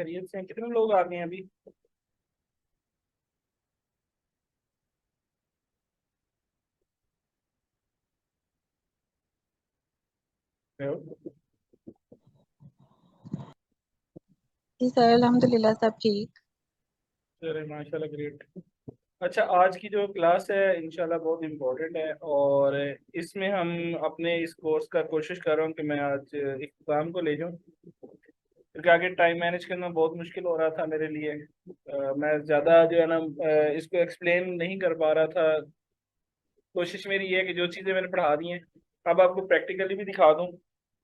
खैरियत से हैं? कितने लोग आ गए हैं अभी? जी सर, अल्हम्दुलिल्लाह, जी सर, अल्हम्दुलिल्लाह सब ठीक। अरे माशाल्लाह, ग्रेट। अच्छा, आज की जो क्लास है इंशाल्लाह बहुत इम्पोर्टेंट है, और इसमें हम अपने इस कोर्स का कोशिश कर रहा हूँ कि मैं आज इख्तिताम को ले जाऊँ, क्योंकि आगे टाइम मैनेज करना बहुत मुश्किल हो रहा था मेरे लिए। मैं ज़्यादा जो है ना इसको एक्सप्लेन नहीं कर पा रहा था। कोशिश मेरी ये है कि जो चीज़ें मैंने पढ़ा दी हैं अब आपको प्रैक्टिकली भी दिखा दूँ,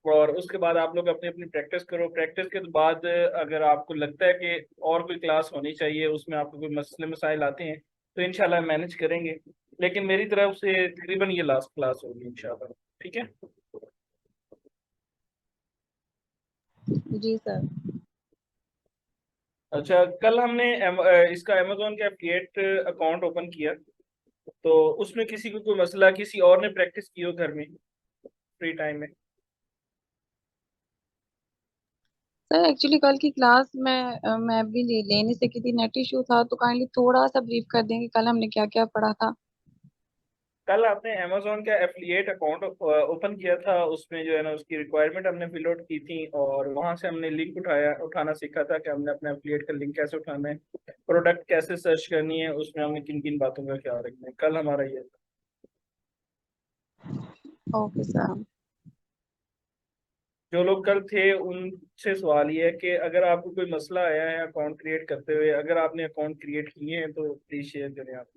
और उसके बाद आप लोग अपनी अपनी प्रैक्टिस करो। प्रैक्टिस के बाद अगर आपको लगता है कि और कोई क्लास होनी चाहिए, उसमें आपको कोई मसले मसाइल आते हैं, तो इंशाल्लाह मैनेज करेंगे। लेकिन मेरी तरफ से तकरीबन ये लास्ट क्लास होगी इंशाल्लाह। ठीक है। जी सर। अच्छा, कल हमने इसका अमेजोन का एफिलिएट अकाउंट ओपन किया, तो उसमें किसी को कोई मसला, किसी और ने प्रैक्टिस की हो घर में फ्री टाइम में? सर एक्चुअली कल की क्लास में मैं भी ले नहीं सकी थी, नेट इशू था, तो काइंडली थोड़ा सा ब्रीफ कर देंगे कल हमने क्या क्या पढ़ा था। कल आपने अमेजोन का एफिलिएट अकाउंट ओपन किया था, उसमें जो है ना उसकी रिक्वायरमेंट हमने फिल आउट की थी, और वहां से हमने लिंक उठाना सीखा था कि हमने अपने एफिलिएट का लिंक कैसे उठाना है, प्रोडक्ट कैसे सर्च करनी है, उसमें हमने किन किन बातों का ख्याल रखना है। कल हमारा ये था। Okay sir. जो लोग कल थे उनसे सवाल ये है कि अगर आपको कोई मसला आया है अकाउंट क्रिएट करते हुए, अगर आपने अकाउंट क्रिएट किए हैं तो प्लीज शेयर करें आप।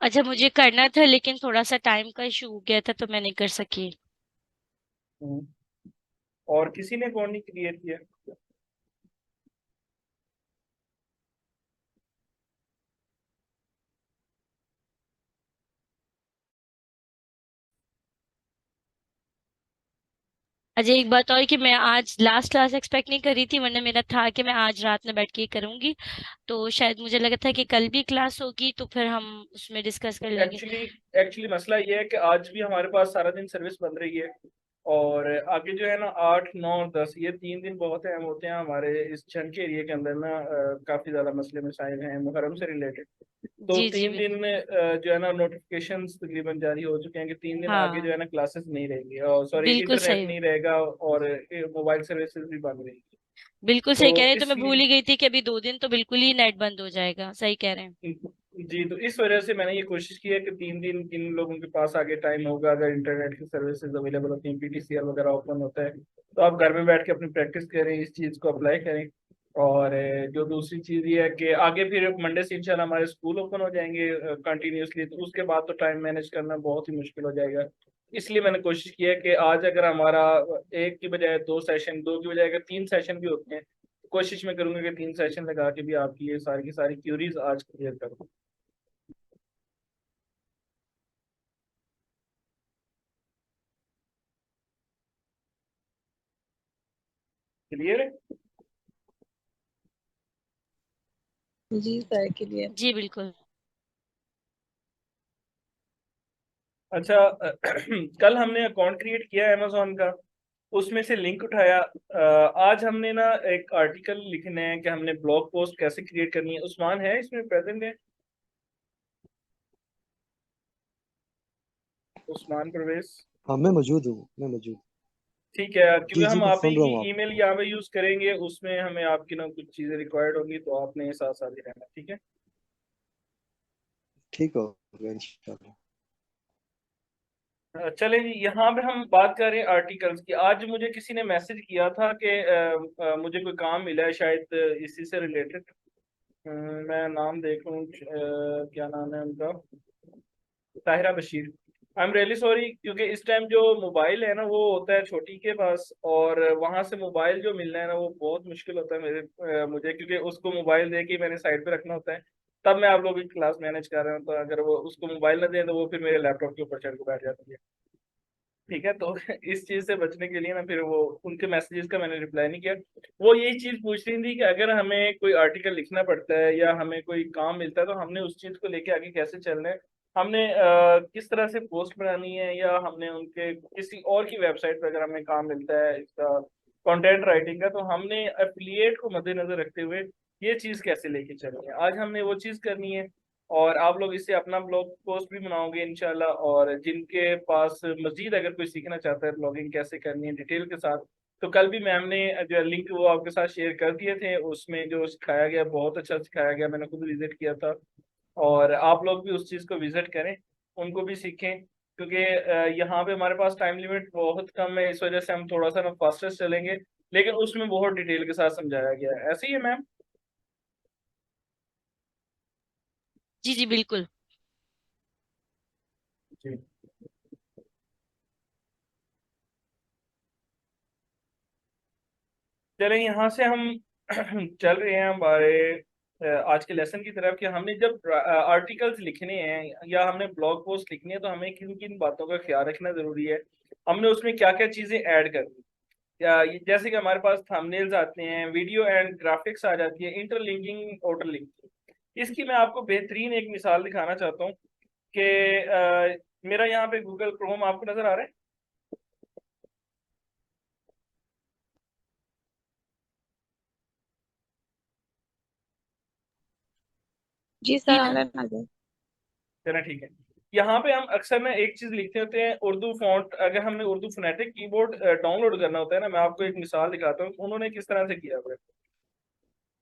अच्छा, मुझे करना था लेकिन थोड़ा सा टाइम का इशू हो गया था तो मैं नहीं कर सकी। हम्म। और किसी ने अकाउंट नहीं क्रिएट किया? अच्छा, एक बात और कि मैं आज लास्ट क्लास एक्सपेक्ट नहीं कर रही थी, वरना मेरा था कि मैं आज रात में बैठ के ही करूंगी। तो शायद मुझे लगा था कि कल भी क्लास होगी तो फिर हम उसमें डिस्कस कर लेंगे। एक्चुअली एक्चुअली मसला ये है कि आज भी हमारे पास सारा दिन सर्विस बन रही है, और आगे जो है ना 8 9 10 ये 3 दिन बहुत अहम होते हैं हमारे इस जंग के एरिया के अंदर ना। काफी ज्यादा मसले मसाइल हैं मुहर्रम से रिलेटेड। तो जी जी तीन दिन जो है ना नोटिफिकेशंस तकरीबन जारी हो चुके हैं कि 3 दिन आगे जो हाँ, है ना क्लासेस नहीं रहेंगी, और सॉरी बिल्कुल इंटरनेट सही। नहीं रहेगा, और मोबाइल सर्विसेज भी बंद रहेगी। बिल्कुल तो सही कह रहे हैं, तो मैं भूल इसलिए ही गई थी कि अभी 2 दिन तो बिल्कुल ही नेट बंद हो जाएगा। सही कह रहे हैं। जी, तो इस वजह से मैंने ये कोशिश की है कि 3 दिन जिन लोगों के पास आगे टाइम होगा, अगर इंटरनेट की सर्विसेज अवेलेबल होती हैं, पीटीसीएल वगैरह ओपन होता है, तो आप घर में बैठ के अपनी प्रैक्टिस करें, इस चीज़ को अप्लाई करें। और जो दूसरी चीज़ ये है कि आगे फिर मंडे से इंशाल्लाह हमारे स्कूल ओपन हो जाएंगे कंटिन्यूसली, तो उसके बाद तो टाइम मैनेज करना बहुत ही मुश्किल हो जाएगा। इसलिए मैंने कोशिश की है कि आज अगर हमारा एक की बजाय 2 सेशन, दो की बजाय अगर 3 सेशन भी होते हैं, तो कोशिश मैं करूंगा कि 3 सेशन लगा के भी आपकी ये सारी की सारी क्यूरीज आज क्लियर करूँ। क्लियर है? जी सर के लिए। जी बिल्कुल। अच्छा, कल हमने अकाउंट क्रिएट किया अमेजोन का, उसमें से लिंक उठाया। आज हमने ना एक आर्टिकल लिखना है कि हमने ब्लॉग पोस्ट कैसे क्रिएट करनी है। उस्मान है इसमें प्रेजेंट है? उस्मान परवेज? हाँ, मैं मौजूद हूँ, मैं मौजूद। ठीक है, क्योंकि जी जी, हम मैं आप ही सुन रहा की हूँ ईमेल आपको। यहाँ पे यूज करेंगे, उसमें हमें आपकी ना कुछ चीजें रिक्वायर्ड होंगी, तो आपने साथ साथ ही रहना। ठीक है। ठीक होगा इंशाल्लाह। चले जी, यहाँ पे हम बात कर रहे हैं आर्टिकल्स की। आज मुझे किसी ने मैसेज किया था कि मुझे कोई काम मिला है शायद इसी से रिलेटेड। मैं नाम देख लूँ, क्या नाम है उनका? Tahira Bashir. I am really sorry, क्योंकि इस टाइम जो मोबाइल है ना वो होता है छोटी के पास, और वहां से मोबाइल जो मिलना है ना वो बहुत मुश्किल होता है मुझे, क्योंकि उसको मोबाइल दे के मैंने साइड पे रखना होता है, तब मैं आप लोगों की क्लास मैनेज कर रहा हूँ। तो अगर वो उसको मोबाइल ना दें तो वो फिर मेरे लैपटॉप के ऊपर चढ़ के बैठ जाती है। ठीक है, तो इस चीज से बचने के लिए ना फिर वो उनके मैसेजेस का मैंने रिप्लाई नहीं किया। वो यही चीज पूछ रही थी कि अगर हमें कोई आर्टिकल लिखना पड़ता है या हमें कोई काम मिलता है तो हमने उस चीज को लेके आगे कैसे चलना है, हमने किस तरह से पोस्ट बनानी है, या हमने उनके किसी और की वेबसाइट पर अगर हमें काम मिलता है इसका कंटेंट राइटिंग का, तो हमने एफिलिएट को मद्देनजर रखते हुए ये चीज कैसे लेके चलनी है। आज हमने वो चीज करनी है, और आप लोग इससे अपना ब्लॉग पोस्ट भी बनाओगे इंशाल्लाह। और जिनके पास मजीद अगर कोई सीखना चाहता है ब्लॉगिंग कैसे करनी है डिटेल के साथ, तो कल भी मैम ने जो लिंक वो आपके साथ शेयर कर दिए थे, उसमें जो सिखाया गया बहुत अच्छा सिखाया गया, मैंने खुद विजिट किया था। और आप लोग भी उस चीज़ को विजिट करें, उनको भी सीखें, क्योंकि यहाँ पे हमारे पास टाइम लिमिट बहुत कम है, इस वजह से हम थोड़ा सा ना फास्टेस्ट चलेंगे, लेकिन उसमें बहुत डिटेल के साथ समझाया गया है। ऐसे ही है मैम? जी जी बिल्कुल। जी। चलें यहाँ से हम चल रहे हैं हमारे आज के लेसन की तरफ, कि हमने जब आर्टिकल्स लिखने हैं या हमने ब्लॉग पोस्ट लिखनी है तो हमें किन किन बातों का ख्याल रखना जरूरी है, हमने उसमें क्या क्या चीजें ऐड करनी। या जैसे कि हमारे पास थंबनेल्स आते हैं, वीडियो एंड ग्राफिक्स आ जाती है, इंटरलिंकिंग आउटर लिंकिंग। इसकी मैं आपको बेहतरीन एक मिसाल दिखाना चाहता हूँ कि मेरा यहाँ पे गूगल क्रोम आपको नजर आ रहा है। जी सर, आ रहा है नजर। चलो ठीक है। यहाँ पे हम अक्सर ना एक चीज लिखते होते हैं उर्दू फॉन्ट, अगर हमने उर्दू फोनेटिक कीबोर्ड डाउनलोड करना होता है ना, मैं आपको एक मिसाल दिखाता हूँ उन्होंने किस तरह से किया हुआ है।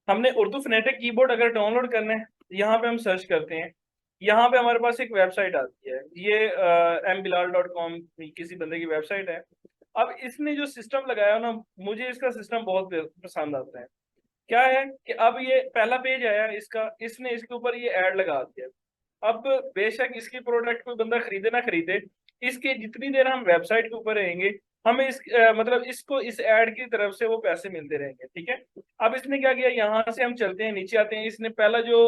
हमने उर्दू फोनेटिक कीबोर्ड अगर डाउनलोड करना है, यहाँ पे हम सर्च करते हैं, यहाँ पे हमारे पास एक वेबसाइट आती है, ये mbilal.com किसी बंदे की वेबसाइट है। अब इसने जो सिस्टम लगाया ना, मुझे इसका सिस्टम बहुत पसंद आता है। क्या है कि अब ये पहला पेज आया इसका, इसने इसके ऊपर ये ऐड लगा दिया। अब बेशक इसकी प्रोडक्ट कोई बंदा खरीदे ना खरीदे, इसके जितनी देर हम वेबसाइट के ऊपर रहेंगे, हमें इस मतलब इसको इस ऐड की तरफ से वो पैसे मिलते रहेंगे। ठीक है। अब इसने क्या किया, यहाँ से हम चलते हैं नीचे आते हैं, इसने पहला जो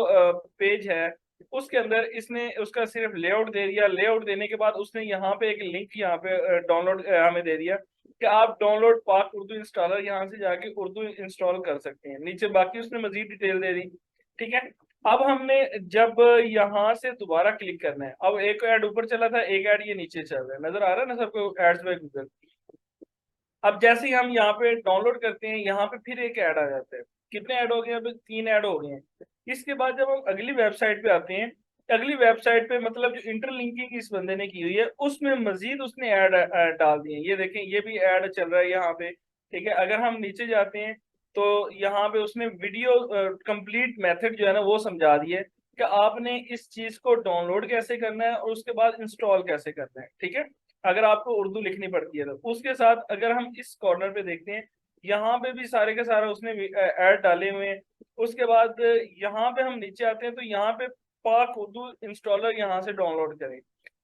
पेज है उसके अंदर इसने उसका सिर्फ लेआउट दे दिया। लेआउट देने के बाद उसने यहाँ पे एक लिंक यहाँ पे डाउनलोड हमें दे दिया कि आप डाउनलोड पाक उर्दू इंस्टॉलर यहाँ से जाके उर्दू इंस्टॉल कर सकते हैं। नीचे बाकी उसने मजीद डिटेल दे दी। ठीक है। अब हमने जब यहाँ से दोबारा क्लिक करना है, अब एक ऐड ऊपर चला था, एक ऐड ये नीचे चल रहा है, नजर आ रहा है ना सबको, एड्स बाय गूगल। अब जैसे ही हम यहाँ पे डाउनलोड करते हैं, यहाँ पे फिर एक ऐड आ जाता है। कितने ऐड हो गए? अब 3 ऐड हो गए हैं। इसके बाद जब हम अगली वेबसाइट पे आते हैं, अगली वेबसाइट पे मतलब जो इंटरलिंकिंग इस बंदे ने की हुई है उसमें मजीद उसने ऐड डाल दिए। ये देखें, ये भी ऐड चल रहा है यहाँ पे। ठीक है। अगर हम नीचे जाते हैं तो यहाँ पे उसने वीडियो कंप्लीट मेथड जो है ना वो समझा दिया है कि आपने इस चीज को डाउनलोड कैसे करना है और उसके बाद इंस्टॉल कैसे करना है। ठीक है। अगर आपको उर्दू लिखनी पड़ती है तो उसके साथ अगर हम इस कॉर्नर पे देखते हैं, यहाँ पे भी सारे के सारे उसने ऐड डाले हुए हैं। उसके बाद यहाँ पे हम नीचे आते हैं तो यहाँ पे पाक उर्दू इंस्टॉलर यहाँ से डाउनलोड करें।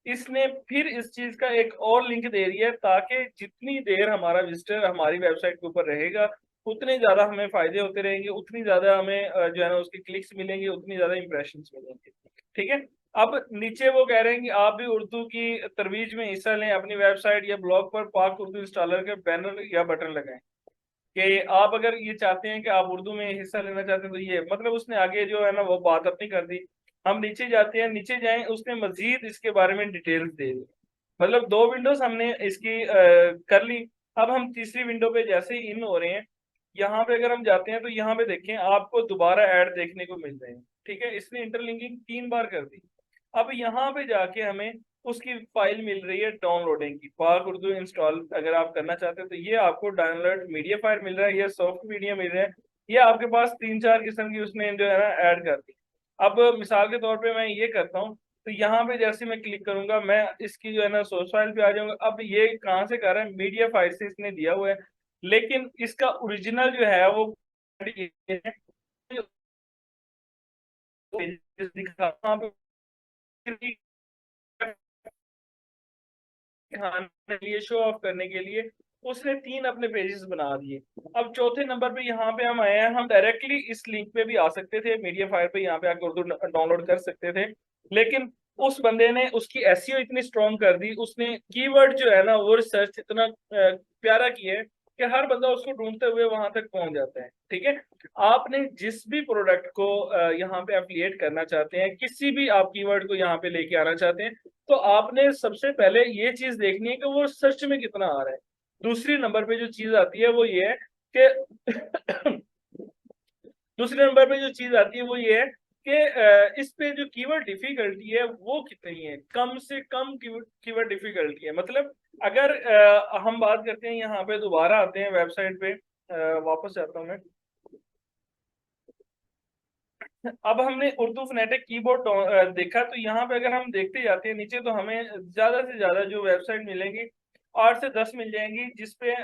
इसने फिर इस चीज का एक और लिंक दे दिया है, ताकि जितनी देर हमारा विजिटर हमारी वेबसाइट के ऊपर रहेगा उतने ज्यादा हमें फायदे होते रहेंगे, उतनी ज्यादा हमें जो है ना उसके क्लिक्स मिलेंगे, उतनी ज्यादा इंप्रेशन मिलेंगे। ठीक है। अब नीचे वो कह रहे हैं कि आप भी उर्दू की तरवीज में हिस्सा लें, अपनी वेबसाइट या ब्लॉग पर पाक उर्दू इंस्टॉलर के बैनर या बटन लगाएं। कि आप अगर ये चाहते हैं कि आप उर्दू में हिस्सा लेना चाहते हैं तो ये मतलब उसने आगे जो है ना वो बात अपनी कर दी। हम नीचे जाते हैं, नीचे जाएं, उसने मजीद इसके बारे में डिटेल्स दे दी। मतलब 2 विंडोज हमने इसकी कर ली। अब हम तीसरी विंडो पे जैसे ही इन हो रहे हैं, यहाँ पे अगर हम जाते हैं तो यहाँ पे देखें आपको दोबारा ऐड देखने को मिल रहे हैं। ठीक है। इसने इंटरलिंकिंग 3 बार कर दी। अब यहाँ पे जाके हमें उसकी फाइल मिल रही है डाउनलोडिंग की, पाक उर्दू इंस्टॉल अगर आप करना चाहते हैं तो ये आपको डाउनलोड मीडिया फाइल मिल रहा है, ये सॉफ्ट मीडिया मिल रहा है। ये आपके पास 3-4 किस्म की उसने जो है ना ऐड कर दी। अब मिसाल के तौर पे मैं ये करता हूँ, तो यहाँ पे जैसे मैं क्लिक करूंगा मैं इसकी जो है ना सोर्स फाइल पे आ जाऊंगा। अब ये कहाँ से कर रहा है? मीडिया फाइल से इसने दिया हुआ है, लेकिन इसका ओरिजिनल जो है वो दिखाने के लिए, शो ऑफ करने के लिए उसने 3 अपने पेजेस बना दिए। अब चौथे नंबर पे यहाँ पे हम आए हैं, हम डायरेक्टली इस लिंक पे भी आ सकते थे, मीडिया फायर पे यहाँ पे आकर उर्दू डाउनलोड कर सकते थे, लेकिन उस बंदे ने उसकी एसईओ इतनी स्ट्रॉन्ग कर दी, उसने कीवर्ड जो है ना वो रिसर्च इतना प्यारा किया है कि हर बंदा उसको ढूंढते हुए वहां तक पहुंच जाता है। ठीक है, आपने जिस भी प्रोडक्ट को यहाँ पे एफिलिएट करना चाहते हैं, किसी भी आप कीवर्ड को यहाँ पे लेके आना चाहते हैं, तो आपने सबसे पहले ये चीज देखनी है कि वो सर्च में कितना आ रहा है। दूसरी नंबर पे जो चीज आती है वो ये है कि दूसरे नंबर पे जो चीज आती है वो ये है कि इस पे जो कीवर्ड डिफिकल्टी है वो कितनी है, कम से कम कीवर्ड डिफिकल्टी है। मतलब अगर हम बात करते हैं, यहाँ पे दोबारा आते हैं वेबसाइट पे, वापस जाता हूँ मैं। अब हमने उर्दू फोनेटिक कीबोर्ड देखा, तो यहाँ पे अगर हम देखते जाते हैं नीचे, तो हमें ज्यादा से ज्यादा जो वेबसाइट मिलेंगी 8 से 10 मिल जाएंगी, जिसपे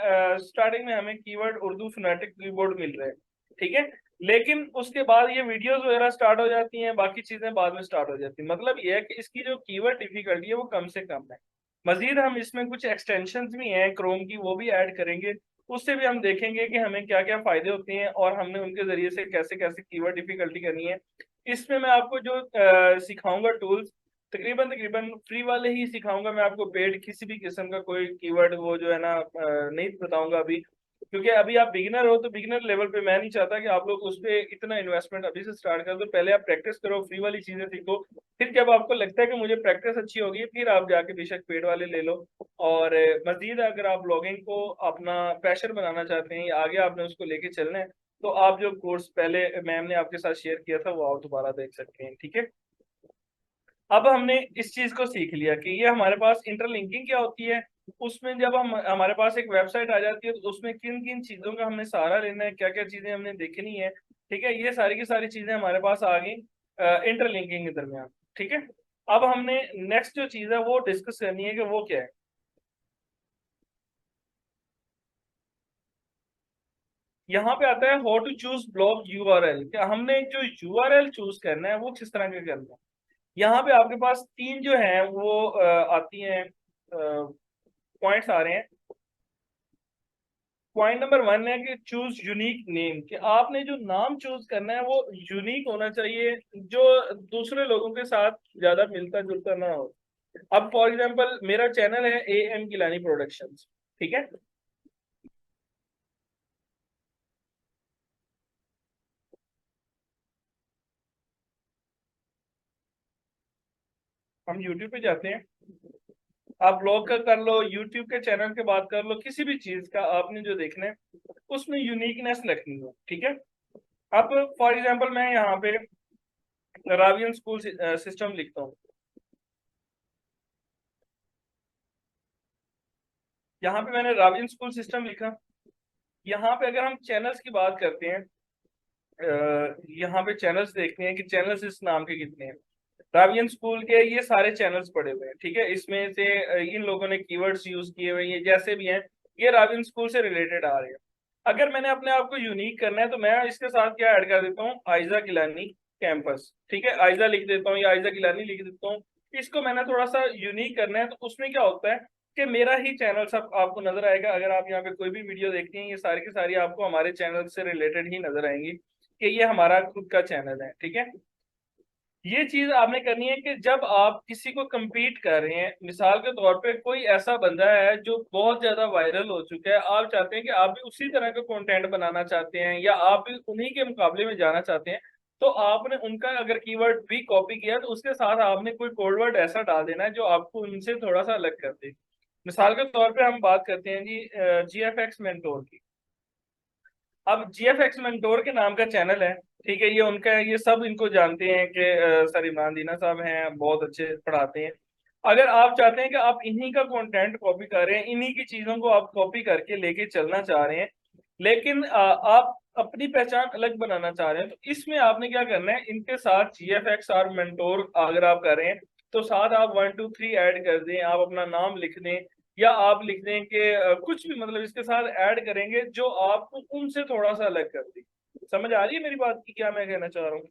स्टार्टिंग में हमें कीवर्ड उर्दू फोनेटिक कीबोर्ड मिल रहे हैं। ठीक है, लेकिन उसके बाद ये वीडियोस वगैरह स्टार्ट हो जाती हैं, बाकी चीजें बाद में स्टार्ट हो जाती हैं। मतलब ये है कि इसकी जो कीवर्ड डिफिकल्टी है वो कम से कम है। मजीद हम इसमें कुछ एक्सटेंशंस भी हैं क्रोम की, वो भी ऐड करेंगे, उससे भी हम देखेंगे कि हमें क्या क्या फायदे होते हैं और हमने उनके जरिए से कैसे कैसे कीवर्ड डिफिकल्टी करनी है। इसमें मैं आपको जो सिखाऊंगा टूल्स, तकरीबन तकरीबन फ्री वाले ही सिखाऊंगा। मैं आपको पेड किसी भी किस्म का कोई कीवर्ड वो जो है ना नहीं बताऊंगा अभी, क्योंकि अभी आप बिगिनर हो, तो बिगिनर लेवल पे मैं नहीं चाहता कि आप लोग उस पर इतना इन्वेस्टमेंट अभी से स्टार्ट कर दो। पहले आप प्रैक्टिस करो, फ्री वाली चीजें सीखो, फिर जब आपको लगता है कि मुझे प्रैक्टिस अच्छी होगी, फिर आप जाके बेशक पेड वाले ले लो। और मजीद अगर आप ब्लॉगिंग को अपना पैशन बनाना चाहते हैं या आगे आपने उसको लेके चलना है, तो आप जो कोर्स पहले मैम ने आपके साथ शेयर किया था वो आप दोबारा देख सकते हैं। ठीक है, अब हमने इस चीज को सीख लिया कि ये हमारे पास इंटरलिंकिंग क्या होती है। उसमें जब हम हमारे पास एक वेबसाइट आ जाती है, तो उसमें किन किन चीजों का हमने सहारा लेना है, क्या क्या चीजें हमने देखनी है। ठीक है, ये सारी की सारी चीजें हमारे पास आ गई इंटरलिंकिंग के दरमियान। ठीक है, अब हमने नेक्स्ट जो चीज है वो डिस्कस करनी है कि वो क्या है। यहाँ पे आता है how to choose blog URL, कि हमने जो यूआरएल चूज करना है वो किस तरह का करना है। यहाँ पे आपके पास तीन जो है वो आती हैं, पॉइंट्स आ रहे हैं। पॉइंट नंबर 1 है कि चूज यूनिक नेम, कि आपने जो नाम चूज करना है वो यूनिक होना चाहिए, जो दूसरे लोगों के साथ ज्यादा मिलता जुलता ना हो। अब फॉर एग्जांपल मेरा चैनल है AM गिलानी प्रोडक्शंस। ठीक है, हम यूट्यूब पे जाते हैं, आप ब्लॉग का कर लो, यूट्यूब के चैनल की बात कर लो, किसी भी चीज का आपने जो देखना है उसमें यूनिकनेस रखनी है। ठीक है, अब फॉर एग्जांपल मैं यहाँ पे रावियन स्कूल सिस्टम लिखता हूँ। यहाँ पे मैंने रावियन स्कूल सिस्टम लिखा। यहाँ पे अगर हम चैनल्स की बात करते हैं, यहाँ पे चैनल्स देखते हैं कि चैनल्स इस नाम के कितने हैं। रावियन स्कूल के ये सारे चैनल्स पड़े हुए हैं। ठीक है, इसमें से इन लोगों ने कीवर्ड्स यूज किए हुए हैं, जैसे भी हैं ये रावियन स्कूल से रिलेटेड आ रहे हैं। अगर मैंने अपने आप को यूनिक करना है, तो मैं इसके साथ क्या ऐड कर देता हूँ, आयजा गिलानी कैंपस। ठीक है, आयजा लिख देता हूँ या आयजा गिलानी लिख देता हूँ। इसको मैंने थोड़ा सा यूनिक करना है, तो उसमें क्या होता है कि मेरा ही चैनल सब आपको नजर आएगा। अगर आप यहाँ पे कोई भी वीडियो देखते हैं, ये सारी की सारी आपको हमारे चैनल से रिलेटेड ही नजर आएंगी कि ये हमारा खुद का चैनल है। ठीक है, ये चीज आपने करनी है कि जब आप किसी को compete कर रहे हैं, मिसाल के तौर पे कोई ऐसा बंदा है जो बहुत ज्यादा वायरल हो चुका है, आप चाहते हैं कि आप भी उसी तरह का कंटेंट बनाना चाहते हैं या आप भी उन्हीं के मुकाबले में जाना चाहते हैं, तो आपने उनका अगर कीवर्ड भी कॉपी किया, तो उसके साथ आपने कोई कोड वर्ड ऐसा डाल देना है जो आपको उनसे थोड़ा सा अलग कर दे। मिसाल के तौर पे हम बात करते हैं जी GFX मेंटोर की। अब GFX मेंटोर के नाम का चैनल है। ठीक है, ये उनका है, ये सब इनको जानते हैं कि सर इमरान दीना साहब हैं, बहुत अच्छे पढ़ाते हैं। अगर आप चाहते हैं कि आप इन्हीं का कंटेंट कॉपी कर रहे हैं, इन्हीं की चीजों को आप कॉपी करके लेके चलना चाह रहे हैं, लेकिन आप अपनी पहचान अलग बनाना चाह रहे हैं, तो इसमें आपने क्या करना है, इनके साथ GFX और मेंटोर अगर आप कर रहे हैं, तो साथ आप 1 2 3 ऐड कर दें, आप अपना नाम लिख दें, या आप लिख दें कि कुछ भी, मतलब इसके साथ ऐड करेंगे जो आपको उनसे थोड़ा सा अलग कर दे। समझ आ रही है मेरी बात की, क्या मैं कहना चाह रहा हूँ।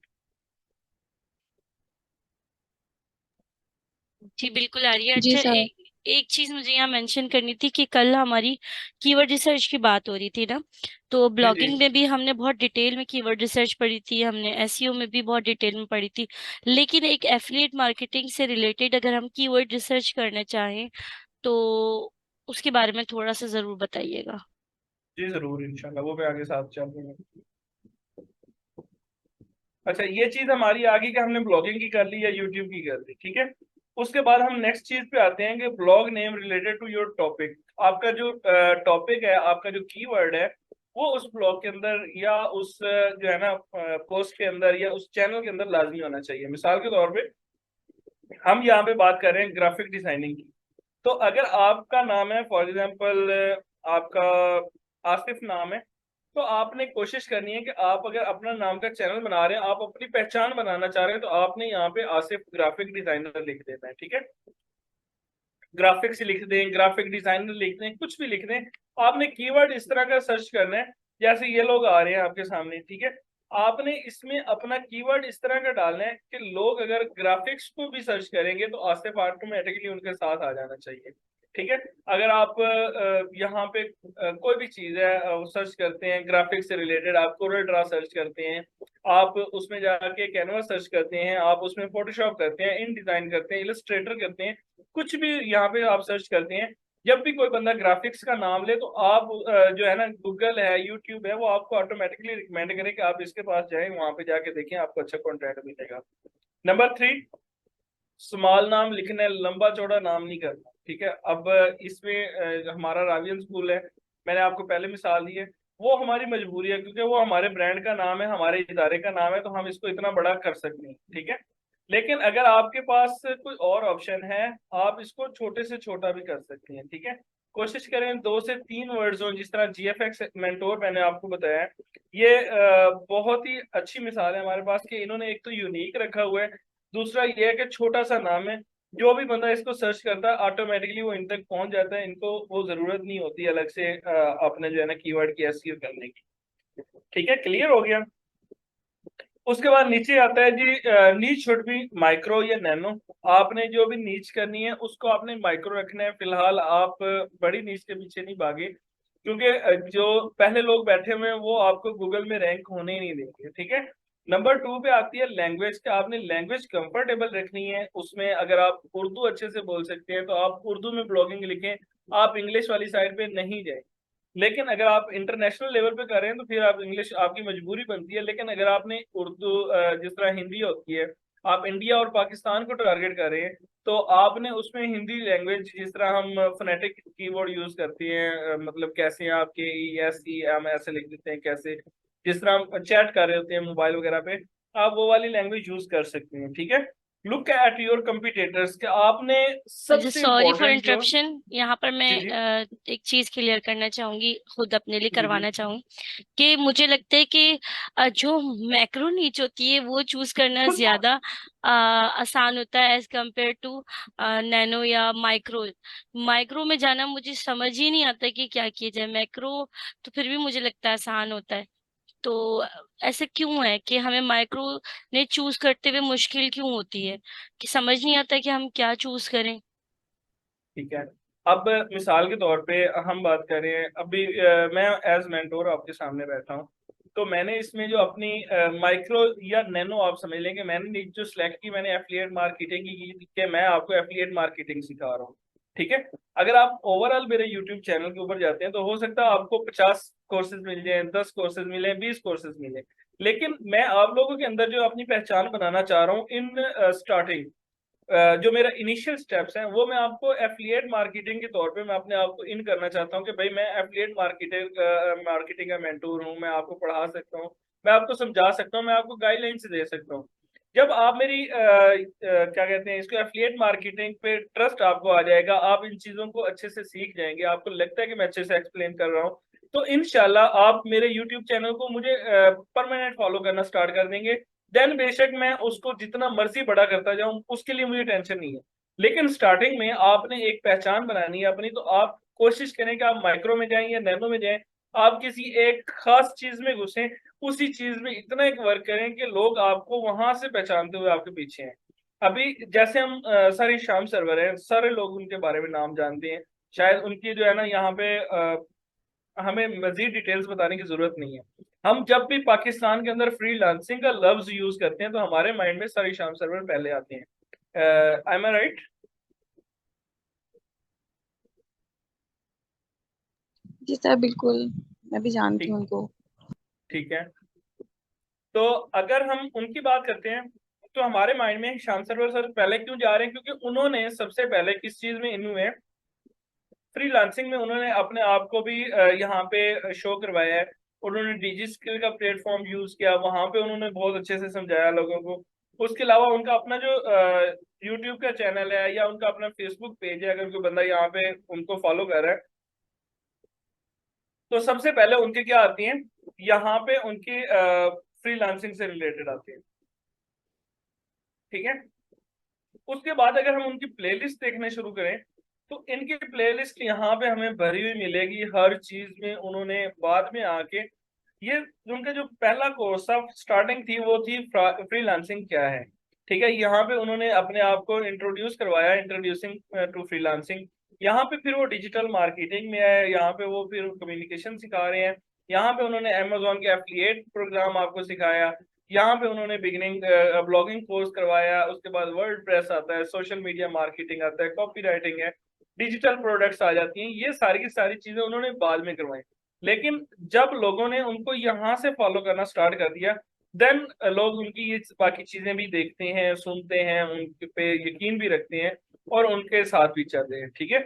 जी बिल्कुल आ रही है। जी अच्छा सर। एक चीज मुझे यहाँ मेंशन करनी थी कि कल हमारी कीवर्ड रिसर्च की बात हो रही थी ना, तो जी जी ब्लॉगिंग में भी हमने बहुत डिटेल में कीवर्ड रिसर्च पढ़ी थी, हमने एसईओ में भी बहुत डिटेल में पढ़ी थी। लेकिन एक एफिलिएट मार्केटिंग से रिलेटेड अगर हम कीवर्ड रिसर्च करना चाहें तो उसके बारे में थोड़ा सा जरूर बताइएगा। जी जरूर इंशाल्लाह, वो मैं आगे साथ चल रही हूँ। अच्छा, ये चीज हमारी आगे कि हमने ब्लॉगिंग की कर ली या यूट्यूब की कर ली, ठीक है। उसके बाद हम नेक्स्ट चीज पे आते हैं कि blog name related to your topic. आपका जो टॉपिक है, आपका जो कीवर्ड है, वो उस ब्लॉग के अंदर या उस जो है ना पोस्ट के अंदर या उस चैनल के अंदर लाजमी होना चाहिए। मिसाल के तौर पे हम यहाँ पे बात कर रहे हैं ग्राफिक डिजाइनिंग की। तो अगर आपका नाम है फॉर एग्जांपल, आपका आसिफ नाम है, तो आपने कोशिश करनी है कि आप अगर अपना नाम का चैनल बना रहे हैं, आप अपनी पहचान बनाना चाह रहे हैं, तो आपने यहाँ पे आसिफ ग्राफिक डिजाइनर लिख देना है, ठीक है। ग्राफिक्स लिख दें, ग्राफिक डिजाइनर लिख दें, कुछ भी लिख दें। आपने कीवर्ड इस तरह का सर्च करना है, जैसे ये लोग आ रहे हैं आपके सामने, ठीक है। आपने इसमें अपना कीवर्ड इस तरह का डालना है कि लोग अगर ग्राफिक्स को भी सर्च करेंगे तो आसिफ ऑटोमेटिकली उनके साथ आ जाना चाहिए, ठीक है। अगर आप यहाँ पे कोई भी चीज है सर्च करते हैं ग्राफिक्स से रिलेटेड, आप कोरल ड्रा सर्च करते हैं, आप उसमें जाके कैनवा सर्च करते हैं, आप उसमें फोटोशॉप करते हैं, इन डिजाइन करते हैं, इलस्ट्रेटर करते हैं, कुछ भी यहाँ पे आप सर्च करते हैं, जब भी कोई बंदा ग्राफिक्स का नाम ले तो आप जो है ना गूगल है, यूट्यूब है, वो आपको ऑटोमेटिकली रिकमेंड करे कि आप इसके पास जाएं, वहां पे जाके देखें, आपको अच्छा कंटेंट मिलेगा। नंबर 3, स्मॉल नाम लिखना है, लंबा चौड़ा नाम नहीं करना, ठीक है। अब इसमें हमारा रावियन स्कूल है, मैंने आपको पहले मिसाल दी है, वो हमारी मजबूरी है क्योंकि वो हमारे ब्रांड का नाम है, हमारे इदारे का नाम है, तो हम इसको इतना बड़ा कर सकते हैं, ठीक है। लेकिन अगर आपके पास कोई और ऑप्शन है, आप इसको छोटे से छोटा भी कर सकते हैं, ठीक है। कोशिश करें 2 से 3 वर्ड्स हो, जिस तरह जीएफएक्स मेंटोर मैंने आपको बताया है, ये बहुत ही अच्छी मिसाल है हमारे पास कि इन्होंने एक तो यूनिक रखा हुआ है, दूसरा ये है कि छोटा सा नाम है, जो भी बंदा इसको सर्च करता है ऑटोमेटिकली वो इन तक पहुंच जाता है, इनको वो जरूरत नहीं होती अलग से अपने जो है ना कीवर्ड की एसईओ करने की, ठीक है। क्लियर हो गया। उसके बाद नीचे आता है जी, नीच शुड बी माइक्रो या नैनो। आपने जो भी नीच करनी है उसको आपने माइक्रो रखना है, फिलहाल आप बड़ी नीच के पीछे नहीं भागे, क्योंकि जो पहले लोग बैठे हुए हैं वो आपको गूगल में रैंक होने ही नहीं देंगे, ठीक है। नंबर 2 पे आती है लैंग्वेज का, आपने लैंग्वेज कंफर्टेबल रखनी है, उसमें अगर आप उर्दू अच्छे से बोल सकते हैं तो आप उर्दू में ब्लॉगिंग लिखें, आप इंग्लिश वाली साइड पे नहीं जाए। लेकिन अगर आप इंटरनेशनल लेवल पे कर रहे हैं तो फिर आप इंग्लिश आपकी मजबूरी बनती है, लेकिन अगर आपने उर्दू जिस तरह हिंदी होती है, आप इंडिया और पाकिस्तान को टारगेट कर रहे हैं, तो आपने उसमें हिंदी लैंग्वेज जिस तरह हम फोनेटिक कीवर्ड यूज करते हैं, मतलब कैसे आपके ESEM ऐसे लिख देते हैं, कैसे जिस तरह हम चैट कर रहे होते हैं मोबाइल वगैरह पे, आप वो वाली लैंग्वेज यूज कर सकते हैं, ठीक है। लुक एट योर कंपिटिटर्स के आपने मुझे सबसे सॉरी फॉर इम्पोर्टेंट जो, इंटरप्शन, यहाँ पर मैं जी जी एक चीज क्लियर करना चाहूंगी, खुद अपने लिए जी जी करवाना चाहूंगी कि मुझे लगता है कि जो मैक्रो नीच होती है वो चूज करना ज्यादा आसान होता है एज कम्पेयर टू नैनो या माइक्रो। माइक्रो में जाना मुझे समझ ही नहीं आता कि क्या किया जाए, मैक्रो तो फिर भी मुझे लगता है आसान होता है। तो ऐसा क्यों है कि हमें माइक्रो ने चूज करते हुए मुश्किल क्यों होती है, कि समझ नहीं आता कि हम क्या चूज करें। ठीक है। अब मिसाल के तौर पे हम बात करें, अभी मैं एज मेंटोर आपके सामने बैठा हूँ, तो मैंने इसमें जो अपनी माइक्रो या नैनो आप समझ लें कि मैंने जो सिलेक्ट की, मैंने एफिलिएट मार्केटिंग की कि मैं आपको एफिलिएट मार्केटिंग सिखा रहा हूँ, ठीक है। अगर आप ओवरऑल मेरे यूट्यूब चैनल के ऊपर जाते हैं तो हो सकता है आपको 50 कोर्सेज मिल जाए, 10 कोर्सेज मिले, 20 कोर्सेज मिले, लेकिन मैं आप लोगों के अंदर जो अपनी पहचान बनाना चाह रहा हूँ इन स्टार्टिंग, जो मेरा इनिशियल स्टेप्स हैं वो मैं आपको एफिलिएट मार्केटिंग के तौर पे मैं अपने आप को इन करना चाहता हूँ कि भाई मैं एफिलिएट मार्केटिंग का मेंटोर हूँ, मैं आपको पढ़ा सकता हूँ, मैं आपको समझा सकता हूँ, मैं आपको गाइडलाइंस दे सकता हूँ। जब आप मेरी क्या कहते हैं इसको, एफिलिएट मार्केटिंग पे ट्रस्ट आपको आ जाएगा, आप इन चीजों को अच्छे से सीख जाएंगे, आपको लगता है कि मैं अच्छे से एक्सप्लेन कर रहा हूँ, तो इंशाल्लाह आप मेरे यूट्यूब चैनल को मुझे परमानेंट फॉलो करना स्टार्ट कर देंगे। देन बेशक मैं उसको जितना मर्जी बड़ा करता जाऊं, उसके लिए मुझे टेंशन नहीं है। लेकिन स्टार्टिंग में आपने एक पहचान बनानी है अपनी, तो आप कोशिश करें कि आप माइक्रो में जाएं या नैनो में जाएं, आप किसी एक खास चीज में घुसें, उसी चीज में इतना एक वर्क करें कि लोग आपको वहां से पहचानते हुए आपके पीछे हैं। अभी जैसे हम सारे शाम सर्वर हैं, सारे लोग उनके बारे में नाम जानते हैं, शायद उनकी जो है ना यहाँ पे हमें मजीद डिटेल्स बताने की जरूरत नहीं है। हम जब भी पाकिस्तान के अंदर फ्रीलांसिंग का लफ्ज यूज करते हैं तो हमारे माइंड में सारी शाम सर्वर पहले आते हैं। I am right? जी सर बिल्कुल, मैं भी जानती ठीक हूँ उनको। ठीक है। तो अगर हम उनकी बात करते हैं तो हमारे माइंड में शाम सर्वर सर पहले क्यों जा रहे हैं, क्योंकि उन्होंने सबसे पहले किस चीज में इन हुए, फ्रीलांसिंग में उन्होंने अपने आप को भी यहाँ पे शो करवाया है। उन्होंने डिजी स्किल का प्लेटफॉर्म यूज किया, वहां पे उन्होंने बहुत अच्छे से समझाया लोगों को। उसके अलावा उनका अपना जो यूट्यूब का चैनल है या उनका अपना फेसबुक पेज है, अगर कोई बंदा यहाँ पे उनको फॉलो कर रहा है तो सबसे पहले उनके क्या आती हैं, यहाँ पे उनकी फ्रीलांसिंग से रिलेटेड आती है। ठीक है। उसके बाद अगर हम उनकी प्लेलिस्ट देखने शुरू करें तो इनकी प्लेलिस्ट यहाँ पे हमें भरी हुई मिलेगी हर चीज में। उन्होंने बाद में आके ये उनका जो पहला कोर्स था, स्टार्टिंग थी, वो थी फ्रीलांसिंग क्या है। ठीक है। यहाँ पे उन्होंने अपने आप को इंट्रोड्यूस करवाया, इंट्रोड्यूसिंग टू फ्रीलांसिंग। यहाँ पे फिर वो डिजिटल मार्केटिंग में है, यहाँ पे वो फिर कम्युनिकेशन सिखा रहे हैं। यहाँ पे उन्होंने अमेजोन के एफिलिएट प्रोग्राम आपको सिखाया। यहाँ पे उन्होंने बिगिनिंग ब्लॉगिंग कोर्स करवाया। उसके बाद वर्ड प्रेस आता है, सोशल मीडिया मार्केटिंग आता है, कॉपी राइटिंग है, डिजिटल प्रोडक्ट्स आ जाती हैं। ये सारी की सारी चीजें उन्होंने बाद में करवाई। लेकिन जब लोगों ने उनको यहाँ से फॉलो करना स्टार्ट कर दिया, देन लोग उनकी ये बाकी चीजें भी देखते हैं, सुनते हैं, उनके पे यकीन भी रखते हैं और उनके साथ भी चलते हैं। ठीक है।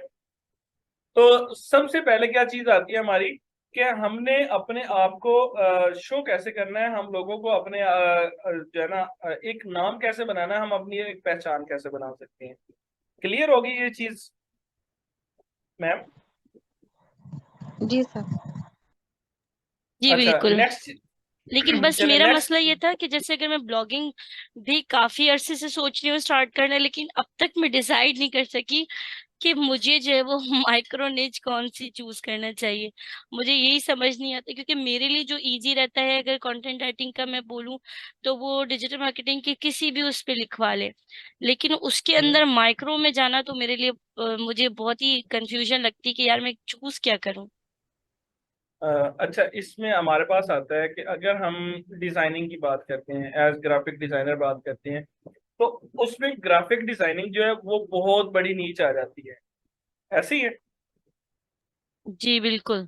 तो सबसे पहले क्या चीज आती है हमारी, कि हमने अपने आप को शो कैसे करना है, हम लोगों को अपने जो है ना एक नाम कैसे बनाना है, हम अपनी एक पहचान कैसे बना सकते हैं। क्लियर होगी ये चीज मैम? जी सर। जी अच्छा, बिल्कुल। नेक्स्ट। लेकिन बस चले मेरा नेक्स्ट। मसला ये था कि जैसे अगर मैं ब्लॉगिंग भी काफी अरसे से सोच रही हूँ स्टार्ट करना, लेकिन अब तक मैं डिसाइड नहीं कर सकी कि मुझे जो है वो माइक्रो निच कौन सी चूज करना चाहिए। मुझे यही समझ नहीं आता, क्योंकि मेरे लिए जो इजी रहता है, अगर कंटेंट राइटिंग का मैं बोलूँ तो वो डिजिटल मार्केटिंग के किसी भी उस पे लिखवा ले, लेकिन उसके अंदर माइक्रो में जाना तो मेरे लिए मुझे बहुत ही कंफ्यूजन लगती है कि यार मैं चूज क्या करूँ। अच्छा, इसमें हमारे पास आता है कि अगर हम डिजाइनिंग की बात करते हैं, एज ग्राफिक डिजाइनर बात करते हैं, तो उसमें ग्राफिक डिजाइनिंग जो है वो बहुत बड़ी नीच आ जाती है। ऐसे ही है। जी बिल्कुल।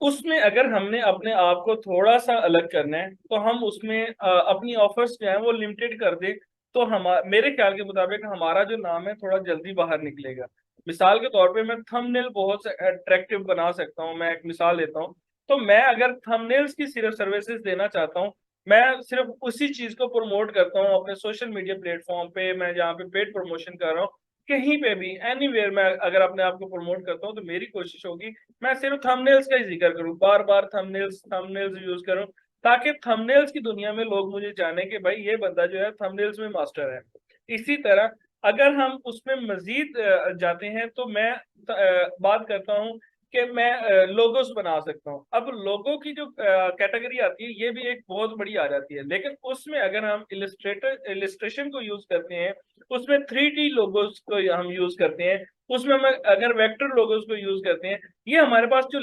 उसमें अगर हमने अपने आप को थोड़ा सा अलग करना है तो हम उसमें अपनी ऑफर्स जो है वो लिमिटेड कर दें, तो हम मेरे ख्याल के मुताबिक हमारा जो नाम है थोड़ा जल्दी बाहर निकलेगा। मिसाल के तौर पे मैं थंबनेल बहुत अट्रैक्टिव बना सकता हूँ। मैं एक मिसाल देता हूँ, तो मैं अगर थंबनेल्स की सिर्फ सर्विसेज देना चाहता हूँ, मैं सिर्फ उसी चीज को प्रमोट करता हूँ अपने सोशल मीडिया प्लेटफॉर्म पे, मैं जहाँ पे पेड प्रमोशन कर रहा हूँ, कहीं पे भी एनीवेयर मैं अगर अपने आप को प्रमोट करता हूँ, तो मेरी कोशिश होगी मैं सिर्फ थंबनेल्स का ही जिक्र करूं, बार बार थंबनेल्स थंबनेल्स यूज करूं, ताकि थंबनेल्स की दुनिया में लोग मुझे जाने कि भाई ये बंदा जो है थंबनेल्स में मास्टर है। इसी तरह अगर हम उसमें मजीद जाते हैं तो मैं बात करता हूं कि मैं लोगोस बना सकता हूं। अब लोगो की जो कैटेगरी आती है ये भी एक बहुत बड़ी आ जाती है, लेकिन उसमें अगर हम इलिस्ट्रेशन को यूज करते हैं, उसमें 3D लोगोस को हम यूज करते हैं, उसमें हम अगर वेक्टर लोगोस को यूज करते हैं, ये हमारे पास जो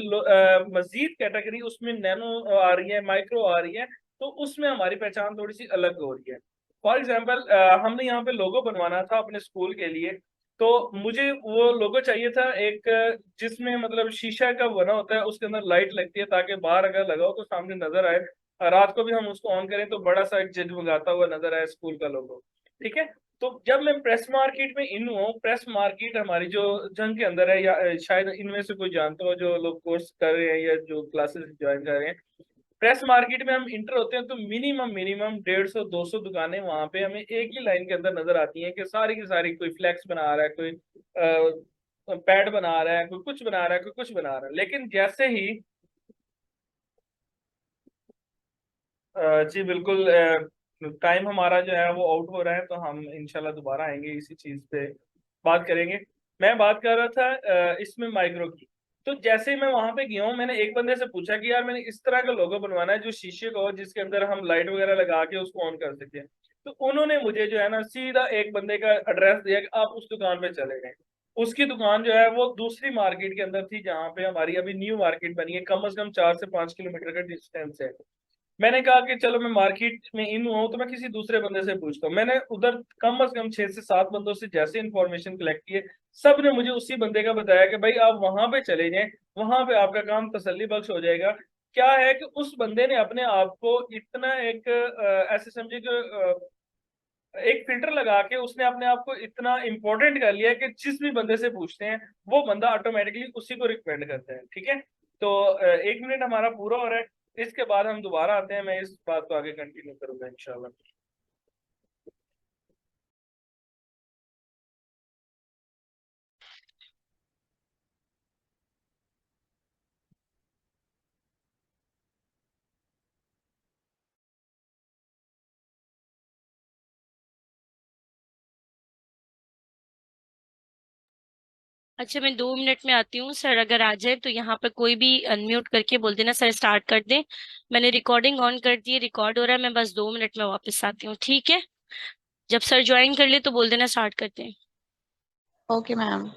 मजीद कैटेगरी उसमें नैनो आ रही है, माइक्रो आ रही है, तो उसमें हमारी पहचान थोड़ी सी अलग हो रही है। फॉर एग्जाम्पल हमने यहाँ पे लोगो बनवाना था अपने स्कूल के लिए, तो मुझे वो लोगो चाहिए था एक जिसमें मतलब शीशा का बना होता है, उसके अंदर लाइट लगती है ताकि बाहर अगर लगाओ तो सामने नजर आए, रात को भी हम उसको ऑन करें तो बड़ा सा एक जगमगाता हुआ नजर आए स्कूल का लोगो। ठीक है। तो जब मैं प्रेस मार्केट में इन हूँ, प्रेस मार्केट हमारी जो जंग के अंदर है, या शायद इनमें से कोई जानता हो जो लोग कोर्स कर रहे हैं या जो क्लासेस ज्वाइन कर रहे हैं, प्रेस मार्केट में हम इंटर होते हैं तो मिनिमम मिनिमम 150-200 दुकानें वहां पे हमें एक ही लाइन के अंदर नजर आती हैं, कि सारी की सारी कोई फ्लैक्स बना रहा है, कोई पैड बना रहा है, कोई कुछ बना रहा है, कोई कुछ बना रहा है। लेकिन जैसे ही जी बिल्कुल, टाइम हमारा जो है वो आउट हो रहा है, तो हम इंशाल्लाह दोबारा आएंगे इसी चीज पे बात करेंगे। मैं बात कर रहा था इसमें माइक्रो की। तो जैसे ही मैं वहां पे गया हूँ, मैंने एक बंदे से पूछा कि यार मैंने इस तरह का लोगो बनवाना है जो शीशे का हो, जिसके अंदर हम लाइट वगैरह लगा के उसको ऑन कर सकें। तो उन्होंने मुझे जो है ना सीधा एक बंदे का एड्रेस दिया कि आप उस दुकान पे चले गए। उसकी दुकान जो है वो दूसरी मार्केट के अंदर थी, जहाँ पे हमारी अभी न्यू मार्केट बनी है, कम से कम 4 से 5 किलोमीटर का डिस्टेंस है। मैंने कहा कि चलो मैं मार्केट में इन हुआ हूं तो मैं किसी दूसरे बंदे से पूछता हूँ। मैंने उधर कम से कम 6 से 7 बंदों से जैसे इन्फॉर्मेशन कलेक्ट किए, सब ने मुझे उसी बंदे का बताया कि भाई आप वहां पे चले जाएं, वहां पे आपका काम तसल्ली बख्श हो जाएगा। क्या है कि उस बंदे ने अपने आप को इतना एक ऐसे समझे कि एक फिल्टर लगा के उसने अपने आप को इतना इंपॉर्टेंट कर लिया कि जिस भी बंदे से पूछते हैं वो बंदा ऑटोमेटिकली उसी को रिकमेंड करता है। ठीक है, तो 1 मिनट हमारा पूरा हो रहा है, इसके बाद हम दोबारा आते हैं, मैं इस बात को आगे कंटिन्यू करूंगा इंशाल्लाह। अच्छा, मैं 2 मिनट में आती हूँ सर। अगर आ जाए तो यहाँ पे कोई भी अनम्यूट करके बोल देना सर स्टार्ट कर दें। मैंने रिकॉर्डिंग ऑन कर दी है, रिकॉर्ड हो रहा है। मैं बस 2 मिनट में वापस आती हूँ, ठीक है? जब सर ज्वाइन कर ले तो बोल देना स्टार्ट करते हैं। Okay ma'am.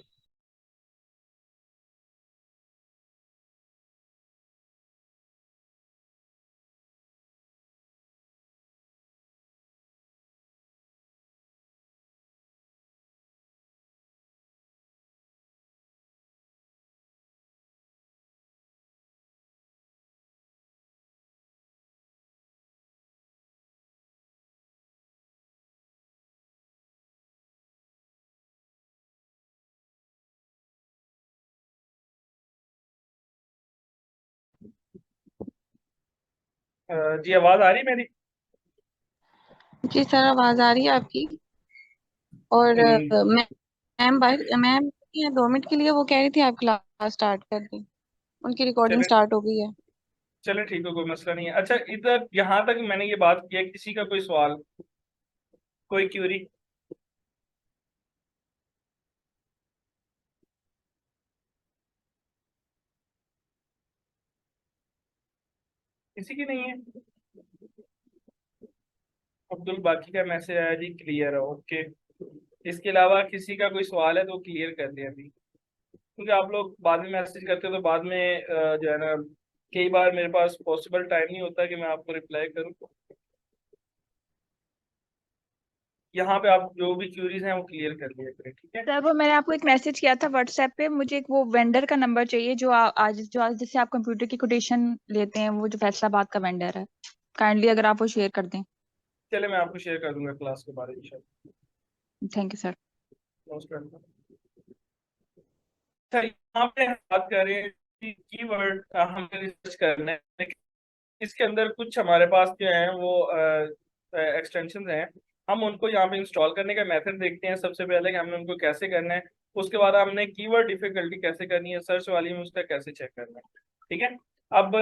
जी आवाज आ रही है मेरी? जी सर, आवाज आ रही है आपकी। और मैम मैम 2 मिनट के लिए वो कह रही थी आप क्लास स्टार्ट कर दी, उनकी रिकॉर्डिंग चले स्टार्ट हो गई है। चले ठीक है, कोई मसला नहीं है। अच्छा, इधर यहाँ तक मैंने ये बात की है, किसी का कोई सवाल, कोई क्यूरी? किसी की नहीं है? अब्दुल बाकी का मैसेज आया जी, क्लियर है, ओके। इसके अलावा किसी का कोई सवाल है तो क्लियर कर दें अभी, क्योंकि आप लोग बाद में मैसेज करते हो तो बाद में जो है ना, कई बार मेरे पास पॉसिबल टाइम नहीं होता कि मैं आपको रिप्लाई करूं। यहाँ पे आप जो भी क्यूरीज हैं वो क्लियर कर लिया करें, ठीक है? सर वो मैंने आपको एक मैसेज किया था व्हाट्सएप पे, मुझे एक वो वेंडर का नंबर चाहिए जो आज जैसे आप कंप्यूटर की कोटेशन लेते हैं, वो जो फैसलाबाद का वेंडर है। काइंडली अगर आप वो शेयर कर दें। चले मैं आपको शेयर कर दूंगा क्लास के बारे में। Thank you sir. इंशाल्लाह। अच्छा, यहाँ पे हम बात कर रहे हैं कि कीवर्ड हमें रिसर्च करना है। इसके अंदर कुछ हमारे पास जो है वो एक्सटेंशन हैं, हम उनको यहाँ पे इंस्टॉल करने का मेथड देखते हैं सबसे पहले कि हमने उनको कैसे करना है। उसके बाद हमने कीवर्ड डिफिकल्टी कैसे करनी है, सर्च वाली में उसका कैसे चेक करना है। ठीक है, अब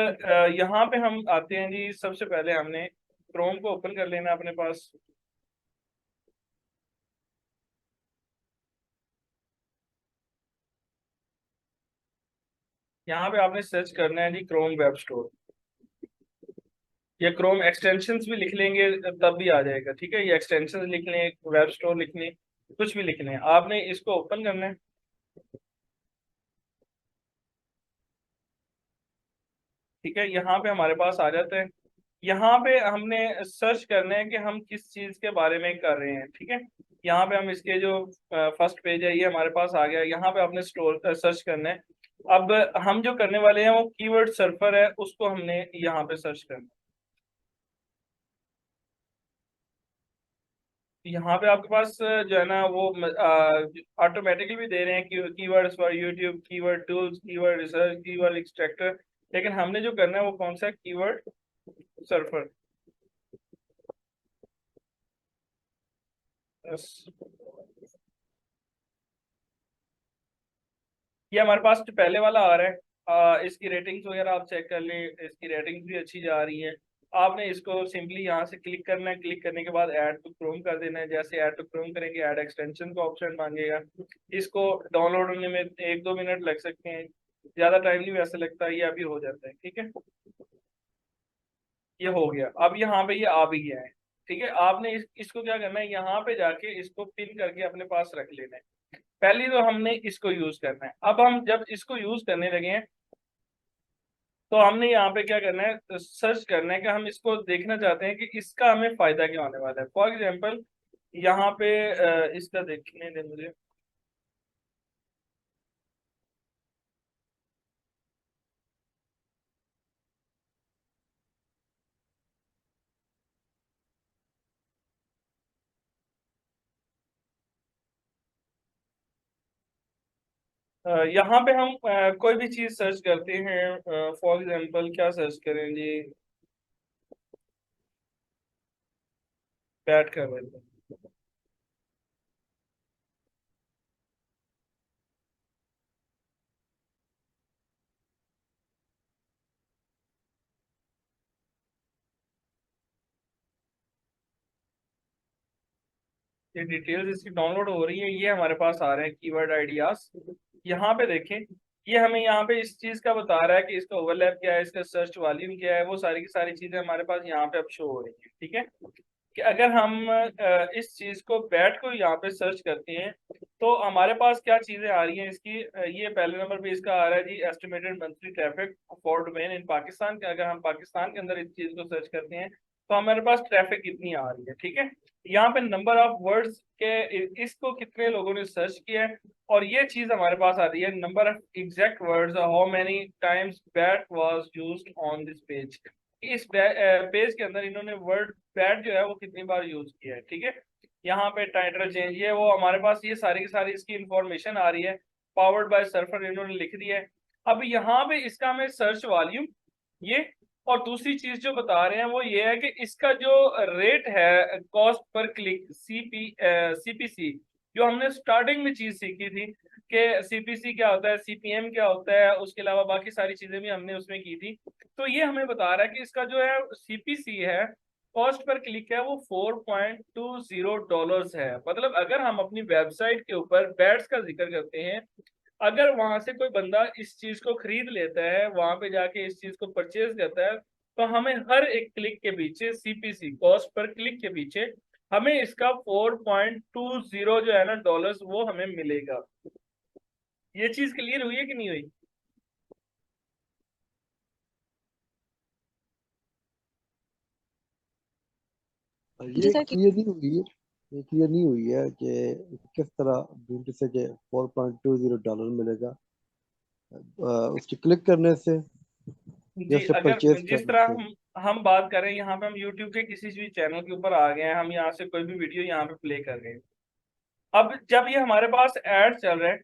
यहाँ पे हम आते हैं जी। सबसे पहले हमने क्रोम को ओपन कर लेना अपने पास। यहाँ पे आपने सर्च करना है जी क्रोम वेब स्टोर, या क्रोम एक्सटेंशंस भी लिख लेंगे तब भी आ जाएगा। ठीक है, ये एक्सटेंशंस लिख लें, वेब स्टोर लिख लें, कुछ भी लिख लें, आपने इसको ओपन करना है। ठीक है, यहाँ पे हमारे पास आ जाता है। यहाँ पे हमने सर्च करना है कि हम किस चीज के बारे में कर रहे हैं। ठीक है, यहाँ पे हम इसके जो फर्स्ट पेज है ये हमारे पास आ गया। यहाँ पे आपने स्टोर सर्च करना है। अब हम जो करने वाले हैं वो कीवर्ड सर्फर है, उसको हमने यहाँ पे सर्च करना है। यहाँ पे आपके पास जो है ना वो ऑटोमेटिकली भी दे रहे हैं कि keywords for YouTube, keyword tools, keyword research, keyword extractor, लेकिन हमने जो करना है वो कौन सा, कीवर्ड सर्फर। यस, ये हमारे पास जो पहले वाला आ रहा है, इसकी रेटिंग्स वगैरह आप चेक कर लें, इसकी रेटिंग्स भी अच्छी जा रही है। आपने इसको सिंपली यहाँ से क्लिक करना है, क्लिक करने के बाद ऐड टू क्रोम कर देना है। जैसे ऐड टू क्रोम करेंगे ऐड एक्सटेंशन का ऑप्शन मांगेगा। इसको डाउनलोड होने में 1-2 मिनट लग सकते हैं, ज़्यादा टाइम नहीं वैसे लगता, ये अभी हो जाता है। ठीक है, ये हो गया। अब यहाँ पे ये आ भी गया है। ठीक है, आपने इसको क्या करना है, यहाँ पे जाके इसको पिन करके अपने पास रख लेना है। पहले तो हमने इसको यूज करना है। अब हम जब इसको यूज करने लगे हैं तो हमने यहाँ पे क्या करना है, सर्च करना है कि हम इसको देखना चाहते हैं कि इसका हमें फायदा क्या होने वाला है। फॉर एग्जाम्पल यहाँ पे इसका देखने दें मुझे। यहाँ पे हम कोई भी चीज सर्च करते हैं। फॉर एग्जाम्पल क्या सर्च करें जी, बैट कर लेते हैं। ये डिटेल्स इसकी डाउनलोड हो रही है, ये हमारे पास आ रहे हैं कीवर्ड आइडियाज। यहाँ पे देखें, ये हमें यहाँ पे इस चीज का बता रहा है कि इसका ओवरलैप क्या है, इसका सर्च वॉल्यूम क्या है, वो सारी की सारी चीजें हमारे पास यहाँ पे अब शो हो रही है। ठीक है, कि अगर हम इस चीज को बैट को यहाँ पे सर्च करते हैं तो हमारे पास क्या चीजें आ रही हैं इसकी। ये पहले नंबर पे इसका आ रहा है जी, estimated monthly traffic for domain in Pakistan. अगर हम पाकिस्तान के अंदर इस चीज को सर्च करते हैं तो हमारे पास ट्रैफिक कितनी आ रही है। ठीक है, यहाँ पे नंबर ऑफ वर्ड्स के इसको कितने लोगों ने सर्च किया है, और ये चीज हमारे पास आ रही है number of exact words, how many times bat was used on this page. इस पेज के अंदर इन्होंने वर्ड बैट जो है वो कितनी बार यूज किया है। ठीक है, यहाँ पे टाइटल चेंज ये वो हमारे पास ये सारी की सारी इसकी इंफॉर्मेशन आ रही है। पावर्ड बाय सर्फर इन्होंने लिख दिया है। अब यहाँ पे इसका हमें सर्च वॉल्यूम ये, और दूसरी चीज जो बता रहे हैं वो ये है कि इसका जो रेट है कॉस्ट पर क्लिक सीपीसी, जो हमने स्टार्टिंग में चीज सीखी थी कि सीपीसी क्या होता है, सीपीएम क्या होता है, उसके अलावा बाकी सारी चीजें भी हमने उसमें की थी। तो ये हमें बता रहा है कि इसका जो है सीपीसी है, कॉस्ट पर क्लिक है, वो $4.20 है। मतलब अगर हम अपनी वेबसाइट के ऊपर बैट्स का जिक्र करते हैं, अगर वहां से कोई बंदा इस चीज को खरीद लेता है, वहां पे जाके इस चीज को परचेज करता है, तो हमें हर एक क्लिक के पीछे सीपीसी, कॉस्ट पर क्लिक के पीछे हमें इसका 4.20 जो है ना डॉलर्स, वो हमें मिलेगा। ये चीज क्लियर हुई है कि नहीं हुई? जी ये सर। क्लियर नहीं हुई है, ये क्लियर नहीं हुई है कि किस तरह ढूंढने से कि $4.20 मिलेगा, उसके क्लिक करने से या जी, उससे अगर परचेज जिस करने तरह से। हम बात करें, यहाँ पे हम YouTube के किसी भी चैनल के ऊपर आ गए हैं, हम यहाँ से कोई भी वीडियो यहाँ पे प्ले कर रहे हैं। अब जब ये हमारे पास ऐड चल रहा है,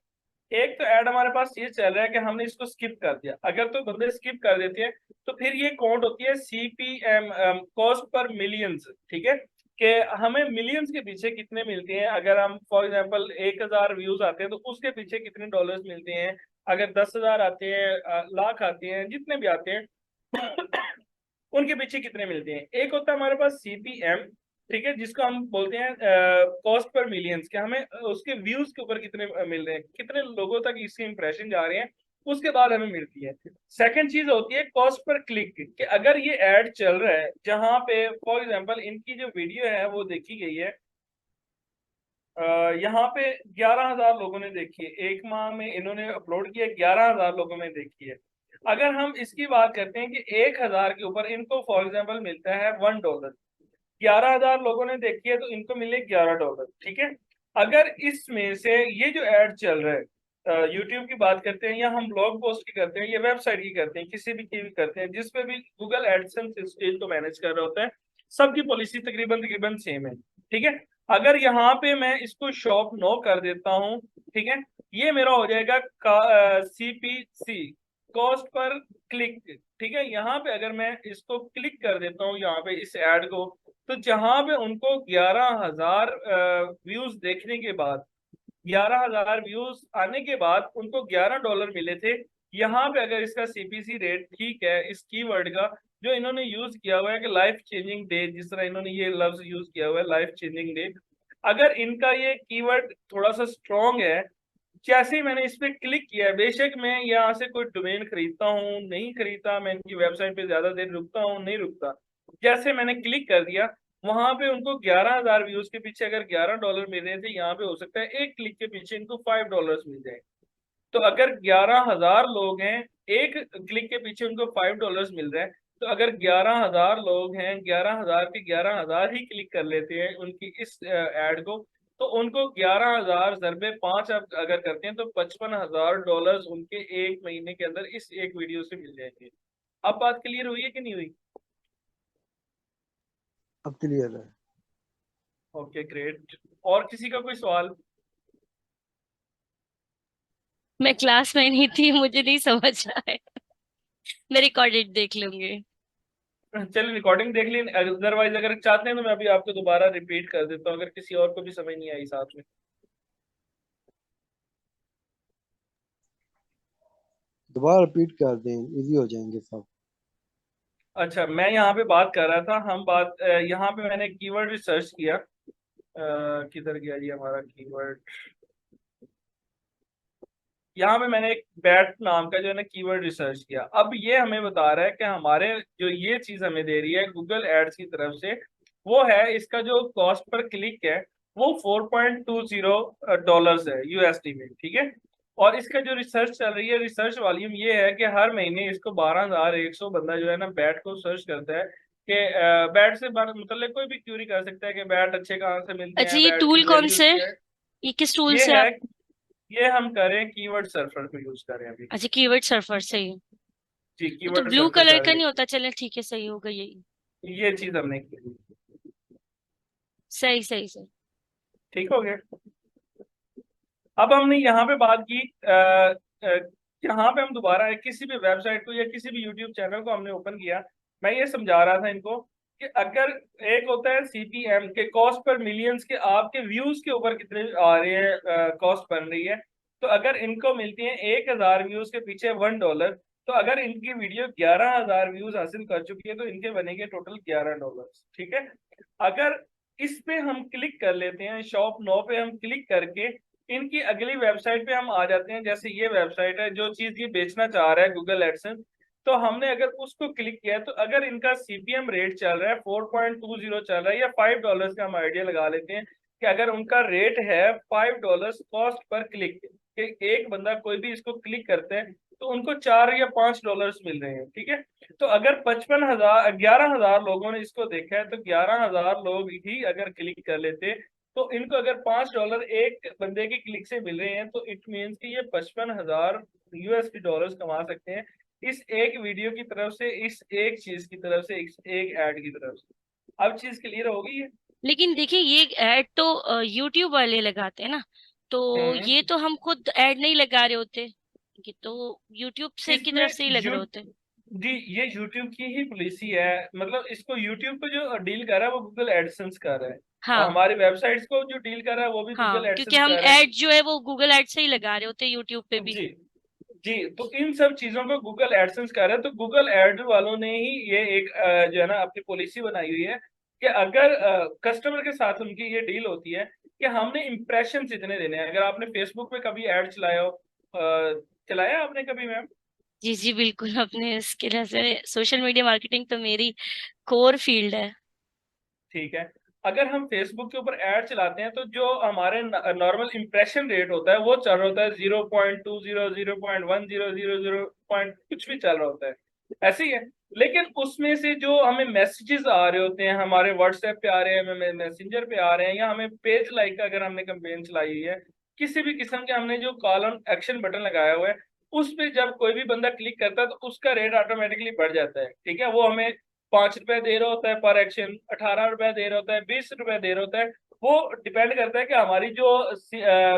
एक तो ऐड हमारे पास ये चल रहा है कि हमने इसको स्किप कर दिया। अगर तो बंदे स्किप कर देते हैं तो फिर ये काउंट होती है सीपीएम, कॉस्ट पर मिलियंस। ठीक है, कि हमें मिलियंस के पीछे कितने मिलते हैं। अगर हम फॉर एग्जांपल 1,000 व्यूज आते हैं तो उसके पीछे कितने डॉलर्स मिलते हैं। अगर 10,000 आते हैं, लाख आते हैं, जितने भी आते हैं उनके पीछे कितने मिलते हैं। एक होता है हमारे पास सीपीएम, ठीक है, जिसको हम बोलते हैं कॉस्ट पर मिलियंस, के हमें उसके व्यूज के ऊपर कितने मिल रहे हैं, कितने लोगों तक इसके इंप्रेशन जा रहे हैं, उसके बाद हमें मिलती है। सेकंड चीज होती है कॉस्ट पर क्लिक, कि अगर ये ऐड चल रहा है जहां पे फॉर एग्जांपल इनकी जो वीडियो है वो देखी गई है, यहाँ पे 11,000 लोगों ने देखी है, एक माह में इन्होंने अपलोड किया, 11,000 लोगों ने देखी है। अगर हम इसकी बात करते हैं कि 1,000 के ऊपर इनको फॉर एग्जाम्पल मिलता है $1, 11,000 लोगों ने देखी है तो इनको मिले $11। ठीक है, अगर इसमें से ये जो ऐड चल रहा है, यूट्यूब की बात करते हैं या हम ब्लॉग पोस्ट की करते हैं या वेबसाइट की करते हैं, किसी भी की भी करते हैं, जिसपे भी गूगल एडसेंस इस चीज को मैनेज कर रहा होता है, सबकी पॉलिसी तकरीबन तकरीबन सेम है। ठीक है, अगर यहाँ पे मैं इसको शॉप नो कर देता हूँ, ठीक है, ये मेरा हो जाएगा सीपीसी, कॉस्ट पर क्लिक। ठीक है, यहाँ पे अगर मैं इसको क्लिक कर देता हूँ यहाँ पे इस ऐड को, तो जहां पे उनको 11,000 व्यूज देखने के बाद, 11,000 व्यूज आने के बाद उनको $11 मिले थे। यहाँ पे अगर इसका सीपीसी रेट ठीक है, इस कीवर्ड का जो इन्होंने यूज किया हुआ है कि लाइफ चेंजिंग डे, जिस तरह इन्होंने ये लफ्ज यूज किया हुआ है लाइफ चेंजिंग डे, अगर इनका ये कीवर्ड थोड़ा सा स्ट्रॉन्ग है, जैसे ही मैंने इस पे क्लिक किया है, बेशक मैं यहाँ से कोई डोमेन खरीदता हूँ नहीं खरीदता, मैं इनकी वेबसाइट पे ज्यादा देर रुकता हूँ नहीं रुकता, जैसे मैंने क्लिक कर दिया वहां पे उनको 11,000 व्यूज के पीछे अगर $11 मिल रहे थे, यहाँ पे हो सकता है एक क्लिक के पीछे इनको $5 मिल जाए। तो अगर 11,000 लोग हैं, एक क्लिक के पीछे उनको $5 मिल रहा है, तो अगर 11,000 लोग हैं, 11,000 के 11,000 ही क्लिक कर लेते हैं उनकी इस एड को, तो उनको 11,000 ज़रबे 5 अगर करते हैं तो $55,000 उनके एक महीने के अंदर इस एक वीडियो से मिल जाएंगे। अब बात क्लियर हुई है कि नहीं हुई? अब क्लियर है। Okay great. और किसी का कोई सवाल? मैं क्लास में नहीं थी, मुझे नहीं समझ रहा है। मैं रिकॉर्डेड देख लूंगी। चलिए रिकॉर्डिंग देख ली, अदरवाइज अगर चाहते हैं तो मैं अभी आपको दोबारा रिपीट कर देता हूँ, अगर किसी और को भी समझ नहीं आई साथ में। दोबारा रिपीट कर दें, इजी हो जाएंगे सब। अच्छा, मैं यहाँ पे बात कर रहा था, हम बात यहाँ पे मैंने कीवर्ड रिसर्च किया। किधर गया जी हमारा कीवर्ड? यहाँ पे मैंने एक बैट नाम का जो है ना कीवर्ड रिसर्च किया। अब ये हमें बता रहा है कि हमारे जो ये चीज हमें दे रही है गूगल एड्स की तरफ से, वो है इसका जो कॉस्ट पर क्लिक है वो $4.20 है यूएसडी में, ठीक है। और इसका जो रिसर्च चल रही है, रिसर्च वॉल्यूम ये है कि हर महीने इसको 12,100 बंदा जो है ना बैट को सर्च करता है कि बैट से मतलब कोई भी क्यूरी कर सकता है कि बैट अच्छे कहाँ से मिलते अच्छा, हैं, ये बैट की टूल कौन वैल्यूज से? क्या है। ये किस टूल ये से है, आप? ये हम करें कीवर्ड सर्फर को यूज करें अभी। अच्छा, कीवर्ड सर्फर सही है। जी तो कीवर्ड ब्लू सर्फर कलर कर का रहे नहीं होता? चले ठीक है, सही होगा यही। हैं, ये चीज हमने की। सही सही सही। ठीक हो गया। अब हमने यहाँ पे बात की यहाँ पे हम दोबारा किसी भी वेबसाइट को या किसी भी यूट्यूब चैनल को हमने ओपन किया, मैं ये समझा रहा था इनको कि अगर एक होता है सीपीएम के कॉस्ट पर मिलियंस के, आपके व्यूज के ऊपर कितने आ रहे हैं, कॉस्ट बन रही है। तो अगर इनको मिलती है 1,000 व्यूज के पीछे $1, तो अगर इनकी वीडियो 11,000 व्यूज हासिल कर चुकी है तो इनके बनेंगे टोटल $11, ठीक है। अगर इस पे हम क्लिक कर लेते हैं, शॉप नो पे हम क्लिक करके इनकी अगली वेबसाइट पे हम आ जाते हैं, जैसे ये वेबसाइट है जो चीज ये बेचना चाह रहा है गूगल एडसेंस, तो हमने अगर उसको क्लिक किया तो अगर इनका सीपीएम रेट चल रहा है 4.20 चल रहा है या $5 का हम आइडिया लगा लेते हैं कि अगर उनका रेट है $5 कॉस्ट पर क्लिक, कि एक बंदा कोई भी इसको क्लिक करता है तो उनको $4 या $5 मिल रहे हैं, ठीक है। तो अगर 11,000 लोगों ने इसको देखा है तो 11,000 लोग ही अगर क्लिक कर लेते तो इनको अगर $5 एक बंदे के क्लिक से मिल रहे हैं तो इट मीन्स कि ये 55,000 यूएसडी डॉलर्स कमा सकते हैं इस एक वीडियो की तरफ से, इस एक चीज की तरफ से, इस एक ऐड की तरफ से। अब चीज क्लियर होगी है? लेकिन देखिए, ये ऐड तो यूट्यूब वाले लगाते हैं ना, तो हम्म। ये तो हम खुद ऐड नहीं लगा रहे होते, ये तो यूट्यूब से की इसमें तरफ से ही लग यू रहे होते हैं। जी ये यूट्यूब की ही पॉलिसी है, मतलब इसको यूट्यूब को जो डील कर रहा है वो गूगल एडसेंस कर रहा है, और हाँ हमारी वेबसाइट्स को जो डील कर रहा है वो भी गूगल हाँ, क्योंकि एडसेंस हम कर रहा ऐड जो है वो गूगल ऐड से ही लगा रहे होते हैं यूट्यूब पे है। भी। जी जी, तो इन सब चीजों को गूगल एडसेंस कर रहा है, तो गूगल एड वालों ने ही ये एक जो है ना अपनी पॉलिसी बनाई हुई है कि अगर कस्टमर के साथ उनकी ये डील होती है कि हमने इम्प्रेशन इतने देने हैं। अगर आपने फेसबुक पे कभी ऐड चलाया हो, चलाया आपने कभी मैम? जी जी बिल्कुल, अपने इसके लिए से सोशल मीडिया मार्केटिंग तो मेरी कोर फील्ड है। ठीक है। अगर हम फेसबुक के ऊपर ऐड चलाते हैं तो जो हमारे नॉर्मल इंप्रेशन रेट होता है वो चल रहा होता है 0.20, 0.1000 कुछ भी चल रहा होता है, ऐसे ही है। लेकिन उसमें से जो हमें मैसेजेस आ रहे होते हैं, हमारे व्हाट्सएप पे आ रहे हैं, हमें मैसेंजर पे आ रहे हैं, या हमें पेज लाइक का अगर हमने कंपेन चलाई हुई है, किसी भी किस्म के हमने जो कॉल ऑन एक्शन बटन लगाया हुआ है, उस पे जब कोई भी बंदा क्लिक करता है तो उसका रेट ऑटोमेटिकली बढ़ जाता है, ठीक है। वो हमें ₹5 दे रहा होता है पर एक्शन, ₹18 दे रहा होता है, ₹20 दे रहा होता है। वो डिपेंड करता है कि हमारी जो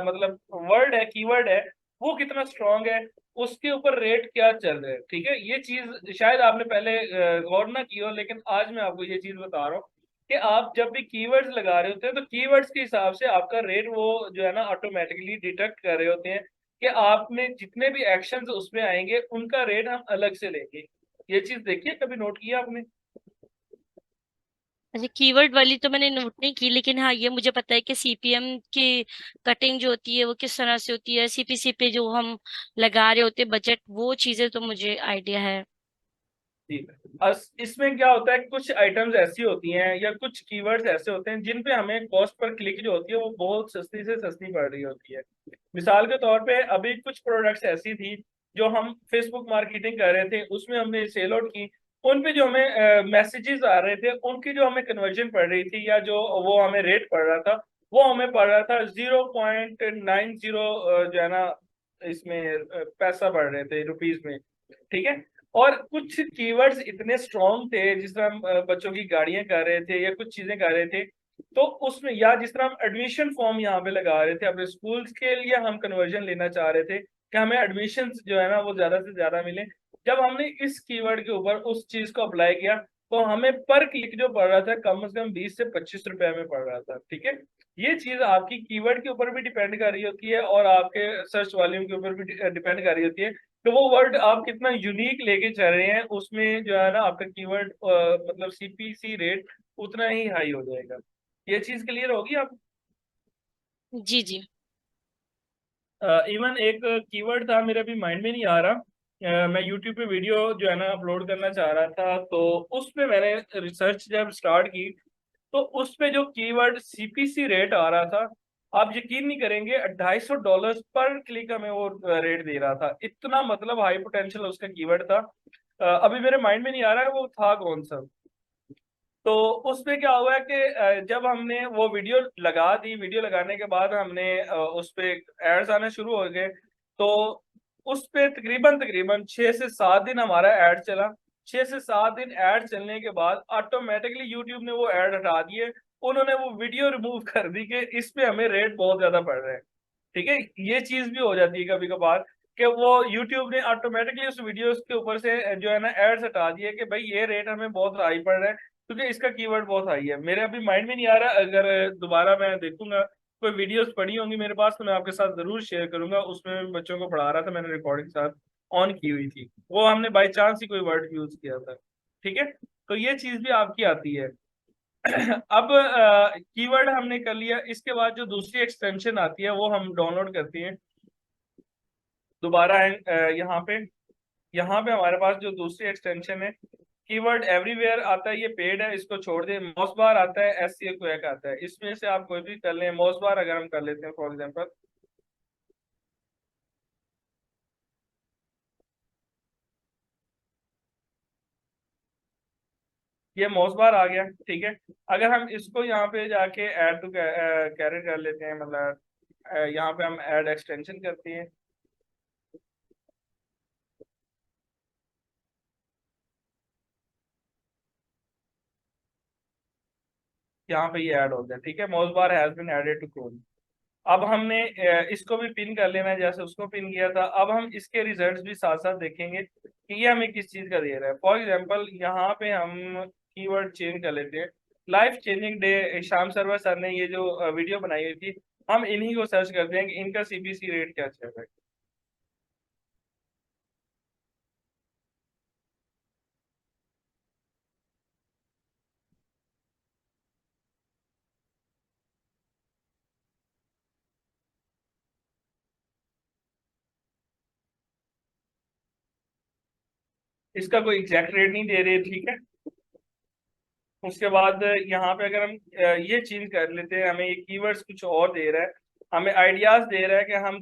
मतलब वर्ड है, कीवर्ड है, वो कितना स्ट्रांग है, उसके ऊपर रेट क्या चल रहा है, ठीक है। ये चीज शायद आपने पहले गौर ना की हो, लेकिन आज मैं आपको ये चीज बता रहा हूँ कि आप जब भी कीवर्ड्स लगा रहे होते हैं तो कीवर्ड्स के हिसाब से आपका रेट वो जो है ना ऑटोमेटिकली डिटेक्ट कर रहे होते हैं कि आपने जितने भी एक्शंस उसमें आएंगे उनका रेट हम अलग से लेंगे। ये चीज देखिए, कभी नोट किया आपने? अच्छा, कीवर्ड वाली तो मैंने नोट नहीं की, लेकिन हाँ ये मुझे पता है कि सीपीएम की कटिंग जो होती है वो किस तरह से होती है, सीपीसी पे जो हम लगा रहे होते हैं बजट, वो चीजें तो मुझे आइडिया है। जी। इसमें क्या होता है, कुछ आइटम्स ऐसी होती हैं या कुछ कीवर्ड्स ऐसे होते हैं जिन पे हमें कॉस्ट पर क्लिक जो होती है वो बहुत सस्ती से सस्ती पड़ रही होती है। मिसाल के तौर पे अभी कुछ प्रोडक्ट्स ऐसी थी जो हम फेसबुक मार्केटिंग कर रहे थे, उसमें हमने सेल आउट की, उन पे जो हमें मैसेजेस आ रहे थे, उनकी जो हमें कन्वर्जन पड़ रही थी या जो वो हमें रेट पड़ रहा था, वो हमें पड़ रहा था 0.90 जो है ना, इसमें पैसा पड़ रहे थे रुपीज में। ठीक है। और कुछ कीवर्ड्स इतने स्ट्रॉन्ग थे, जिस तरह हम बच्चों की गाड़ियां कर रहे थे या कुछ चीजें कर रहे थे, तो उसमें या जिस तरह हम एडमिशन फॉर्म यहाँ पे लगा रहे थे अपने स्कूल्स के लिए, हम कन्वर्जन लेना चाह रहे थे कि हमें एडमिशन जो है ना वो ज्यादा से ज्यादा मिले। जब हमने इस कीवर्ड के ऊपर उस चीज को अप्लाई किया तो हमें पर क्लिक जो पड़ रहा था कम से कम 20 से 25 रुपए में पड़ रहा था। ठीक है। ये चीज आपकी कीवर्ड के ऊपर भी डिपेंड कर रही होती है और आपके सर्च वॉल्यूम के ऊपर भी डिपेंड कर रही होती है, तो वो वर्ड आप कितना यूनिक लेके चल रहे हैं, उसमें जो है ना आपका कीवर्ड मतलब सीपीसी रेट उतना ही हाई हो जाएगा। ये चीज क्लियर होगी आप? जी जी। इवन एक कीवर्ड था, मेरे अभी माइंड में नहीं आ रहा, मैं यूट्यूब पे वीडियो जो है ना अपलोड करना चाह रहा था, तो उस पे मैंने रिसर्च जब स्टार्ट की तो उस पे जो कीवर्ड सीपीसी रेट आ रहा था, आप यकीन नहीं करेंगे, $250 पर क्लिक हमें वो रेट दे रहा था। इतना मतलब हाई पोटेंशियल उसका कीवर्ड था। अभी मेरे माइंड में नहीं आ रहा है वो था कौन सा। तो उसमें क्या हुआ है कि जब हमने वो वीडियो लगा दी, वीडियो लगाने के बाद हमने उस पे एड्स आने शुरू हो गए, तो उस पे तकरीबन तकरीबन 6 से 7 दिन हमारा ऐड चला। 6 से 7 दिन ऐड चलने के बाद ऑटोमेटिकली यूट्यूब ने वो ऐड हटा दिए, उन्होंने वो वीडियो रिमूव कर दी कि इस पे हमें रेट बहुत ज्यादा पड़ रहे हैं। ठीक है। ये चीज भी हो जाती है कभी कभार कि वो यूट्यूब ने ऑटोमेटिकली उस वीडियो के ऊपर से जो है ना एड्स हटा दिए कि भाई ये रेट हमें बहुत हाई पड़ रहा है क्योंकि इसका कीवर्ड बहुत हाई है। मेरे अभी माइंड में नहीं आ रहा, अगर दोबारा मैं देखूंगा कोई वीडियोस पड़ी होंगी मेरे पास तो मैं आपके साथ जरूर शेयर करूंगा। उसमें मैं बच्चों को पढ़ा रहा था, मैंने रिकॉर्डिंग साथ ऑन की हुई थी, वो हमने बाई चांस ही कोई वर्ड यूज किया था। ठीक है। तो ये चीज भी आपकी आती है। अब कीवर्ड हमने कर लिया, इसके बाद जो दूसरी एक्सटेंशन आती है वो हम डाउनलोड करते हैं दोबारा है। यहाँ पे हमारे पास जो दूसरी एक्सटेंशन है, कीवर्ड एवरीवेयर आता है, ये पेड है, इसको छोड़ दें। मौस बार आता है, एससीओ क्वैक आता है, इसमें से आप कोई भी कर लें। मौस बार अगर हम कर लेते हैं फॉर एग्जांपल, ये मौस बार आ गया। ठीक है। अगर हम इसको यहाँ पे जाके ऐड टू कैरेट कर लेते हैं, मतलब यहाँ पे हम ऐड एक्सटेंशन करते हैं, यहाँ पे ये ऐड हो गया। ठीक है। Mouse bar has been added to Chrome. अब हमने इसको भी पिन कर लेना है जैसे उसको पिन किया था। अब हम इसके रिजल्ट्स भी साथ साथ देखेंगे कि ये हमें किस चीज का दे रहा है। फॉर एग्जांपल यहाँ पे हम कीवर्ड चेंज कर लेते हैं, life changing day. Shyam Sarwar sir ने ये जो वीडियो बनाई हुई थी, हम इन्हीं को सर्च करते हैं कि इनका सीबीसी रेट क्या चल रहा है। इसका कोई एग्जैक्ट रेट नहीं दे रहे। ठीक है। उसके बाद यहाँ पे अगर हम ये चीज कर लेते हैं, हमें ये कीवर्ड्स कुछ और दे रहा है, हमें आइडियाज दे रहा है कि हम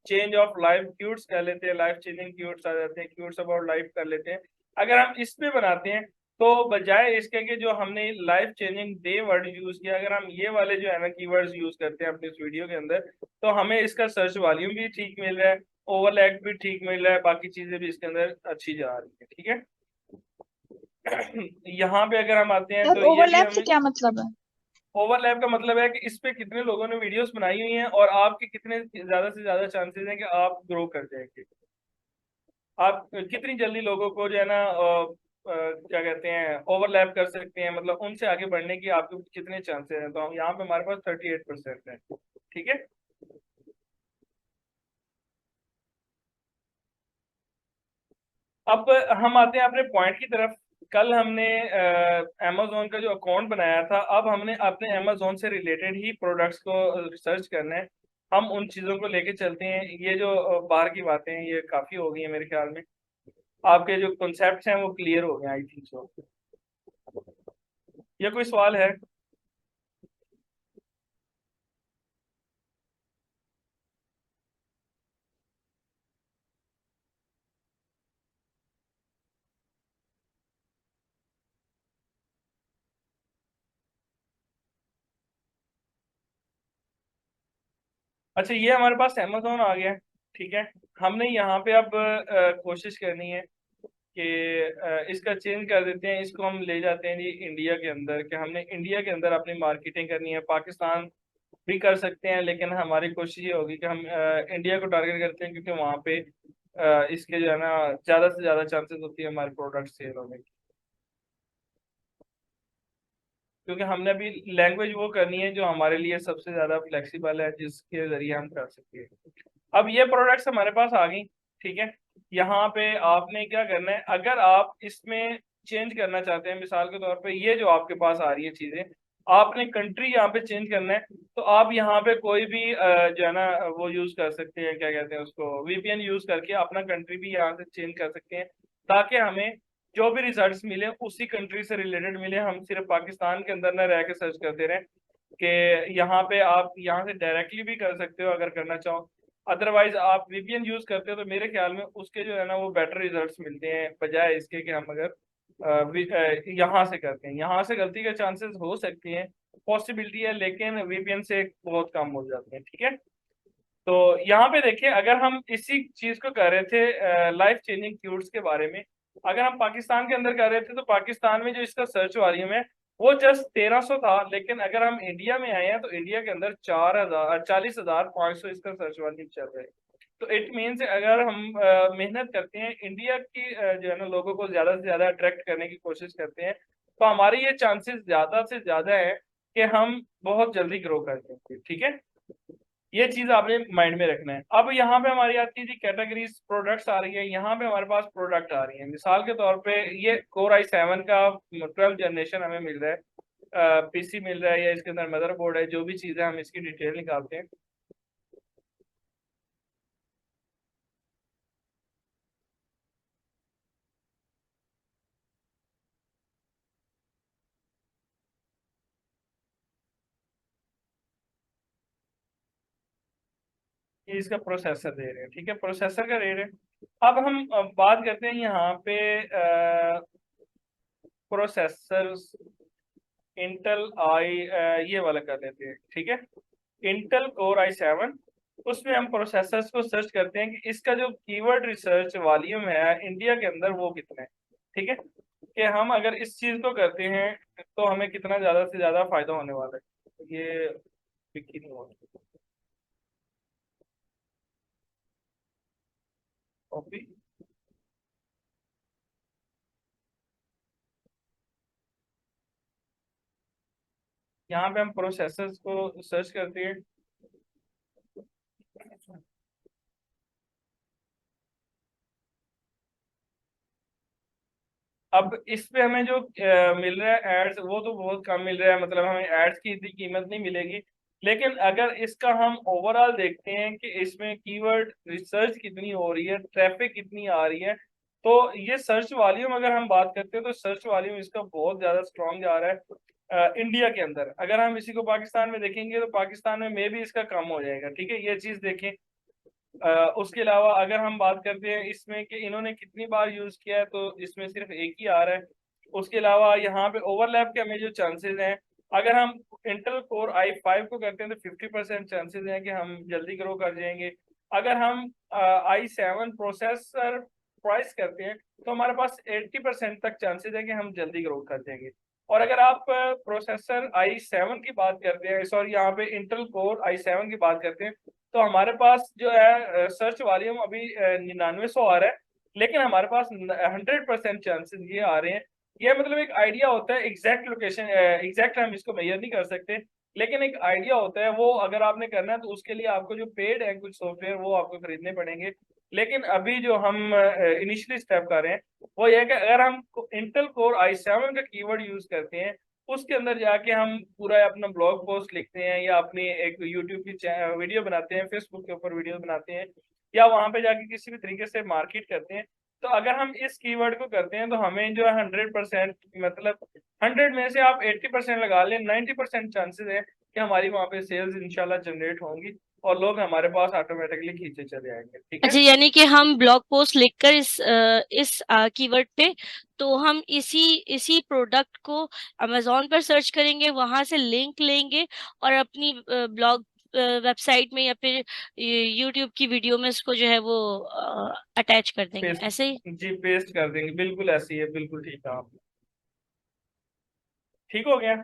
चेंज ऑफ लाइफ क्यूट्स कर लेते हैं, लाइफ चेंजिंग क्यूट्स आ जाते हैं, क्यूट्स अबाउट लाइफ कर लेते हैं। अगर हम इस पे बनाते हैं तो बजाय इसके कि जो हमने life changing day word use किया, अगर हम ये वाले जो है ना कीवर्ड्स यूज करते हैं अपने इस वीडियो के अंदर, तो हमें इसका सर्च वॉल्यूम भी ठीक मिल रहा है, ओवरलैप भी ठीक मिल रहा है, बाकी चीजें भी इसके अंदर अच्छी जा रही है। ठीक है। यहाँ पे अगर हम आते हैं सर तो ये भी ओवरलैप से हमें, क्या मतलब है? ओवरलैप का मतलब है कि इस पे कितने लोगों ने वीडियोस बनाई हुई हैं और आपके कितने ज्यादा से ज्यादा चांसेस हैं कि आप ग्रो कर जाएंगे। आप कितनी जल्दी लोगों को जो है ना क्या कहते हैं ओवरलैप कर सकते हैं, मतलब उनसे आगे बढ़ने की आपके कितने चांसेस हैं। तो हम यहाँ पे हमारे पास 38% है। ठीक है। अब हम आते हैं अपने पॉइंट की तरफ। कल हमने अमेजोन का जो अकाउंट बनाया था, अब हमने अपने अमेजोन से रिलेटेड ही प्रोडक्ट्स को रिसर्च करना है। हम उन चीज़ों को लेके चलते हैं। ये जो बाहर की बातें हैं ये काफ़ी हो गई है मेरे ख्याल में। आपके जो कॉन्सेप्ट्स हैं वो क्लियर हो गए आई थिंक सो। या कोई सवाल है? अच्छा, ये हमारे पास अमेजोन आ गया है, ठीक है। हमने यहाँ पे अब कोशिश करनी है कि इसका चेंज कर देते हैं, इसको हम ले जाते हैं जी इंडिया के अंदर, कि हमने इंडिया के अंदर अपनी मार्केटिंग करनी है। पाकिस्तान भी कर सकते हैं, लेकिन हमारी कोशिश ये होगी कि हम इंडिया को टारगेट करते हैं, क्योंकि वहाँ पे इसके जो है ना ज़्यादा से ज़्यादा चांसेस होती है हमारे प्रोडक्ट सेल होने की, क्योंकि हमने अभी लैंग्वेज वो करनी है जो हमारे लिए सबसे ज़्यादा फ्लेक्सिबल है, जिसके ज़रिए हम कर सकते हैं। अब ये प्रोडक्ट्स हमारे पास आ गई, ठीक है। यहाँ पे आपने क्या करना है, अगर आप इसमें चेंज करना चाहते हैं, मिसाल के तौर पे ये जो आपके पास आ रही है चीज़ें, आपने कंट्री यहाँ पे चेंज करना है, तो आप यहाँ पे कोई भी जो है ना वो यूज़ कर सकते हैं, क्या कहते हैं उसको, वीपीएन यूज़ करके अपना कंट्री भी यहाँ से चेंज कर सकते हैं, ताकि हमें जो भी रिजल्ट्स मिले उसी कंट्री से रिलेटेड मिले। हम सिर्फ पाकिस्तान के अंदर न रह के सर्च करते रहें, कि यहाँ पे आप यहाँ से डायरेक्टली भी कर सकते हो अगर करना चाहो। अदरवाइज आप वीपीएन यूज करते हो तो मेरे ख्याल में उसके जो है ना वो बेटर रिजल्ट्स मिलते हैं, बजाय इसके कि हम अगर यहाँ से करते हैं। यहाँ से गलती के चांसेस हो सकते हैं, पॉसिबिलिटी है, लेकिन वीपीएन से बहुत कम हो जाते हैं, ठीक है। तो यहाँ पे देखिए, अगर हम इसी चीज को कर रहे थे लाइफ चेंजिंग क्यूट्स के बारे में, अगर हम पाकिस्तान के अंदर कर रहे थे, तो पाकिस्तान में जो इसका सर्च वॉल्यूम है वो जस्ट 1300 था, लेकिन अगर हम इंडिया में आए हैं तो इंडिया के अंदर 40,500 इसका सर्च वॉल्यूम चल रहा है। तो इट मीन्स अगर हम मेहनत करते हैं, इंडिया की जो है ना लोगों को ज्यादा से ज्यादा अट्रैक्ट करने की कोशिश करते हैं, तो हमारे ये चांसेस ज्यादा से ज्यादा है कि हम बहुत जल्दी ग्रो कर देंगे, ठीक है। ये चीज आपने माइंड में रखना है। अब यहाँ पे हमारी आती है कैटेगरीज, प्रोडक्ट्स आ रही है। यहाँ पे हमारे पास प्रोडक्ट आ रही है, मिसाल के तौर पे ये कोर i7 का 12 जनरेशन हमें मिल रहा है, पीसी मिल रहा है, या इसके अंदर मदरबोर्ड है, जो भी चीजें हम इसकी डिटेल निकालते हैं। ये इसका प्रोसेसर दे रहे हैं, ठीक है, प्रोसेसर का रेट है। अब हम बात करते हैं यहाँ पे प्रोसेसर, इंटेल ये वाला कर लेते हैं, ठीक है। इंटेल कोर i7, उसमें हम प्रोसेसर्स को सर्च करते हैं कि इसका जो कीवर्ड रिसर्च वॉल्यूम है इंडिया के अंदर वो कितना है, ठीक है। कि हम अगर इस चीज को करते हैं तो हमें कितना ज्यादा से ज्यादा फायदा होने वाला है। ये बिकी नहीं हुआ कॉपी। यहाँ पे हम प्रोसेसर्स को सर्च करते हैं। अब इस पे हमें जो मिल रहा है एड्स, वो तो बहुत कम मिल रहा है, मतलब हमें एड्स की इतनी कीमत नहीं मिलेगी। लेकिन अगर इसका हम ओवरऑल देखते हैं कि इसमें कीवर्ड रिसर्च कितनी हो रही है, ट्रैफिक कितनी आ रही है, तो ये सर्च वॉल्यूम अगर हम बात करते हैं तो सर्च वॉल्यूम इसका बहुत ज्यादा स्ट्रॉन्ग जा रहा है इंडिया के अंदर। अगर हम इसी को पाकिस्तान में देखेंगे तो पाकिस्तान में मे भी इसका कम हो जाएगा, ठीक है, ये चीज देखें। उसके अलावा अगर हम बात करते हैं इसमें कि इन्होंने कितनी बार यूज किया है, तो इसमें सिर्फ एक ही आ रहा है। उसके अलावा यहाँ पे ओवरलैप के हमें जो चांसेस हैं, अगर हम इंटेल कोर i5 को करते हैं तो 50% चांसेस हैं कि हम जल्दी ग्रो कर जाएंगे। अगर हम i7 प्रोसेसर प्राइस करते हैं तो हमारे पास 80% तक चांसेस है कि हम जल्दी ग्रो कर जाएंगे। और अगर आप प्रोसेसर i7 की बात करते हैं, सॉरी यहाँ पे इंटेल कोर i7 की बात करते हैं, तो हमारे पास जो है सर्च वॉल्यूम अभी 9900 आ रहा है, लेकिन हमारे पास 100% चांसेस ये आ रहे हैं। ये मतलब एक आइडिया होता है, एग्जैक्ट लोकेशन, एग्जैक्ट हम इसको मेजर नहीं कर सकते, लेकिन एक आइडिया होता है। वो अगर आपने करना है तो उसके लिए आपको जो पेड है कुछ सॉफ्टवेयर वो आपको खरीदने पड़ेंगे। लेकिन अभी जो हम इनिशियली स्टेप कर रहे हैं वो ये है कि अगर हम इंटेल कोर i7 का कीवर्ड यूज करते हैं, उसके अंदर जाके हम पूरा अपना ब्लॉग पोस्ट लिखते हैं, या अपनी एक यूट्यूब की वीडियो बनाते हैं, फेसबुक के ऊपर वीडियो बनाते हैं, या वहां पे जाके किसी भी तरीके से मार्केट करते हैं, तो अगर हम इस कीवर्ड को करते हैं तो हमें जो है 100%, मतलब 100 में से आप 80% लगा लें, 90% चांसेस है कि हमारी वहाँ पे सेल्स इंशाल्लाह जनरेट होंगी और लोग हमारे पास ऑटोमेटिकली खींचे चले आएंगे। ठीक है, अच्छा, यानी कि हम ब्लॉग पोस्ट लिखकर इस कीवर्ड पे, तो हम इसी प्रोडक्ट को अमेजोन पर सर्च करेंगे, वहां से लिंक लेंगे और अपनी ब्लॉग वेबसाइट में या फिर यूट्यूब की वीडियो में इसको जो है वो अटैच कर देंगे, पेस्ट, ऐसे ही। जी पेस्ट कर देंगे, बिल्कुल ऐसी है, बिल्कुल ठीक है आप। ठीक हो गया।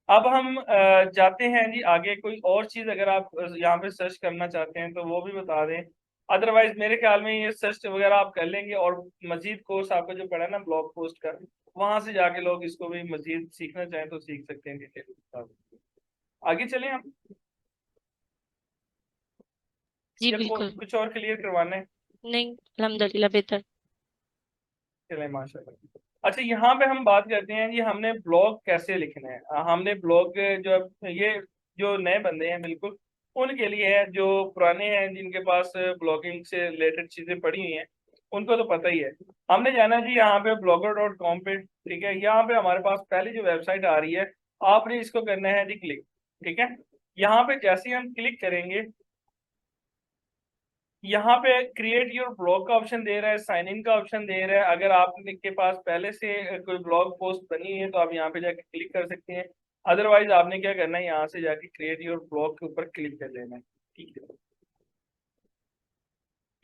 अब हम जाते हैं जी आगे। कोई और चीज अगर आप यहाँ पे सर्च करना चाहते हैं तो वो भी बता दें, अदरवाइज मेरे ख्याल में ये सर्च वगैरह आप कर लेंगे और मजीद कोर्स आपका जो पड़ा है ना ब्लॉग पोस्ट का, वहां से जाके लोग इसको भी मजीद सीखना चाहें तो सीख सकते हैं डिटेल। आगे चलें हम, जी या बिल्कुल। कुछ और क्लियर करवाना है? नहीं, अल्हम्दुलिल्लाह बेहतर। चलें माशाल्लाह। अच्छा, यहाँ पे हम बात करते हैं जी हमने ब्लॉग कैसे लिखना है। हमने ब्लॉग जो, ये जो नए बंदे हैं बिल्कुल उनके लिए है, जो पुराने हैं जिनके पास ब्लॉगिंग से रिलेटेड चीजें पड़ी हुई हैं उनको तो पता ही है। हमने जाना जी यहाँ पे blogger.com पे। ठीक है, यहाँ पे हमारे पास पहली जो वेबसाइट आ रही है, आपने इसको करना है जी क्लिक। ठीक है, यहाँ पे जैसे ही हम क्लिक करेंगे, यहाँ पे क्रिएट योर ब्लॉग का ऑप्शन दे रहा है, साइन इन का ऑप्शन दे रहा है। अगर आपके पास पहले से कोई ब्लॉग पोस्ट बनी है तो आप यहाँ पे जाके क्लिक कर सकते हैं, अदरवाइज आपने क्या करना है, यहाँ से जाके क्रिएट योर ब्लॉग के ऊपर क्लिक कर लेना है। ठीक है,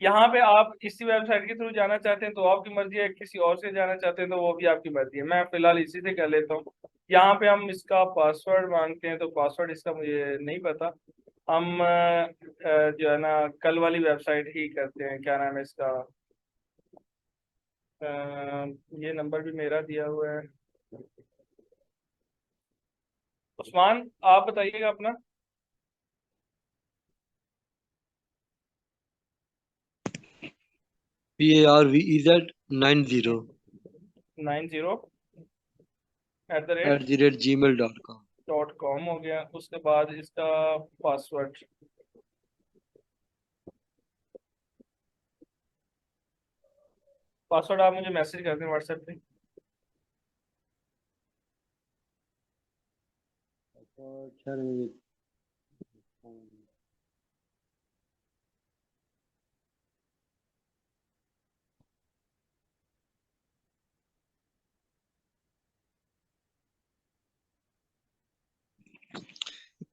यहाँ पे आप इसी वेबसाइट के थ्रू जाना चाहते हैं तो आपकी मर्जी है, किसी और से जाना चाहते हैं तो वो भी आपकी मर्जी है। मैं फिलहाल इसी से कर लेता हूँ। यहाँ पे हम इसका पासवर्ड मांगते हैं तो पासवर्ड इसका मुझे नहीं पता। हम जो है ना कल वाली वेबसाइट ही करते हैं, क्या नाम है इसका, अ, ये नंबर भी मेरा दिया हुआ है। उस्मान, आप बताइएगा अपना। PARVEZ 90 90 @gmail.com। .com हो गया। उसके बाद इसका पासवर्ड, पासवर्ड आप मुझे मैसेज कर दें व्हाट्सएप पे। खैर मुझे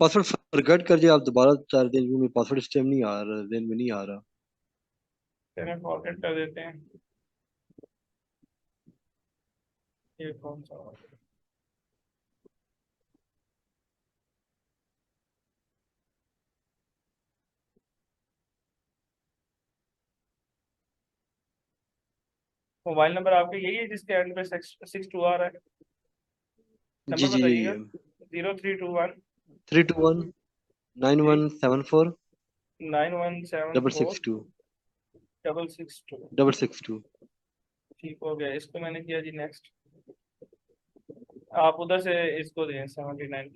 पासवर्ड फॉरगेट कर दिया, आप दोबारा चार दिन में पासवर्ड इस टाइम नहीं आ रहा, दिन में नहीं आ रहा। चलिए फॉरगेट कर देते हैं। ये कौन सा मोबाइल नंबर आपका यही है जिसके एंड पे 662 आ रहा है? जी नंबर जी यही बताइएगा। है। 0321 जी 3219174 9174 662 662। 662। ठीक हो गया, इसको मैंने किया जी नेक्स्ट। आप उधर से इसको दें 79।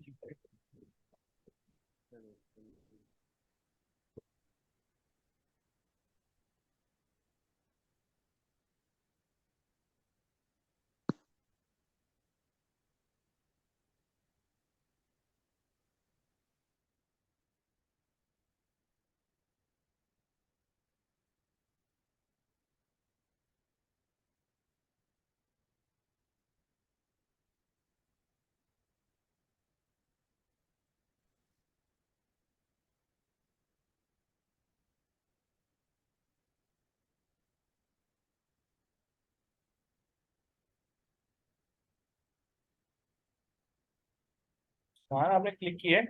हाँ आपने क्लिक किया है।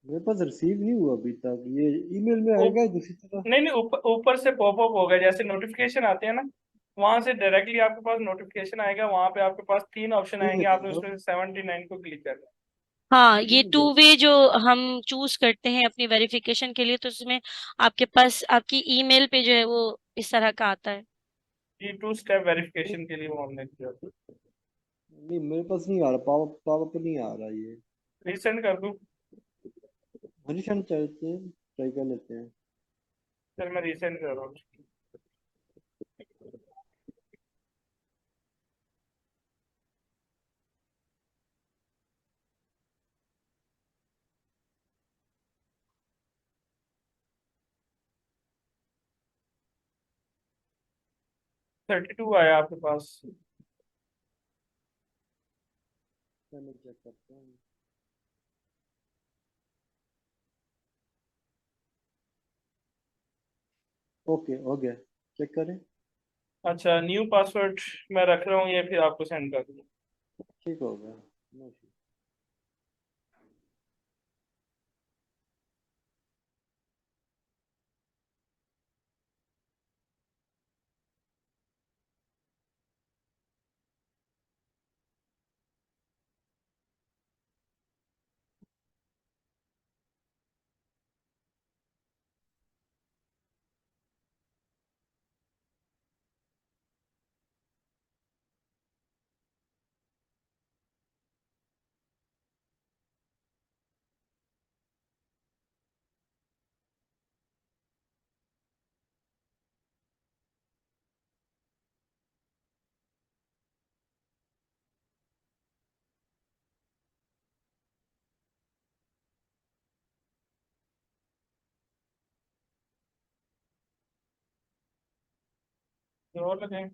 मेरे पास रिसीव नहीं हुआ अभी तक, ये ईमेल में ऊप- आएगा दूसरी तरह। नहीं नहीं, ऊपर ऊपर से पॉपअप होगा, जैसे नोटिफिकेशन आते हैं ना, वहां से डायरेक्टली आपके पास नोटिफिकेशन आएगा। वहां पे आपके पास 3 ऑप्शन ठीक है आएंगे, ठीक आपने है उसमें से 79 को क्लिक करना है। हाँ, ये ठीक टू है। वे जो हम चूज करते हैं अपनी वेरिफिकेशन के लिए, तो उसमें आपके पास आपकी ईमेल पे जो है वो इस तरह का आता है। ये 2 स्टेप वेरिफिकेशन के लिए वो हमने किया। नहीं मेरे पास नहीं आ रहा, पावर पावर पर नहीं आ रहा ये। रीसेंड कर दूं? हरीशन चाहते हैं, ट्राई कर लेते हैं। चल मैं रीसेंड कर रहा हूँ। 32 आया आपके पास। मैं चेक करता हूँ। ओके हो गया, चेक करें। अच्छा, न्यू पासवर्ड मैं रख रहा हूँ, ये फिर आपको सेंड कर दूँ। ठीक हो गया, नो इशू। और लगाएं।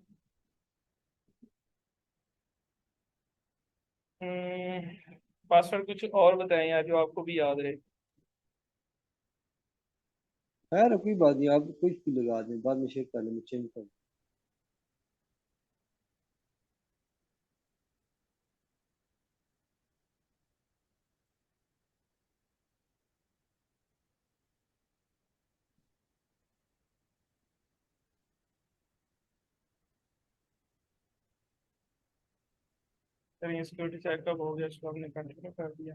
पासवर्ड कुछ और बताएं यार जो आपको भी याद रहे। खैर कोई बात नहीं, आप कुछ भी लगा दें, बाद में शेयर कर लें, चेंज कर लें। चलिए, सिक्योरिटी चेकअप हो गया, इसको हमने कंटिन्यू कर दिया।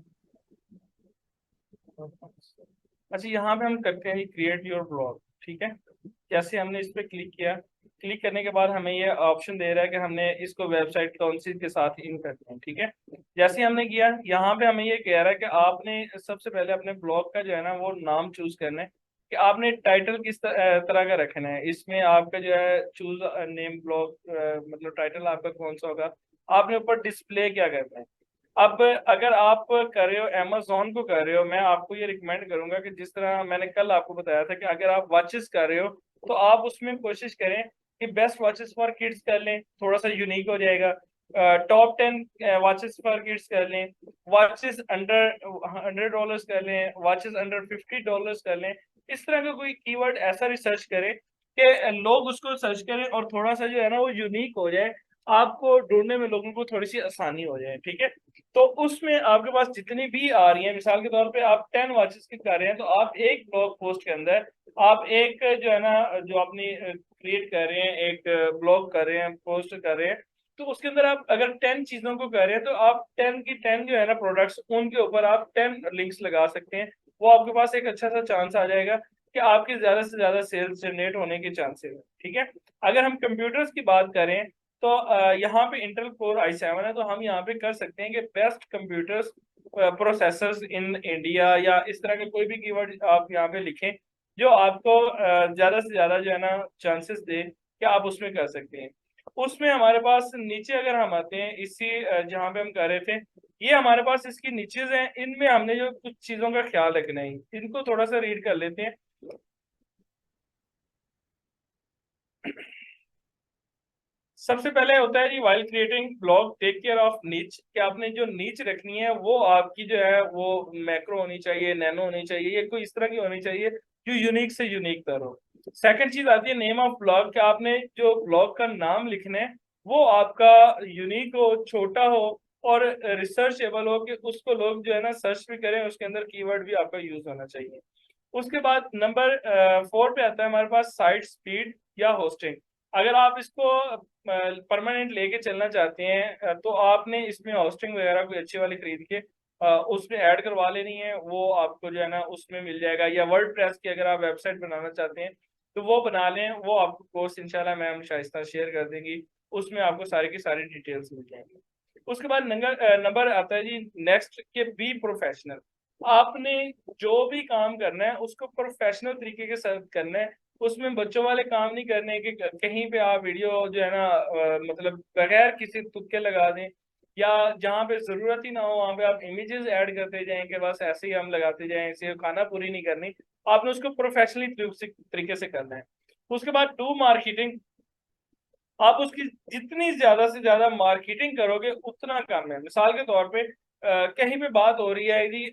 अच्छा, यहाँ पे हम करते हैं क्रिएट योर ब्लॉग। ठीक है, जैसे हमने इस पे क्लिक किया, क्लिक करने के बाद हमें ये ऑप्शन दे रहा है कि हमने इसको वेबसाइट कौन सी के साथ इन करते हैं। ठीक है, जैसे ही हमने किया, यहाँ पे हमें ये कह रहा है कि आपने सबसे पहले अपने ब्लॉग का जो है ना वो नाम चूज करना है कि आपने टाइटल किस तरह का रखना है। इसमें आपका जो है चूज नेम ब्लॉग, मतलब टाइटल आपका कौन सा होगा, आपने ऊपर डिस्प्ले क्या करना है। अब अगर आप कर रहे हो अमेजोन को कर रहे हो, मैं आपको ये रिकमेंड करूंगा कि जिस तरह मैंने कल आपको बताया था कि अगर आप वॉचेस कर रहे हो तो आप उसमें कोशिश करें कि बेस्ट वॉचेस फॉर किड्स कर लें, थोड़ा सा यूनिक हो जाएगा। टॉप 10 वॉचेस फॉर किड्स कर लें, वॉचेस अंडर $100 कर लें, वॉचेस अंडर $50 कर लें। इस तरह का कोई कीवर्ड ऐसा रिसर्च करें कि लोग उसको सर्च करें और थोड़ा सा जो है ना वो यूनिक हो जाए, आपको ढूंढने में लोगों को थोड़ी सी आसानी हो जाए। ठीक है, तो उसमें आपके पास जितनी भी आ रही है, मिसाल के तौर पे आप 10 वॉचेस की कर रहे हैं, तो आप एक ब्लॉग पोस्ट के अंदर आप एक जो है ना जो अपनी क्रिएट कर रहे हैं, एक ब्लॉग कर रहे हैं, पोस्ट कर रहे हैं, तो उसके अंदर आप अगर 10 चीजों को कर रहे हैं तो आप 10 की 10 जो है ना प्रोडक्ट्स, उनके ऊपर आप 10 लिंक्स लगा सकते हैं। वो आपके पास एक अच्छा सा चांस आ जाएगा कि आपकी ज्यादा से ज्यादा सेल्स जनरेट होने के चांसेस है। ठीक है, अगर हम कंप्यूटर्स की बात करें तो यहाँ पे इंटेल कोर i7 है, तो हम यहाँ पे कर सकते हैं कि best computers processors in India, या इस तरह के कोई भी कीवर्ड आप यहाँ पे लिखें जो आपको ज्यादा से ज्यादा जो है ना चांसेस दे कि आप उसमें कर सकते हैं। उसमें हमारे पास नीचे अगर हम आते हैं, इसी जहाँ पे हम कर रहे थे, ये हमारे पास इसकी नीचेज हैं, इनमें हमने जो कुछ चीजों का ख्याल रखना है, इनको थोड़ा सा रीड कर लेते हैं। सबसे पहले होता है जी, while creating blog take care of niche, कि आपने जो नीच रखनी है वो आपकी जो है वो मैक्रो होनी चाहिए, नैनो होनी चाहिए, ये कोई इस तरह की होनी चाहिए जो यूनिक से यूनिक तर हो। सेकंड चीज आती है नेम ऑफ ब्लॉग, कि आपने जो ब्लॉग का नाम लिखना है वो आपका यूनिक हो, छोटा हो और रिसर्चेबल हो, कि उसको लोग जो है ना सर्च भी करें, उसके अंदर कीवर्ड भी आपका यूज होना चाहिए। उसके बाद नंबर 4 पे आता है हमारे पास साइट स्पीड या होस्टिंग। अगर आप इसको परमानेंट लेके चलना चाहते हैं तो आपने इसमें होस्टिंग वगैरह कोई अच्छी वाली खरीद के उसमें ऐड करवा लेनी है, वो आपको जो है ना उसमें मिल जाएगा। या वर्डप्रेस की अगर आप वेबसाइट बनाना चाहते हैं तो वो बना लें, वो आपको कोर्स इंशाल्लाह मैम शाइस्ता शेयर कर देंगी, उसमें आपको सारी की सारी डिटेल्स मिल जाएंगी। उसके बाद नंबर आता है जी नेक्स्ट, के बी प्रोफेशनल। आपने जो भी काम करना है उसको प्रोफेशनल तरीके के साथ करना है, उसमें बच्चों वाले काम नहीं करने कि कहीं पे आप वीडियो जो है ना मतलब बगैर किसी तुक्के लगा दें, या जहाँ पे जरूरत ही ना हो वहाँ पे आप इमेजेस ऐड करते जाएं कि बस ऐसे ही हम लगाते जाएं, इसे खाना पूरी नहीं करनी। आपने उसको प्रोफेशनली तरीके से करना है। उसके बाद डू मार्केटिंग, आप उसकी जितनी ज्यादा से ज्यादा मार्केटिंग करोगे उतना कम है। मिसाल के तौर पे कहीं पे बात हो रही है यदि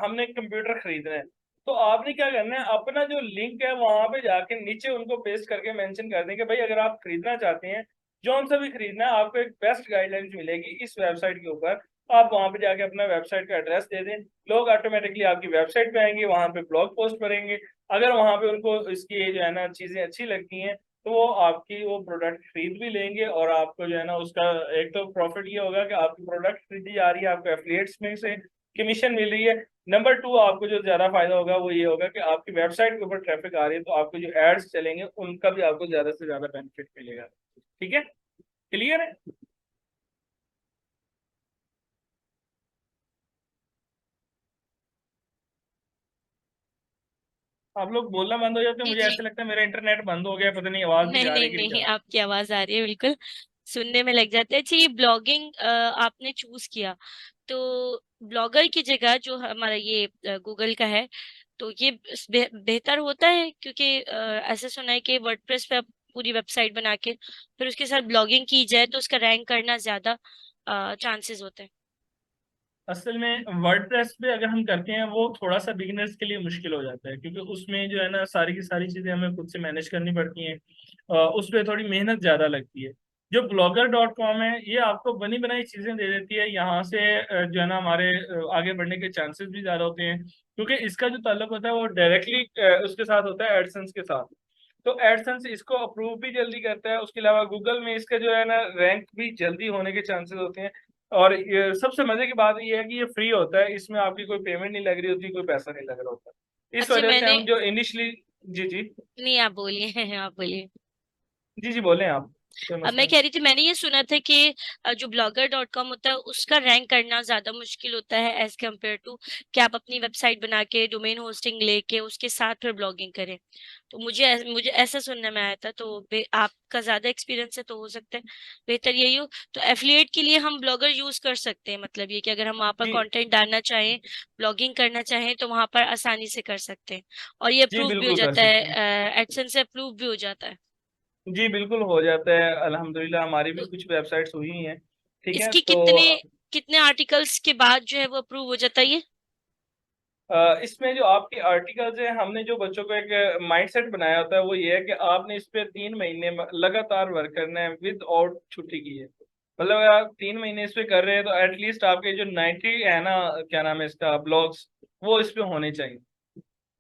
हमने कंप्यूटर खरीदना है, तो आपने क्या करना है, अपना जो लिंक है वहां पे जाके नीचे उनको पेस्ट करके मेंशन कर दें कि भाई अगर आप खरीदना चाहते हैं, जौन सा भी खरीदना है, आपको एक बेस्ट गाइडलाइंस मिलेगी इस वेबसाइट के ऊपर। आप वहां पे जाके अपना वेबसाइट का एड्रेस दे दें, लोग ऑटोमेटिकली आपकी वेबसाइट पे आएंगे, वहां पे ब्लॉग पोस्ट करेंगे। अगर वहां पे उनको इसकी जो है ना चीजें अच्छी लगती हैं, तो वो आपकी वो प्रोडक्ट खरीद भी लेंगे, और आपको जो है ना उसका एक तो प्रॉफिट ये होगा कि आपकी प्रोडक्ट खरीदी जा रही है, आपको एफिलिएट्स में से कमीशन मिल रही है। नंबर टू, आपको जो ज्यादा फायदा होगा वो ये होगा कि आपकी वेबसाइट के ऊपर ट्रैफिक आ रही है, तो आपको जो एड्स चलेंगे उनका भी आपको ज्यादा से ज्यादा बेनिफिट मिलेगा। ठीक है, क्लियर है? आप लोग बोलना बंद हो जाते हैं, जी मुझे जी। ऐसा लगता है मेरा इंटरनेट बंद हो गया, पता नहीं आवाज नहीं नहीं जा नहीं रही कि नहीं, क्या। आपकी आवाज आ रही है बिल्कुल, सुनने में लग जाता है। अच्छा, ये ब्लॉगिंग आपने चूज किया, तो ब्लॉगर की जगह जो हमारा ये गूगल का है, तो ये बेहतर होता है, क्योंकि ऐसा सुना है कि वर्डप्रेस पे आप पूरी वेबसाइट बना के फिर उसके साथ ब्लॉगिंग की जाए तो उसका रैंक करना ज्यादा चांसेस होते हैं। असल में वर्डप्रेस पे अगर हम करते हैं वो थोड़ा सा बिगिनर्स के लिए मुश्किल हो जाता है, क्योंकि उसमें जो है ना सारी की सारी चीजें हमें खुद से मैनेज करनी पड़ती हैं, उस पर थोड़ी मेहनत ज्यादा लगती है। जो blogger.com है ये आपको बनी बनाई चीजें दे देती है, यहाँ से जो है ना हमारे आगे बढ़ने के चांसेस भी ज्यादा होते हैं, क्योंकि इसका जो ताल्लुक होता है वो डायरेक्टली उसके साथ होता है, एडसेंस के साथ। तो एडसेंस इसको अप्रूव भी जल्दी करता है, उसके अलावा गूगल में इसका जो है ना रैंक भी जल्दी होने के चांसेस होते हैं। और ये सबसे मजे की बात ये है कि ये फ्री होता है, इसमें आपकी कोई पेमेंट नहीं लग रही होती, कोई पैसा नहीं लग रहा होता। इस अच्छा, वजह से मैंने, हम जो इनिशियली। जी जी। नहीं आप बोलिए आप बोलिए। जी जी बोलें आप, कोई अब मसला मैं नहीं। कह रही थी, मैंने ये सुना था कि जो blogger.com होता है उसका रैंक करना ज्यादा मुश्किल होता है एज कम्पेयर टू कि आप अपनी वेबसाइट बना के डोमेन होस्टिंग लेके उसके साथ फिर ब्लॉगिंग करें। तो मुझे ऐसा सुनने में आया था, तो आपका ज्यादा एक्सपीरियंस है तो हो सकता है बेहतर यही हो। तो एफिलिएट के लिए हम ब्लॉगर यूज कर सकते हैं, मतलब ये कि अगर हम वहां पर जी कंटेंट डालना चाहें, ब्लॉगिंग करना चाहें, तो वहां पर आसानी से कर सकते हैं, और ये जी अप्रूव भी हो बिल्कुल कर जाता सकते हैं। है, एडसेंस से अप्रूव भी हो जाता है। जी बिल्कुल हो जाता है, अल्हम्दुलिल्लाह हमारी भी तो कुछ वेबसाइट्स हुई हैं। ठीक है, इसके तो कितने कितने आर्टिकल्स के बाद जो है वो अप्रूव हो जाता है ये? इसमें जो आपके आर्टिकल्स हैं, हमने जो बच्चों को एक माइंडसेट बनाया होता है वो ये है कि आपने इस पे 3 महीने लगातार वर्क करना है विद आउट छुट्टी की है। मतलब अगर आप 3 महीने इस पे कर रहे हैं तो एटलीस्ट आपके जो 90 है ना, क्या नाम है इसका, ब्लॉग्स, वो इस पे होने चाहिए।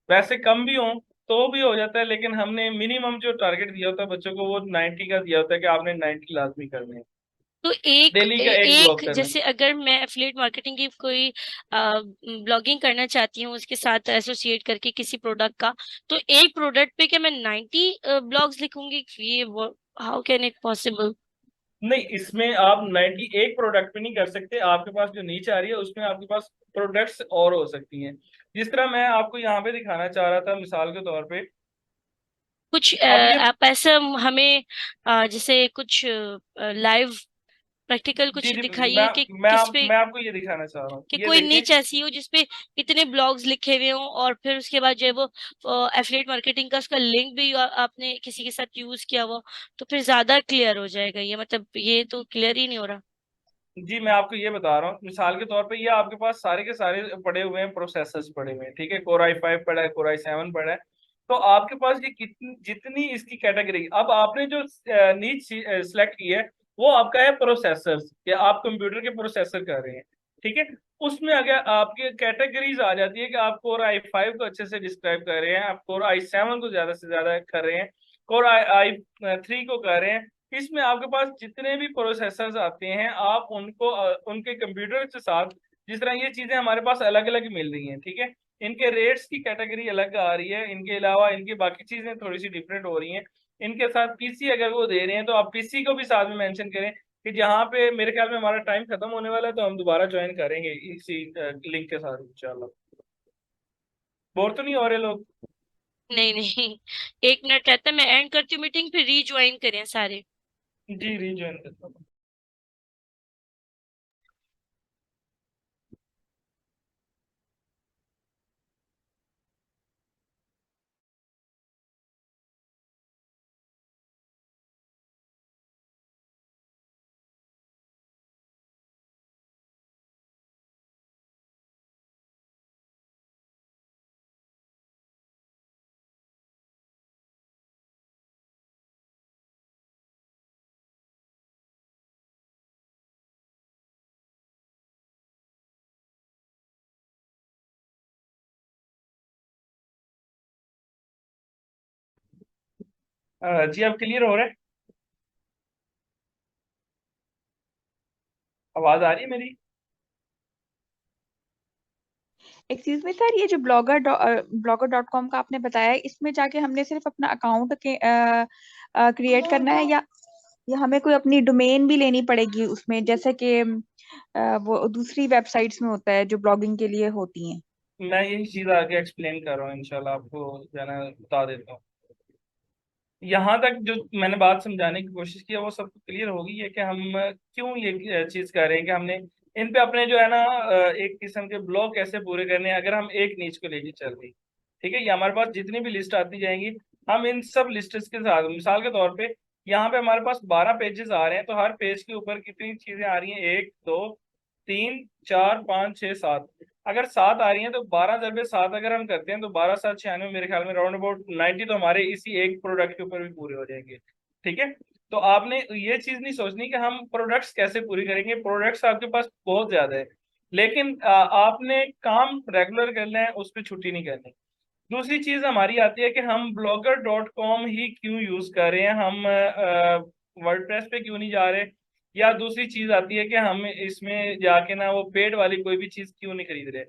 वैसे कम भी हो तो भी हो जाता है, लेकिन हमने मिनिमम जो टारगेट दिया होता है बच्चों को वो 90 का दिया होता है कि आपने 90 लाजमी करने हैं, तो एक डेली का एक एक ब्लॉग करना है। जैसे अगर मैं एफिलिएट मार्केटिंग की कोई ब्लॉगिंग करना चाहती हूँ उसके साथ एसोसिएट करके किसी प्रोडक्ट का, तो एक प्रोडक्ट पे क्या मैं 90 ब्लॉग्स लिखूंगी? ये हाउ कैन इट पॉसिबल? नहीं, इसमें आप 90 एक प्रोडक्ट पे नहीं कर सकते, आपके पास जो नीचे आ रही है उसमें आपके पास प्रोडक्ट्स और हो सकती हैं। जिस तरह मैं आपको यहाँ पे दिखाना चाह रहा था मिसाल के तौर पे, कुछ अब ये। आप ऐसा हमें जैसे कुछ लाइव प्रैक्टिकल जी कुछ जी, दिखाइए कि किस पे, मैं आपको ये दिखाना चाह रहा हूँ, कि ये कोई देखें। निच ऐसी हो जिसपे इतने ब्लॉग्स लिखे हुए हों, और फिर उसके बाद जो है वो एफिलिएट मार्केटिंग का उसका लिंक भी आपने किसी के साथ यूज किया हुआ, तो फिर ज्यादा क्लियर हो जाएगा ये, मतलब ये तो क्लियर ही नहीं हो रहा। जी मैं आपको ये बता रहा हूँ, मिसाल के तौर पे ये आपके पास सारे के सारे पड़े हुए हैं, प्रोसेसर्स पड़े हुए हैं, ठीक है, कोर i5 पड़ा है, कोर i7 पड़ा है। तो आपके पास ये कितनी जितनी इसकी कैटेगरी, अब आपने जो नीच सिलेक्ट की है वो आपका है प्रोसेसर्स, या आप कंप्यूटर के प्रोसेसर कर रहे हैं। ठीक है, उसमें अगर आपके कैटेगरीज आ जाती है कि आप कोर i5 को अच्छे से डिस्क्राइब कर रहे हैं, आप कोर i7 को ज्यादा से ज्यादा कर रहे हैं, कोर i3 को कर रहे हैं, इसमें आपके पास जितने भी प्रोसेसर्स आते हैं आप उनको उनके कंप्यूटर के साथ, जिस तरह ये चीजें हमारे पास अलग अलग मिल रही हैं, ठीक है, इनके रेट्स की कैटेगरी अलग आ रही है, इनके अलावा इनकी बाकी चीजें थोड़ी सी डिफरेंट हो रही हैं। इनके साथ पीसी अगर वो दे रहे हैं तो आप पीसी को भी साथ में मेंशन करें, कि जहाँ पे मेरे ख्याल में हमारा टाइम खत्म होने वाला है तो हम दोबारा ज्वाइन करेंगे इसी लिंक के साथ इंशाल्लाह। बोर तो नहीं हो रहे लोग? नहीं नहीं, एक मिनट रहता है, मैं एंड करती हूँ मीटिंग, फिर रीज्वाइन करें सारे। जी रीज्वाइन करता हूँ। जी अब क्लियर हो रहा है? आवाज आ रही है मेरी? एक्सक्यूज मी सर, ये जो blogger.com का आपने बताया है, इसमें जाके हमने सिर्फ अपना अकाउंट के क्रिएट करना है, या हमें कोई अपनी डोमेन भी लेनी पड़ेगी उसमें, जैसे कि वो दूसरी वेबसाइट्स में होता है जो ब्लॉगिंग के लिए होती हैं? मैं यही चीज आगे एक्सप्लेन कर रहा हूँ, इंशाल्लाह आपको जो है ना बता देता हूँ। यहाँ तक जो मैंने बात समझाने की कोशिश की है वो सबको क्लियर होगी है कि हम क्यों ये चीज कर रहे हैं कि हमने इन पे अपने जो है ना एक किस्म के ब्लॉग कैसे पूरे करने हैं अगर हम एक नीच को लेके चल रही। ठीक है, ये हमारे पास जितनी भी लिस्ट आती जाएंगी हम इन सब लिस्ट्स के साथ, मिसाल के तौर पे यहाँ पे हमारे पास 12 पेजेस आ रहे हैं, तो हर पेज के ऊपर कितनी चीजें आ रही हैं? 1 2 3 4 5 6 7। अगर 7 आ रही हैं तो 12 × 7 अगर हम करते हैं तो 12×7 = 96, मेरे ख्याल में राउंड अबाउट 90 तो हमारे इसी एक प्रोडक्ट के ऊपर भी पूरे हो जाएंगे। ठीक है, तो आपने ये चीज नहीं सोचनी कि हम प्रोडक्ट्स कैसे पूरी करेंगे, प्रोडक्ट्स आपके पास बहुत ज्यादा है, लेकिन आपने काम रेगुलर करना है, उस पर छुट्टी नहीं करनी। दूसरी चीज हमारी आती है कि हम blogger.com ही क्यों यूज कर रहे हैं, हम वर्डप्रेस पे क्यों नहीं जा रहे, या दूसरी चीज आती है कि हम इसमें जाके ना वो पेड वाली कोई भी चीज क्यों नहीं खरीद रहे।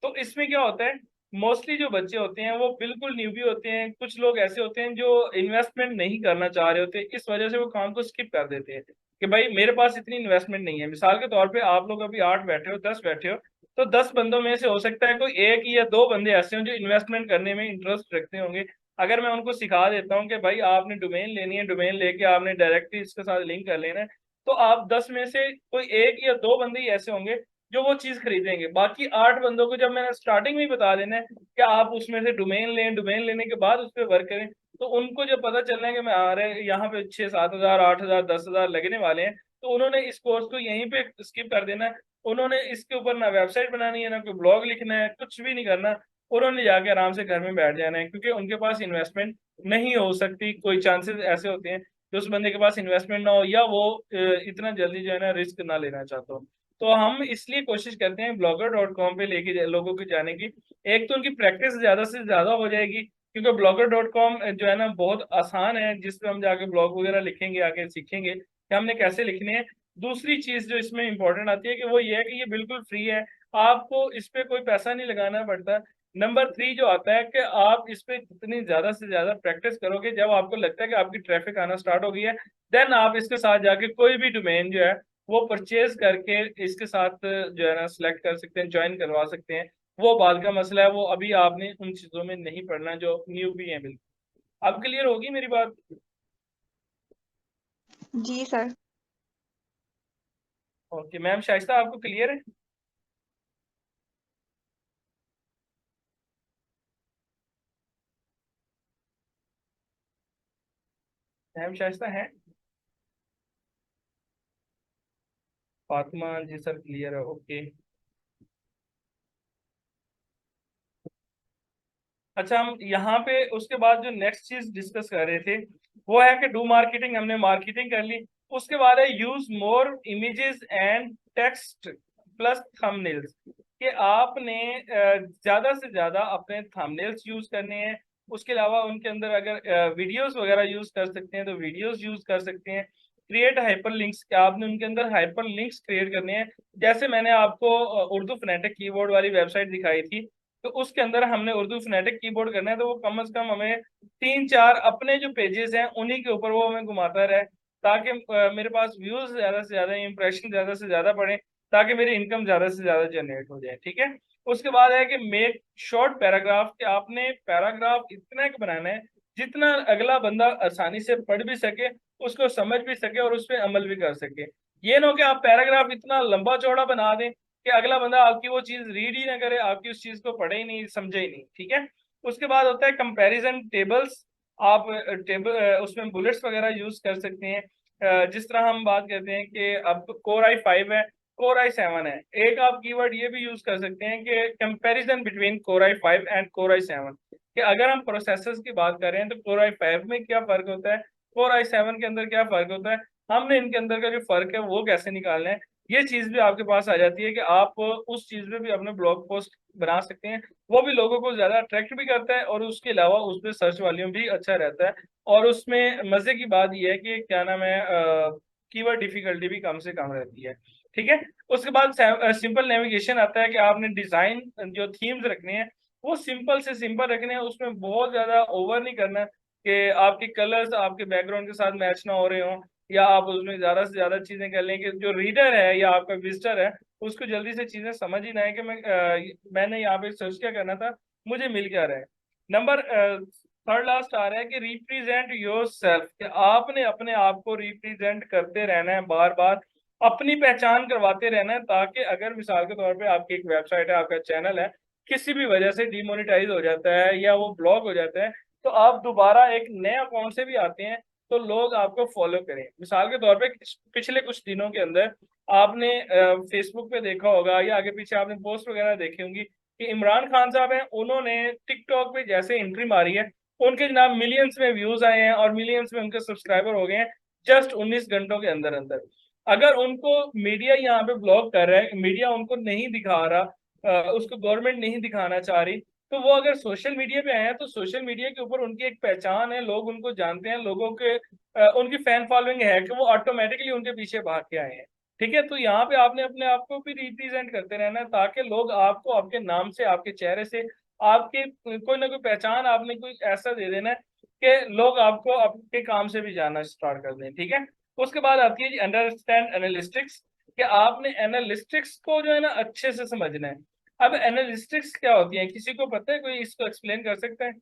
तो इसमें क्या होता है, मोस्टली जो बच्चे होते हैं वो बिल्कुल न्यूबी होते हैं, कुछ लोग ऐसे होते हैं जो इन्वेस्टमेंट नहीं करना चाह रहे होते, इस वजह से वो काम को स्किप कर देते हैं कि भाई मेरे पास इतनी इन्वेस्टमेंट नहीं है। मिसाल के तौर पे आप लोग अभी 8 बैठे हो, 10 बैठे हो, तो 10 बंदों में से हो सकता है कोई एक या दो बंदे ऐसे हों जो इन्वेस्टमेंट करने में इंटरेस्ट रखते होंगे। अगर मैं उनको सिखा देता हूँ कि भाई आपने डोमेन लेनी है, डोमेन लेके आपने डायरेक्टली इसके साथ लिंक कर लेना है, तो आप 10 में से कोई एक या दो बंदे ही ऐसे होंगे जो वो चीज खरीदेंगे। बाकी 8 बंदों को जब मैंने स्टार्टिंग में ही बता देना है कि आप उसमें से डोमेन लें, डोमेन लेने के बाद उस पर वर्क करें, तो उनको जब पता चलना है कि मैं आ रहे यहाँ पे 6 7 हज़ार 8 हज़ार 10 हज़ार लगने वाले हैं, तो उन्होंने इस कोर्स को यहीं पे स्किप कर देना है। उन्होंने इसके ऊपर ना वेबसाइट बनानी है, ना कोई ब्लॉग लिखना है, कुछ भी नहीं करना। उन्होंने जाके आराम से घर में बैठ जाना है, क्योंकि उनके पास इन्वेस्टमेंट नहीं हो सकती। कोई चांसेस ऐसे होते हैं कि उस बंदे के पास इन्वेस्टमेंट ना हो, या वो इतना जल्दी जो है ना रिस्क ना लेना चाहता हो। तो हम इसलिए कोशिश करते हैं blogger.com पे लेके लोगों को जाने की। एक तो उनकी प्रैक्टिस ज्यादा से ज्यादा हो जाएगी, क्योंकि blogger.com जो है ना बहुत आसान है, जिसपे हम जाके ब्लॉग वगैरह लिखेंगे, आगे सीखेंगे कि हमने कैसे लिखने हैं। दूसरी चीज जो इसमें इंपॉर्टेंट आती है कि वो ये है कि ये बिल्कुल फ्री है, आपको इस पे कोई पैसा नहीं लगाना पड़ता। नंबर 3 जो आता है कि आप इस पे जितनी ज्यादा से ज्यादा प्रैक्टिस करोगे, जब आपको लगता है कि आपकी ट्रैफिक आना स्टार्ट हो गई है, देन आप इसके साथ जाके कोई भी डोमेन जो है वो परचेज करके इसके साथ जो है ना सिलेक्ट कर सकते हैं, ज्वाइन करवा सकते हैं। वो बाद का मसला है, वो अभी आपने उन चीजों में नहीं पढ़ना जो न्यू भी है। बिल्कुल अब क्लियर होगी मेरी बात? जी सर। ओके मैम, शाइस्ता आपको क्लियर है? मैम शाइस्ता है? फातिमा जी सर क्लियर है, ओके। अच्छा, हम यहाँ पे उसके बाद जो नेक्स्ट चीज डिस्कस कर रहे थे वो है कि डू मार्केटिंग, हमने मार्केटिंग कर ली। उसके बाद है use more images and text plus thumbnails, कि आपने ज्यादा से ज्यादा अपने थंबनेल्स यूज करने हैं। उसके अलावा उनके अंदर अगर वीडियोस वगैरह यूज कर सकते हैं तो वीडियोस यूज कर सकते हैं। क्रिएट हाइपर लिंक्स, आपने उनके अंदर हाइपर लिंक्स क्रिएट करने हैं। जैसे मैंने आपको उर्दू फनेटिक कीबोर्ड वाली वेबसाइट दिखाई थी, तो उसके अंदर हमने उर्दू फोनेटिक कीबोर्ड करना है, तो वो कम से कम हमें 3 4 अपने जो पेजेस हैं उन्हीं के ऊपर वो हमें घुमाता रहे, ताकि मेरे पास व्यूज ज्यादा से ज्यादा, इंप्रेशन ज्यादा से ज्यादा पड़े, ताकि मेरी इनकम ज्यादा से ज्यादा जनरेट हो जाए। ठीक है, उसके बाद है कि मेक शॉर्ट पैराग्राफ, कि आपने पैराग्राफ इतना का बनाना है जितना अगला बंदा आसानी से पढ़ भी सके, उसको समझ भी सके और उस पर अमल भी कर सके। ये ना हो कि आप पैराग्राफ इतना लंबा चौड़ा बना दें कि अगला बंदा आपकी वो चीज रीड ही ना करे, आपकी उस चीज को पढ़े ही नहीं, समझे ही नहीं। ठीक है, उसके बाद होता है कंपैरिजन टेबल्स। आप टेबल उसमें बुलेट्स वगैरह यूज कर सकते हैं। जिस तरह हम बात करते हैं कि अब कोर i5 है, कोर i7 है, एक आप कीवर्ड ये भी यूज कर सकते हैं कि comparison between core i5 and core i7, कि अगर हम प्रोसेसर्स की बात कर रहे हैं तो कोर i5 में क्या फर्क होता है, कोर i7 के अंदर क्या फर्क होता है, हमने इनके अंदर का जो फर्क है वो कैसे निकालना है। ये चीज भी आपके पास आ जाती है कि आप उस चीज में भी अपने ब्लॉग पोस्ट बना सकते हैं। वो भी लोगों को ज्यादा अट्रैक्ट भी करता है और उसके अलावा उसमें सर्च वॉल्यूम भी अच्छा रहता है। और उसमें मजे की बात यह है कि क्या नाम है, कीवर्ड डिफिकल्टी भी कम से कम रहती है। ठीक है। उसके बाद सिंपल नेविगेशन आता है कि आपने डिजाइन जो थीम्स रखने हैं वो सिंपल से सिंपल रखने हैं, उसमें बहुत ज्यादा ओवर नहीं करना है कि आपके कलर्स आपके बैकग्राउंड के साथ मैच ना हो रहे हो, या आप उसमें ज्यादा से ज्यादा चीजें कर लें कि जो रीडर है या आपका विजिटर है उसको जल्दी से चीजें समझ ही ना है कि मैंने यहाँ पे सर्च क्या करना था, मुझे मिल क्या रहा है। नंबर थर्ड लास्ट आ रहा है कि रिप्रेजेंट योर सेल्फ, कि आपने अपने आप को रिप्रेजेंट करते रहना है, बार बार अपनी पहचान करवाते रहना है, ताकि अगर मिसाल के तौर पे आपकी एक वेबसाइट है, आपका चैनल है, किसी भी वजह से डिमोनेटाइज हो जाता है या वो ब्लॉक हो जाता है, तो आप दोबारा एक नए अकाउंट से भी आते हैं तो लोग आपको फॉलो करें। मिसाल के तौर पे पिछले कुछ दिनों के अंदर आपने फेसबुक पे देखा होगा या आगे पीछे आपने पोस्ट वगैरह देखी होंगी कि इमरान खान साहब हैं, उन्होंने टिकटॉक पे जैसे एंट्री मारी है, उनके जनाब मिलियंस में व्यूज आए हैं और मिलियंस में उनके सब्सक्राइबर हो गए हैं जस्ट 19 घंटों के अंदर अंदर। अगर उनको मीडिया यहाँ पे ब्लॉक कर रहा है, मीडिया उनको नहीं दिखा रहा, उसको गवर्नमेंट नहीं दिखाना चाह रही, तो वो अगर सोशल मीडिया पे आए हैं तो सोशल मीडिया के ऊपर उनकी एक पहचान है, लोग उनको जानते हैं, लोगों के उनकी फैन फॉलोइंग है कि वो ऑटोमेटिकली उनके पीछे भाग के आए हैं। ठीक है। तो यहाँ पे आपने अपने आप को भी रिप्रेजेंट करते रहना है ताकि लोग आपको आपके नाम से, आपके चेहरे से, आपके कोई ना कोई पहचान आपने कोई ऐसा दे देना है कि लोग आपको आपके काम से भी जानना स्टार्ट कर दें। ठीक है। उसके बाद आती है जी अंडरस्टैंड एनालिस्टिक्स, कि आपने एनालिस्टिक्स को जो है ना अच्छे से समझना है। अब एनालिस्टिक्स क्या होती है, किसी को पता है, कोई इसको एक्सप्लेन कर सकता है?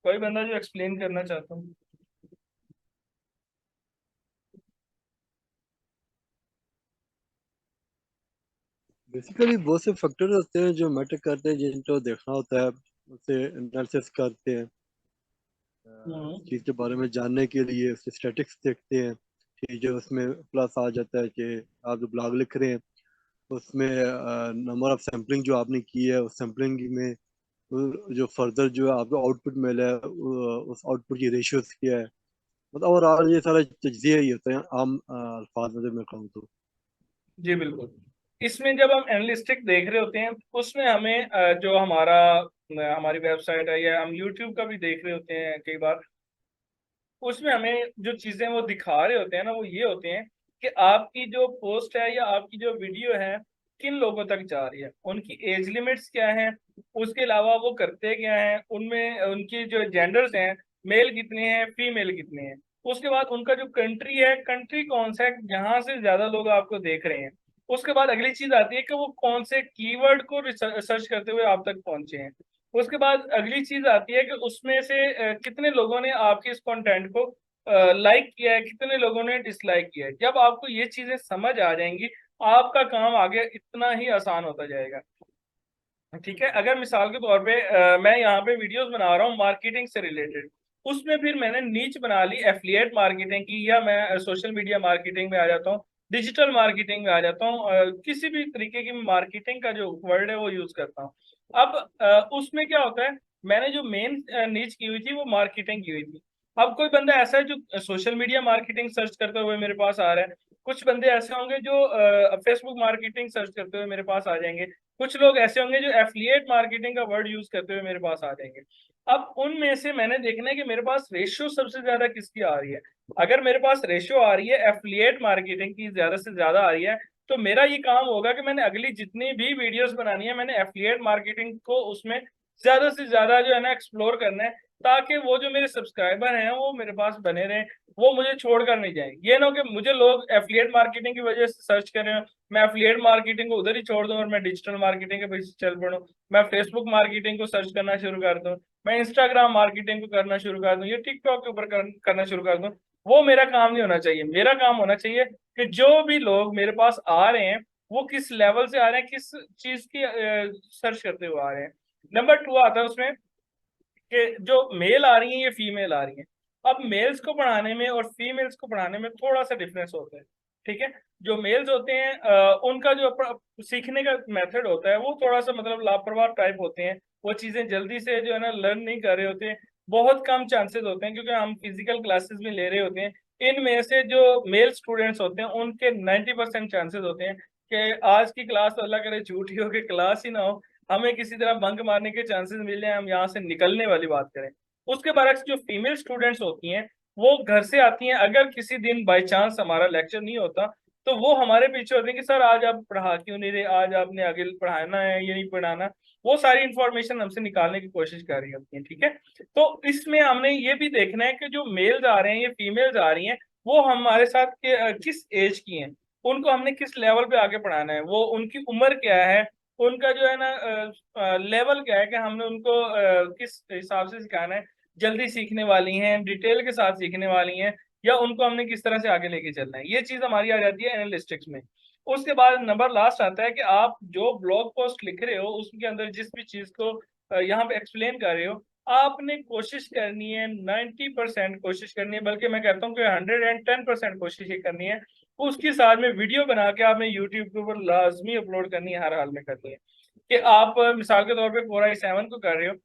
कोई बंदा जो एक्सप्लेन करना चाहता हूँ। बेसिकली बहुत से फैक्टर होते हैं जो मैटर करते हैं, जिनको देखना होता है, उसे एनालिसिस करते हैं चीज़ के बारे में जानने के लिए। उसके स्टैटिक्स देखते हैं कि जो उसमें प्लस आ जाता है कि आप जो ब्लॉग लिख रहे हैं उसमें नंबर ऑफ सैम्पलिंग जो आपने की है, उस सैम्पलिंग में जो फर्दर जो है आपको आउटपुट मिला है, उस आउटपुट की रेशियोज क्या है, मतलब ओवरऑल ये सारा तजिए ही होते हैं आम अल्फाज में जब मैं कहूँ तो। जी बिल्कुल। इसमें जब हम एनालिस्टिक देख रहे होते हैं उसमें हमें जो हमारी वेबसाइट है या हम यूट्यूब का भी देख रहे होते हैं कई बार, उसमें हमें जो चीजें वो दिखा रहे होते हैं ना वो ये होते हैं कि आपकी जो पोस्ट है या आपकी जो वीडियो है किन लोगों तक जा रही है, उनकी एज लिमिट्स क्या हैं, उसके अलावा वो करते क्या हैं, उनमें उनकी जो जेंडर्स हैं, मेल कितने हैं, फीमेल कितने हैं, उसके बाद उनका जो कंट्री है, कंट्री कौन सा है जहां से ज्यादा लोग आपको देख रहे हैं। उसके बाद अगली चीज आती है कि वो कौन से कीवर्ड को सर्च करते हुए आप तक पहुंचे हैं। उसके बाद अगली चीज आती है कि उसमें से कितने लोगों ने आपके इस कंटेंट को लाइक किया है, कितने लोगों ने डिसलाइक किया है। जब आपको ये चीजें समझ आ जाएंगी आपका काम आगे इतना ही आसान होता जाएगा। ठीक है। अगर मिसाल के तौर पे मैं यहाँ पे वीडियोस बना रहा हूँ मार्केटिंग से रिलेटेड, उसमें फिर मैंने नीच बना ली एफिलिएट मार्केटिंग की, या मैं सोशल मीडिया मार्केटिंग में आ जाता हूँ, डिजिटल मार्केटिंग में आ जाता हूँ, किसी भी तरीके की मार्केटिंग का जो वर्ड है वो यूज करता हूँ। अब उसमें क्या होता है, मैंने जो मेन नीच की हुई थी वो मार्केटिंग की हुई थी। अब कोई बंदा ऐसा है जो सोशल मीडिया मार्केटिंग सर्च करते हुए मेरे पास आ रहा है, कुछ बंदे ऐसे होंगे जो फेसबुक मार्केटिंग सर्च करते हुए मेरे पास आ जाएंगे, कुछ लोग ऐसे होंगे जो एफिलिएट मार्केटिंग का वर्ड यूज करते हुए मेरे पास आ जाएंगे। अब उनमें से मैंने देखना है कि मेरे पास रेशियो सबसे ज्यादा किसकी आ रही है। अगर मेरे पास रेशियो आ रही है एफिलिएट मार्केटिंग की ज्यादा से ज्यादा आ रही है, तो मेरा ये काम होगा कि मैंने अगली जितनी भी वीडियोस बनानी है मैंने एफिलिएट मार्केटिंग को उसमें ज्यादा से ज्यादा जो है ना एक्सप्लोर करना है, ताकि वो जो मेरे सब्सक्राइबर हैं वो मेरे पास बने रहें, वो मुझे छोड़कर नहीं जाए। ये ना हो कि मुझे लोग एफिलिएट मार्केटिंग की वजह से सर्च कर रहे हो, मैं एफिलिएट मार्केटिंग को उधर ही छोड़ दूं और मैं डिजिटल मार्केटिंग के पीछे चल पड़ूं, मैं फेसबुक मार्केटिंग को सर्च करना शुरू कर दूं, मैं इंस्टाग्राम मार्केटिंग को करना शुरू कर दूं, ये टिकटॉक के ऊपर करना शुरू कर दूं। वो मेरा काम नहीं होना चाहिए। मेरा काम होना चाहिए कि जो भी लोग मेरे पास आ रहे हैं वो किस लेवल से आ रहे हैं, किस चीज की सर्च करते हुए आ रहे हैं। नंबर 2 आता है उसमें कि जो मेल आ रही है ये फीमेल आ रही है। अब मेल्स को पढ़ाने में और फीमेल्स को पढ़ाने में थोड़ा सा डिफरेंस होता है। ठीक है। जो मेल्स होते हैं उनका जो सीखने का मेथड होता है वो थोड़ा सा मतलब लापरवाह टाइप होते हैं, वो चीजें जल्दी से जो है ना लर्न नहीं कर रहे होते हैं। बहुत कम चांसेस होते हैं, क्योंकि हम फिजिकल क्लासेस में ले रहे होते हैं। इनमें से जो मेल स्टूडेंट्स होते हैं उनके 90% चांसेस होते हैं कि आज की क्लास तो अल्लाह करे झूठी हो कि क्लास ही ना हो, हमें किसी तरह बंक मारने के चांसेस मिल जाए, हम यहाँ से निकलने वाली बात करें। उसके बरक्स जो फीमेल स्टूडेंट्स होती हैं वो घर से आती हैं, अगर किसी दिन बाई चांस हमारा लेक्चर नहीं होता तो वो हमारे पीछे होते हैं कि सर आज आप पढ़ा क्यों नहीं रहे, आज आपने आगे पढ़ाना है या नहीं पढ़ाना। वो सारी इंफॉर्मेशन हमसे निकालने की कोशिश कर रही होती है, ठीक है। तो इसमें हमने ये भी देखना है कि जो मेल्स आ रहे हैं या फीमेल्स आ रही हैं वो हमारे साथ किस एज की हैं, उनको हमने किस लेवल पे आगे पढ़ाना है, वो उनकी उम्र क्या है, उनका जो है ना लेवल क्या है, कि हमने उनको किस हिसाब से सिखाना है, जल्दी सीखने वाली हैं, डिटेल के साथ सीखने वाली हैं, या उनको हमने किस तरह से आगे लेके चलना है। ये चीज हमारी आ जाती है एनालिस्टिक्स में। उसके बाद नंबर लास्ट आता है कि आप जो ब्लॉग पोस्ट लिख रहे हो उसके अंदर जिस भी चीज को यहाँ पे एक्सप्लेन कर रहे हो, आपने कोशिश करनी है 90% कोशिश करनी है, बल्कि मैं कहता हूँ कि 110% कोशिश ये करनी है, उसके साथ में वीडियो बना के आपने यूट्यूब के ऊपर लाजमी अपलोड करनी है, हर हाल में करनी है। कि आप मिसाल के तौर पे Core i7 को कर रहे हो,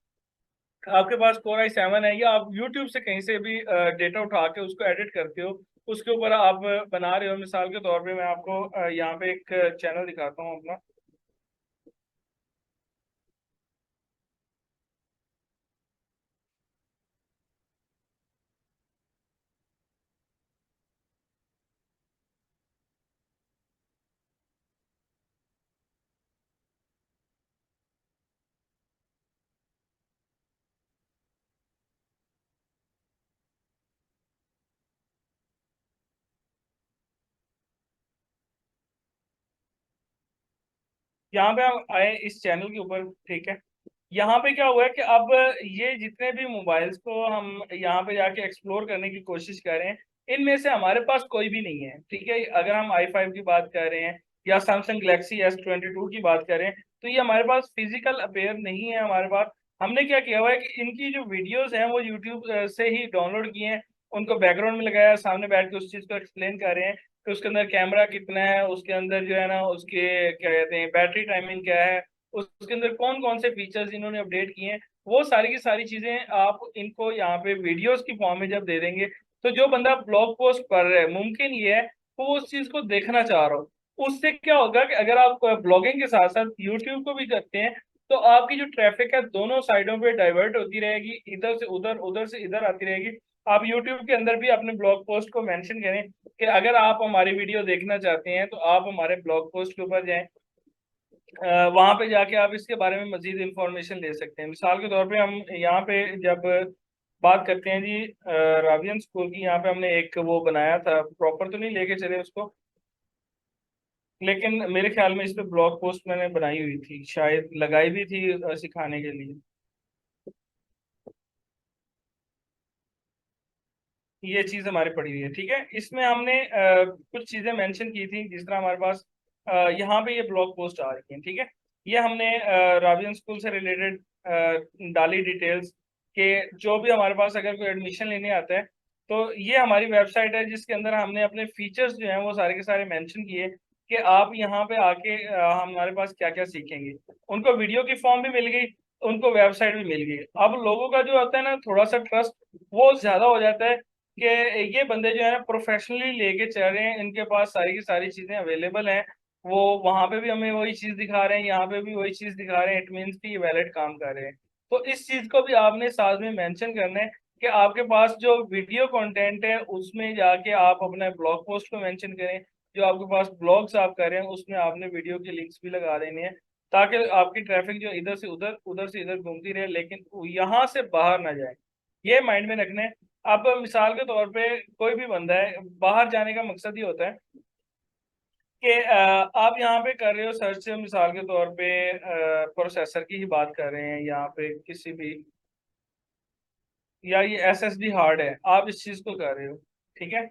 आपके पास Core i7 है, या आप यूट्यूब से कहीं से भी डेटा उठा के उसको एडिट करते हो, उसके ऊपर आप बना रहे हो। मिसाल के तौर पे मैं आपको यहाँ पे एक चैनल दिखाता हूँ अपना। यहाँ पे हम आए इस चैनल के ऊपर, ठीक है। यहाँ पे क्या हुआ है कि अब ये जितने भी मोबाइल्स को हम यहाँ पे जाके एक्सप्लोर करने की कोशिश कर रहे हैं, इनमें से हमारे पास कोई भी नहीं है, ठीक है। अगर हम i5 की बात कर रहे हैं या सैमसंग गैलेक्सी S22 की बात करें, तो ये हमारे पास फिजिकल अपेयर नहीं है हमारे पास। हमने क्या किया हुआ है कि इनकी जो वीडियोस हैं वो यूट्यूब से ही डाउनलोड किए हैं, उनको बैकग्राउंड में लगाया, सामने बैठ के उस चीज़ को एक्सप्लेन कर रहे हैं कि उसके अंदर कैमरा कितना है, उसके अंदर जो है ना उसके क्या कहते हैं बैटरी टाइमिंग क्या है, उसके अंदर कौन कौन से फीचर्स इन्होंने अपडेट किए हैं, वो सारी की सारी चीजें आप इनको यहाँ पे वीडियोस की फॉर्म में जब दे देंगे, तो जो बंदा ब्लॉग पोस्ट कर रहा है मुमकिन ये है वो उस चीज को देखना चाह रहा हो। उससे क्या होगा कि अगर आप ब्लॉगिंग के साथ साथ यूट्यूब को भी करते हैं तो आपकी जो ट्रैफिक है दोनों साइडों पे डाइवर्ट होती रहेगी, इधर से उधर उधर से इधर आती रहेगी। आप यूट्यूब के अंदर भी अपने ब्लॉग पोस्ट को मेंशन करें कि अगर आप हमारी वीडियो देखना चाहते हैं तो आप हमारे ब्लॉग पोस्ट के ऊपर जाएं, वहां पे जाके आप इसके बारे में मजीद इंफॉर्मेशन ले सकते हैं। मिसाल के तौर पे हम यहाँ पे जब बात करते हैं जी रावियन स्कूल की, यहाँ पे हमने एक वो बनाया था, प्रॉपर तो नहीं लेके चले उसको, लेकिन मेरे ख्याल में इस पे ब्लॉग पोस्ट मैंने बनाई हुई थी, शायद लगाई भी थी सिखाने के लिए। ये चीज हमारी पड़ी हुई है, ठीक है। इसमें हमने कुछ चीजें मेंशन की थी, जिस तरह हमारे पास यहाँ पे ये ब्लॉग पोस्ट आ रही है, ठीक है। ये हमने रावियन स्कूल से रिलेटेड डाली डिटेल्स के, जो भी हमारे पास अगर कोई एडमिशन लेने आता है तो ये हमारी वेबसाइट है जिसके अंदर हमने अपने फीचर्स जो हैं वो सारे के सारे मेंशन किए कि आप यहाँ पे आके हमारे पास क्या क्या सीखेंगे। उनको वीडियो की फॉर्म भी मिल गई, उनको वेबसाइट भी मिल गई। अब लोगों का जो होता है ना थोड़ा सा ट्रस्ट वो ज्यादा हो जाता है कि ये बंदे जो है ना प्रोफेशनली लेके चल रहे हैं, इनके पास सारी की सारी चीजें अवेलेबल हैं, वो वहां पे भी हमें वही चीज दिखा रहे हैं, यहाँ पे भी वही चीज दिखा रहे हैं, इट मीन्स कि ये वैलिड काम कर रहे हैं। तो इस चीज को भी आपने साथ में मेंशन करना है कि आपके पास जो वीडियो कंटेंट है उसमें जाके आप अपने ब्लॉग पोस्ट को मेंशन करें, जो आपके पास ब्लॉग्स आप कर रहे हैं उसमें आपने वीडियो के लिंक्स भी लगा देने हैं, ताकि आपकी ट्रैफिक जो इधर से उधर से इधर घूमती रहे, लेकिन यहाँ से बाहर ना जाए। ये माइंड में रखना है। अब मिसाल के तौर पे कोई भी बंदा है, बाहर जाने का मकसद ये होता है कि आप यहाँ पे कर रहे हो सर्च, मिसाल के तौर पे प्रोसेसर की ही बात कर रहे हैं यहाँ पे किसी भी, या ये एसएसडी हार्ड है, आप इस चीज को कर रहे हो, ठीक है।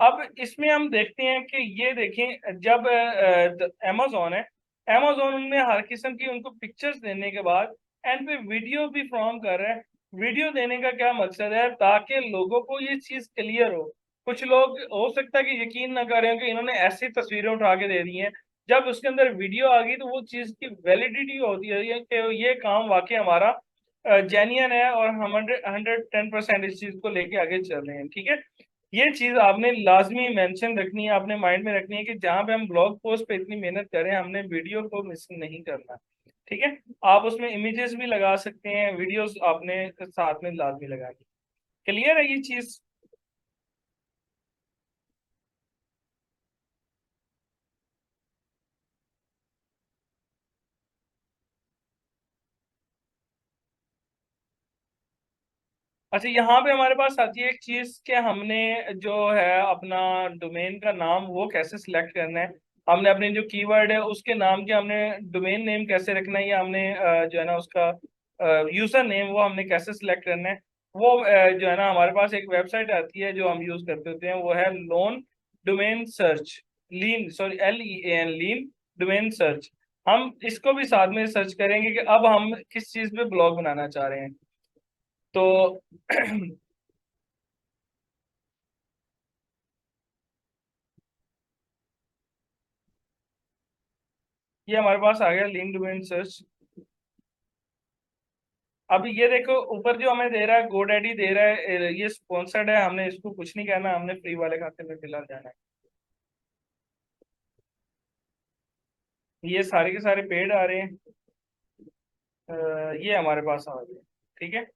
अब इसमें हम देखते हैं कि ये देखें जब अमेजोन है, अमेजोन उनमें हर किस्म की उनको पिक्चर्स देने के बाद एंड पे वीडियो भी फ्रॉम कर रहा है। वीडियो देने का क्या मकसद है, ताकि लोगों को ये चीज क्लियर हो। कुछ लोग हो सकता है कि यकीन ना करें कि इन्होंने ऐसी तस्वीरें उठा के दे दी हैं, जब उसके अंदर वीडियो आ गई तो वो चीज की वैलिडिटी होती है कि ये काम वाकई हमारा जेन्युइन है और हम 110% इस चीज को लेके आगे चल रहे हैं, ठीक है। ये चीज आपने लाजमी मेंशन रखनी है, आपने माइंड में रखनी है कि जहां पे हम ब्लॉग पोस्ट पे इतनी मेहनत करें, हमने वीडियो को मिस नहीं करना, ठीक है। आप उसमें इमेजेस भी लगा सकते हैं, वीडियोस आपने साथ में लाजमी लगानी। क्लियर है ये चीज? अच्छा, यहाँ पे हमारे पास आती है एक चीज कि हमने जो है अपना डोमेन का नाम वो कैसे सिलेक्ट करना है। हमने अपनी जो कीवर्ड है उसके नाम के हमने डोमेन नेम कैसे रखना है, या हमने जो है ना उसका यूजर नेम वो हमने कैसे सिलेक्ट करना है। वो जो है ना हमारे पास एक वेबसाइट आती है जो हम यूज करते होते हैं, वो है लोन डोमेन सर्च, लीन, सॉरी LEAN, लीन डोमेन सर्च। हम इसको भी साथ में सर्च करेंगे कि अब हम किस चीज पे ब्लॉग बनाना चाह रहे हैं। तो ये हमारे पास आ गया लिंक्ड डोमेन सर्च। अब ये देखो ऊपर जो हमें दे रहा है गोडैडी दे रहा है, ये स्पॉन्सर्ड है, हमने इसको कुछ नहीं कहना, हमने फ्री वाले खाते में फिलहाल जाना है। ये सारे के सारे पेड आ रहे हैं। ये हमारे पास आ रहे हैं, ठीक है।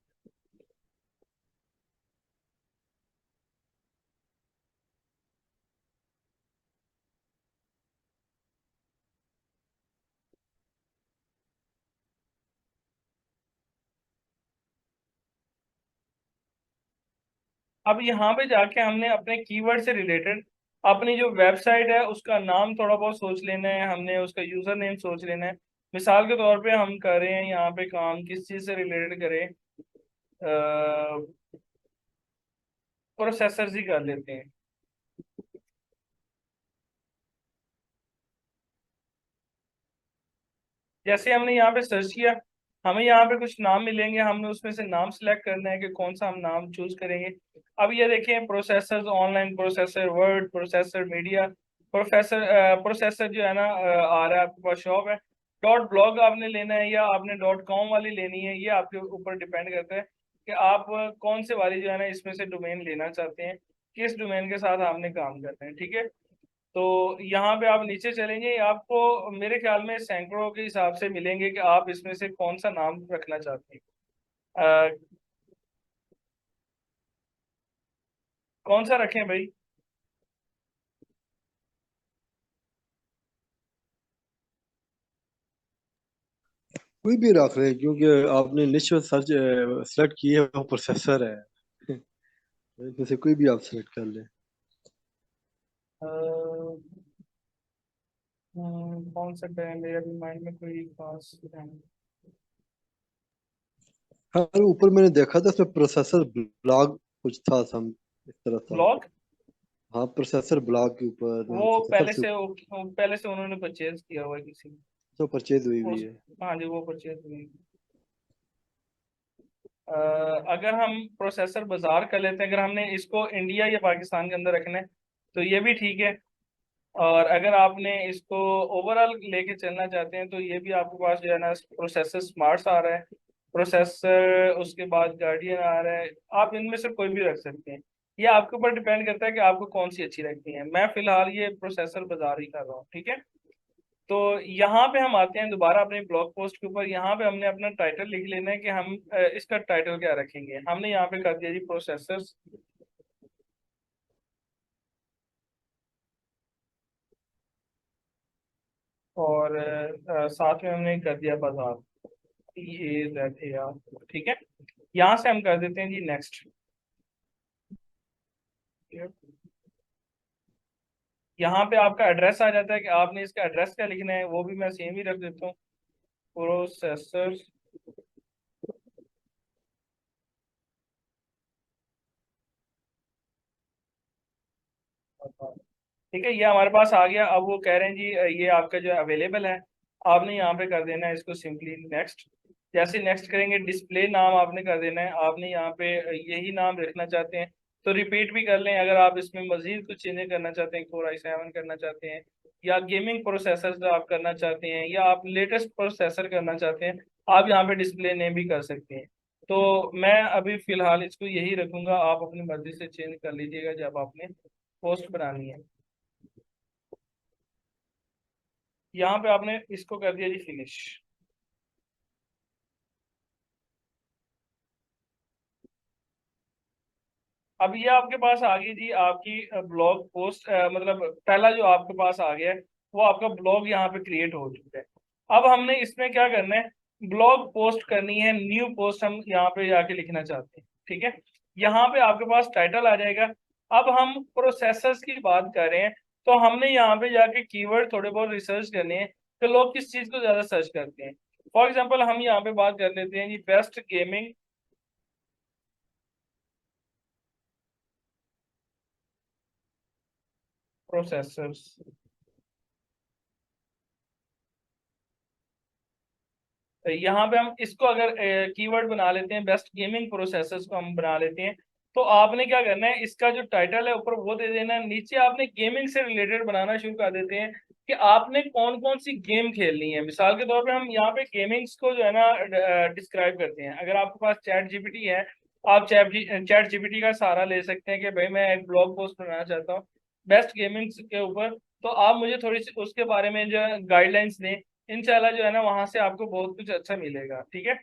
अब यहाँ पे जाके हमने अपने कीवर्ड से रिलेटेड अपनी जो वेबसाइट है उसका नाम थोड़ा बहुत सोच लेना है, हमने उसका यूजर नेम सोच लेना है। मिसाल के तौर पे हम कर रहे हैं यहाँ पे काम किस चीज से रिलेटेड करें, प्रोसेसर ही कर लेते हैं। जैसे हमने यहाँ पे सर्च किया, हमें यहाँ पे कुछ नाम मिलेंगे, हमने उसमें से नाम सेलेक्ट करना है कि कौन सा हम नाम चूज करेंगे। अब ये देखें, processor online processor, word processor, media processor, processor जो है ना आ रहा है आपके पास शॉप है। डॉट ब्लॉग आपने लेना है या आपने .com वाली लेनी है, ये आपके ऊपर डिपेंड करता है कि आप कौन से वाली जो है ना इसमें से डोमेन लेना चाहते हैं, किस डोमेन के साथ आपने काम करना है, ठीक है। तो यहाँ पे आप नीचे चलेंगे, आपको मेरे ख्याल में सैकड़ों के हिसाब से मिलेंगे कि आप इसमें से कौन सा नाम रखना चाहते हैं। कौन सा रखें भाई? कोई भी रख रहे हैं, क्योंकि आपने निश सर्च सेलेक्ट की है, वो प्रोसेसर है। तो इसमें से कोई भी आप सेलेक्ट कर ले। अ, कौन सा करें, मेरे अभी माइंड में कोई खास है। हाँ, ऊपर मैंने देखा था उसमें प्रोसेसर ब्लॉग कुछ था, सम इस तरह था। ब्लॉग हाँ, प्रोसेसर ब्लॉग के ऊपर वो प्रोसेसर से पहले से उन्होंने परचेज किया हुआ है किसी ने। तो परचेज हुई हुई उस है। हाँ जी, वो परचेज हुई। अ, अगर हम प्रोसेसर बाजार कर लेते हैं, अगर हमने इसको इंडिया या पाकिस्तान के अंदर रखना है तो ये भी ठीक है। और अगर आपने इसको ओवरऑल लेके चलना चाहते हैं तो ये भी आपके पास जो है ना प्रोसेसर स्मार्ट्स आ रहा है, प्रोसेसर उसके बाद गार्डियन आ रहा है, आप इनमें से कोई भी रख सकते हैं। ये आपके ऊपर डिपेंड करता है कि आपको कौन सी अच्छी लगती है। मैं फिलहाल ये प्रोसेसर बाजार ही कर रहा हूँ, ठीक है। तो यहाँ पे हम आते हैं दोबारा अपने ब्लॉग पोस्ट के ऊपर। यहाँ पे हमने अपना टाइटल लिख लेना है कि हम इसका टाइटल क्या रखेंगे। हमने यहाँ पे कर दिया जी प्रोसेसर्स, और साथ में हमने कर दिया बाजार, TAZAR, ठीक है। यहाँ से हम कर देते हैं जी नेक्स्ट। यहाँ पे आपका एड्रेस आ जाता है कि आपने इसका एड्रेस क्या लिखना है, वो भी मैं सेम ही रख देता हूँ, प्रोसेसर। ठीक है, ये हमारे पास आ गया। अब वो कह रहे हैं जी ये आपका जो अवेलेबल है, आपने यहाँ पे कर देना है इसको सिंपली नेक्स्ट। जैसे नेक्स्ट करेंगे, डिस्प्ले नाम आपने कर देना है, आपने यहाँ पे यही नाम रखना चाहते हैं तो रिपीट भी कर लें। अगर आप इसमें मजीद कुछ चेंजेस करना चाहते हैं, Core i7 करना चाहते हैं, या गेमिंग प्रोसेसर आप करना चाहते हैं, या आप लेटेस्ट प्रोसेसर करना चाहते हैं, आप यहाँ पे डिस्प्ले नेम भी कर सकते हैं। तो मैं अभी फिलहाल इसको यही रखूंगा, आप अपनी मर्जी से चेंज कर लीजिएगा जब आपने पोस्ट बनानी है। यहाँ पे आपने इसको कर दिया जी फिनिश। अब ये आपके पास आ गई जी आपकी ब्लॉग पोस्ट, मतलब पहला जो आपके पास आ गया है वो आपका ब्लॉग यहाँ पे क्रिएट हो चुका है। अब हमने इसमें क्या करना है, ब्लॉग पोस्ट करनी है, न्यू पोस्ट हम यहाँ पे जाके लिखना चाहते हैं, ठीक है। यहाँ पे आपके पास टाइटल आ जाएगा। अब हम प्रोसेसर्स की बात कर रहे हैं, तो हमने यहाँ पे जाके कीवर्ड थोड़े बहुत रिसर्च करने हैं कि लोग किस चीज को ज्यादा सर्च करते हैं। फॉर एग्जाम्पल हम यहाँ पे बात कर लेते हैं जी बेस्ट गेमिंग प्रोसेसर्स। यहाँ पे हम इसको अगर कीवर्ड बना लेते हैं, बेस्ट गेमिंग प्रोसेसर्स को हम बना लेते हैं, तो आपने क्या करना है, इसका जो टाइटल है ऊपर वो दे देना है, नीचे आपने गेमिंग से रिलेटेड बनाना शुरू कर देते हैं कि आपने कौन कौन सी गेम खेलनी है। मिसाल के तौर पे हम यहाँ पे गेमिंग्स को जो है ना डिस्क्राइब करते हैं। अगर आपके पास चैट जीपीटी है, आप चैट जीपीटी का सहारा ले सकते हैं कि भाई मैं एक ब्लॉग पोस्ट बनाना चाहता हूँ बेस्ट गेमिंग्स के ऊपर, तो आप मुझे थोड़ी सी उसके बारे में जो गाइडलाइंस दें, इंशाल्लाह जो है ना वहां से आपको बहुत कुछ अच्छा मिलेगा, ठीक है।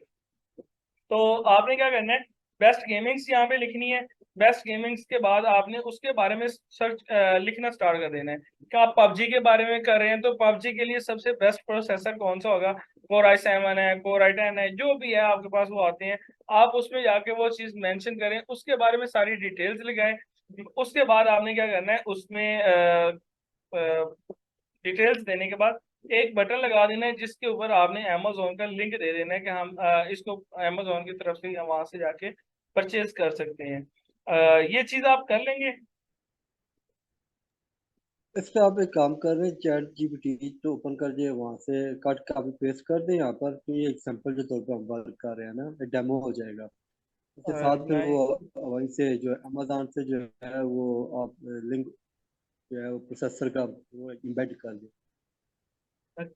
तो आपने क्या करना है, बेस्ट गेमिंग्स यहाँ पे लिखनी है। बेस्ट गेमिंग्स के बाद आपने उसके बारे में सर्च लिखना स्टार्ट कर देना है कि आप पबजी के बारे में कर रहे हैं, तो पबजी के लिए सबसे बेस्ट प्रोसेसर कौन सा होगा, कोर i7 है, कोर i10 है, जो भी है आपके पास वो आते हैं। आप उसमें जाके वो चीज मेंशन करें, उसके बारे में सारी डिटेल्स लगाएं। उसके बाद आपने क्या करना है, उसमें डिटेल्स देने के बाद एक बटन लगा देना है जिसके ऊपर आपने अमेजोन का लिंक दे देना है कि हम इसको अमेजोन की तरफ से वहां से जाके परचेज कर सकते हैं। ये चीज आप कर लेंगे। इस पे आप एक काम कर रहे हैं, चैट जीपीटी तो ओपन कर दिए, वहां से कट कॉपी पेस्ट कर दें यहाँ पर, तो ये एग्जांपल के तौर पे हम वर्क कर रहे हैं ना, डेमो हो जाएगा। उसके साथ फिर मैं वो वहीं से जो अमेजोन से जो है वो आप लिंक जो है वो प्रोसेसर का वो इम्बेड कर दें।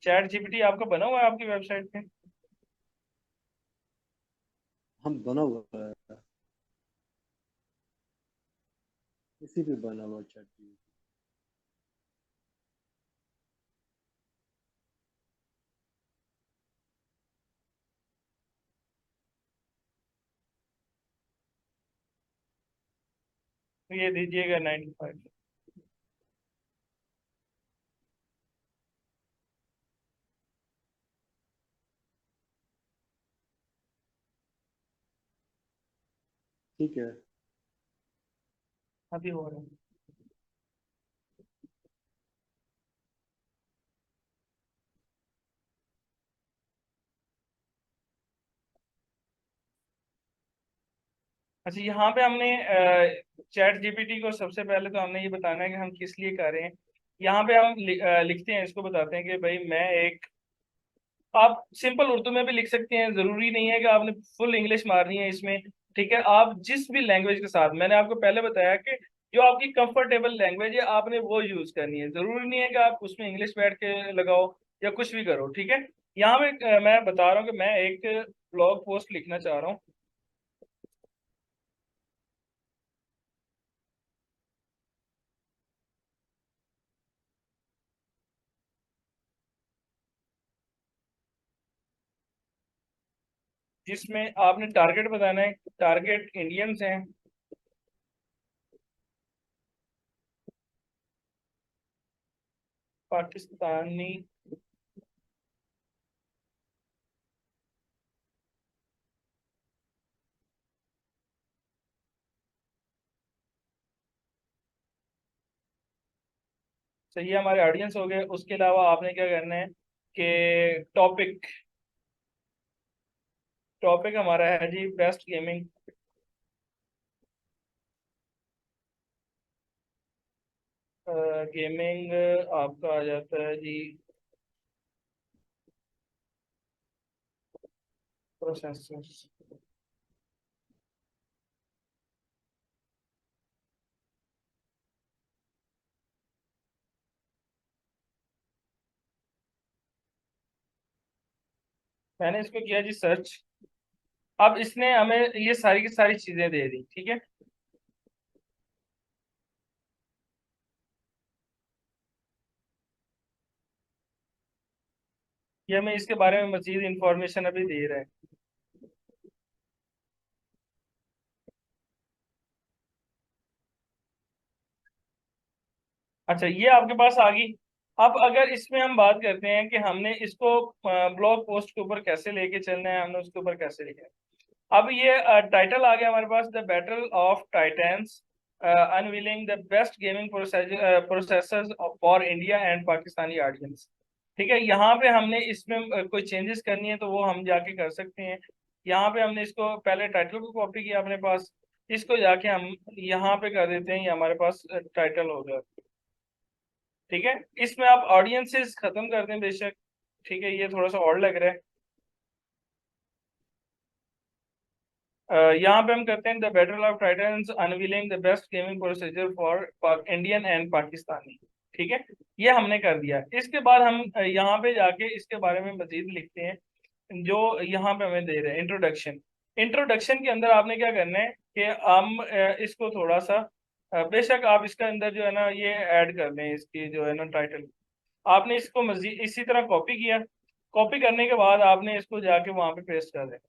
चैट जीपीटी आपका बना हुआ है आपकी वेबसाइट पे? हम बना हुआ है, इसी पे बना हुआ चैट जीपीटी। तो ये दीजिएगा 95। ठीक है। अभी हो रहा है। अच्छा, यहाँ पे हमने चैट जीपीटी को सबसे पहले तो हमने ये बताना है कि हम किस लिए कर रहे हैं। यहाँ पे हम लिखते हैं, इसको बताते हैं कि भाई मैं एक, आप सिंपल उर्दू में भी लिख सकते हैं, जरूरी नहीं है कि आपने फुल इंग्लिश मारनी है इसमें, ठीक है। आप जिस भी लैंग्वेज के साथ, मैंने आपको पहले बताया कि जो आपकी कंफर्टेबल लैंग्वेज है आपने वो यूज करनी है, जरूरी नहीं है कि आप उसमें इंग्लिश बैठ के लगाओ या कुछ भी करो, ठीक है। यहाँ पे मैं बता रहा हूँ कि मैं एक ब्लॉग पोस्ट लिखना चाह रहा हूँ। जिसमें आपने टारगेट बताना है, टारगेट इंडियंस हैं, पाकिस्तानी सही है, हमारे ऑडियंस हो गए। उसके अलावा आपने क्या करना है कि टॉपिक, टॉपिक हमारा है जी बेस्ट गेमिंग गेमिंग आपका आ जाता है जी प्रोसेसर्स। मैंने इसको किया जी सर्च। अब इसने हमें ये सारी की सारी चीजें दे दी, ठीक है। ये हमें इसके बारे में मजीद इंफॉर्मेशन अभी दे रहा है। अच्छा, ये आपके पास आ गई। अब अगर इसमें हम बात करते हैं कि हमने इसको ब्लॉग पोस्ट के ऊपर कैसे लेके चलना है, हमने उसके ऊपर कैसे लिखना है। अब ये टाइटल आ गया हमारे पास, the battle of titans unveiling the best gaming processors for India and Pakistani audience. ठीक है, यहाँ पे हमने इसमें कोई चेंजेस करनी है तो वो हम जाके कर सकते हैं। यहाँ पे हमने इसको पहले टाइटल को कॉपी किया अपने पास, इसको जाके हम यहाँ पे कर देते हैं, ये हमारे पास टाइटल हो गया। ठीक है, इसमें आप ऑडियंसेस खत्म कर दें बेशक, ठीक है, ये थोड़ा सा और लग रहा है। यहाँ पे हम करते हैं the battle of titans unveiling the best gaming procedure for Indian and Pakistani. ठीक है, ये हमने कर दिया। इसके बाद हम यहाँ पे जाके इसके बारे में मजीद लिखते हैं जो यहाँ पे हमें दे रहे हैं, इंट्रोडक्शन। इंट्रोडक्शन के अंदर आपने क्या करना है कि हम इसको थोड़ा सा बेशक आप इसके अंदर जो है ना ये ऐड कर दें, इसकी जो है ना टाइटल। आपने इसको मजीद इसी तरह कॉपी किया, कॉपी करने के बाद आपने इसको जाके वहां पे पेस्ट कर देना।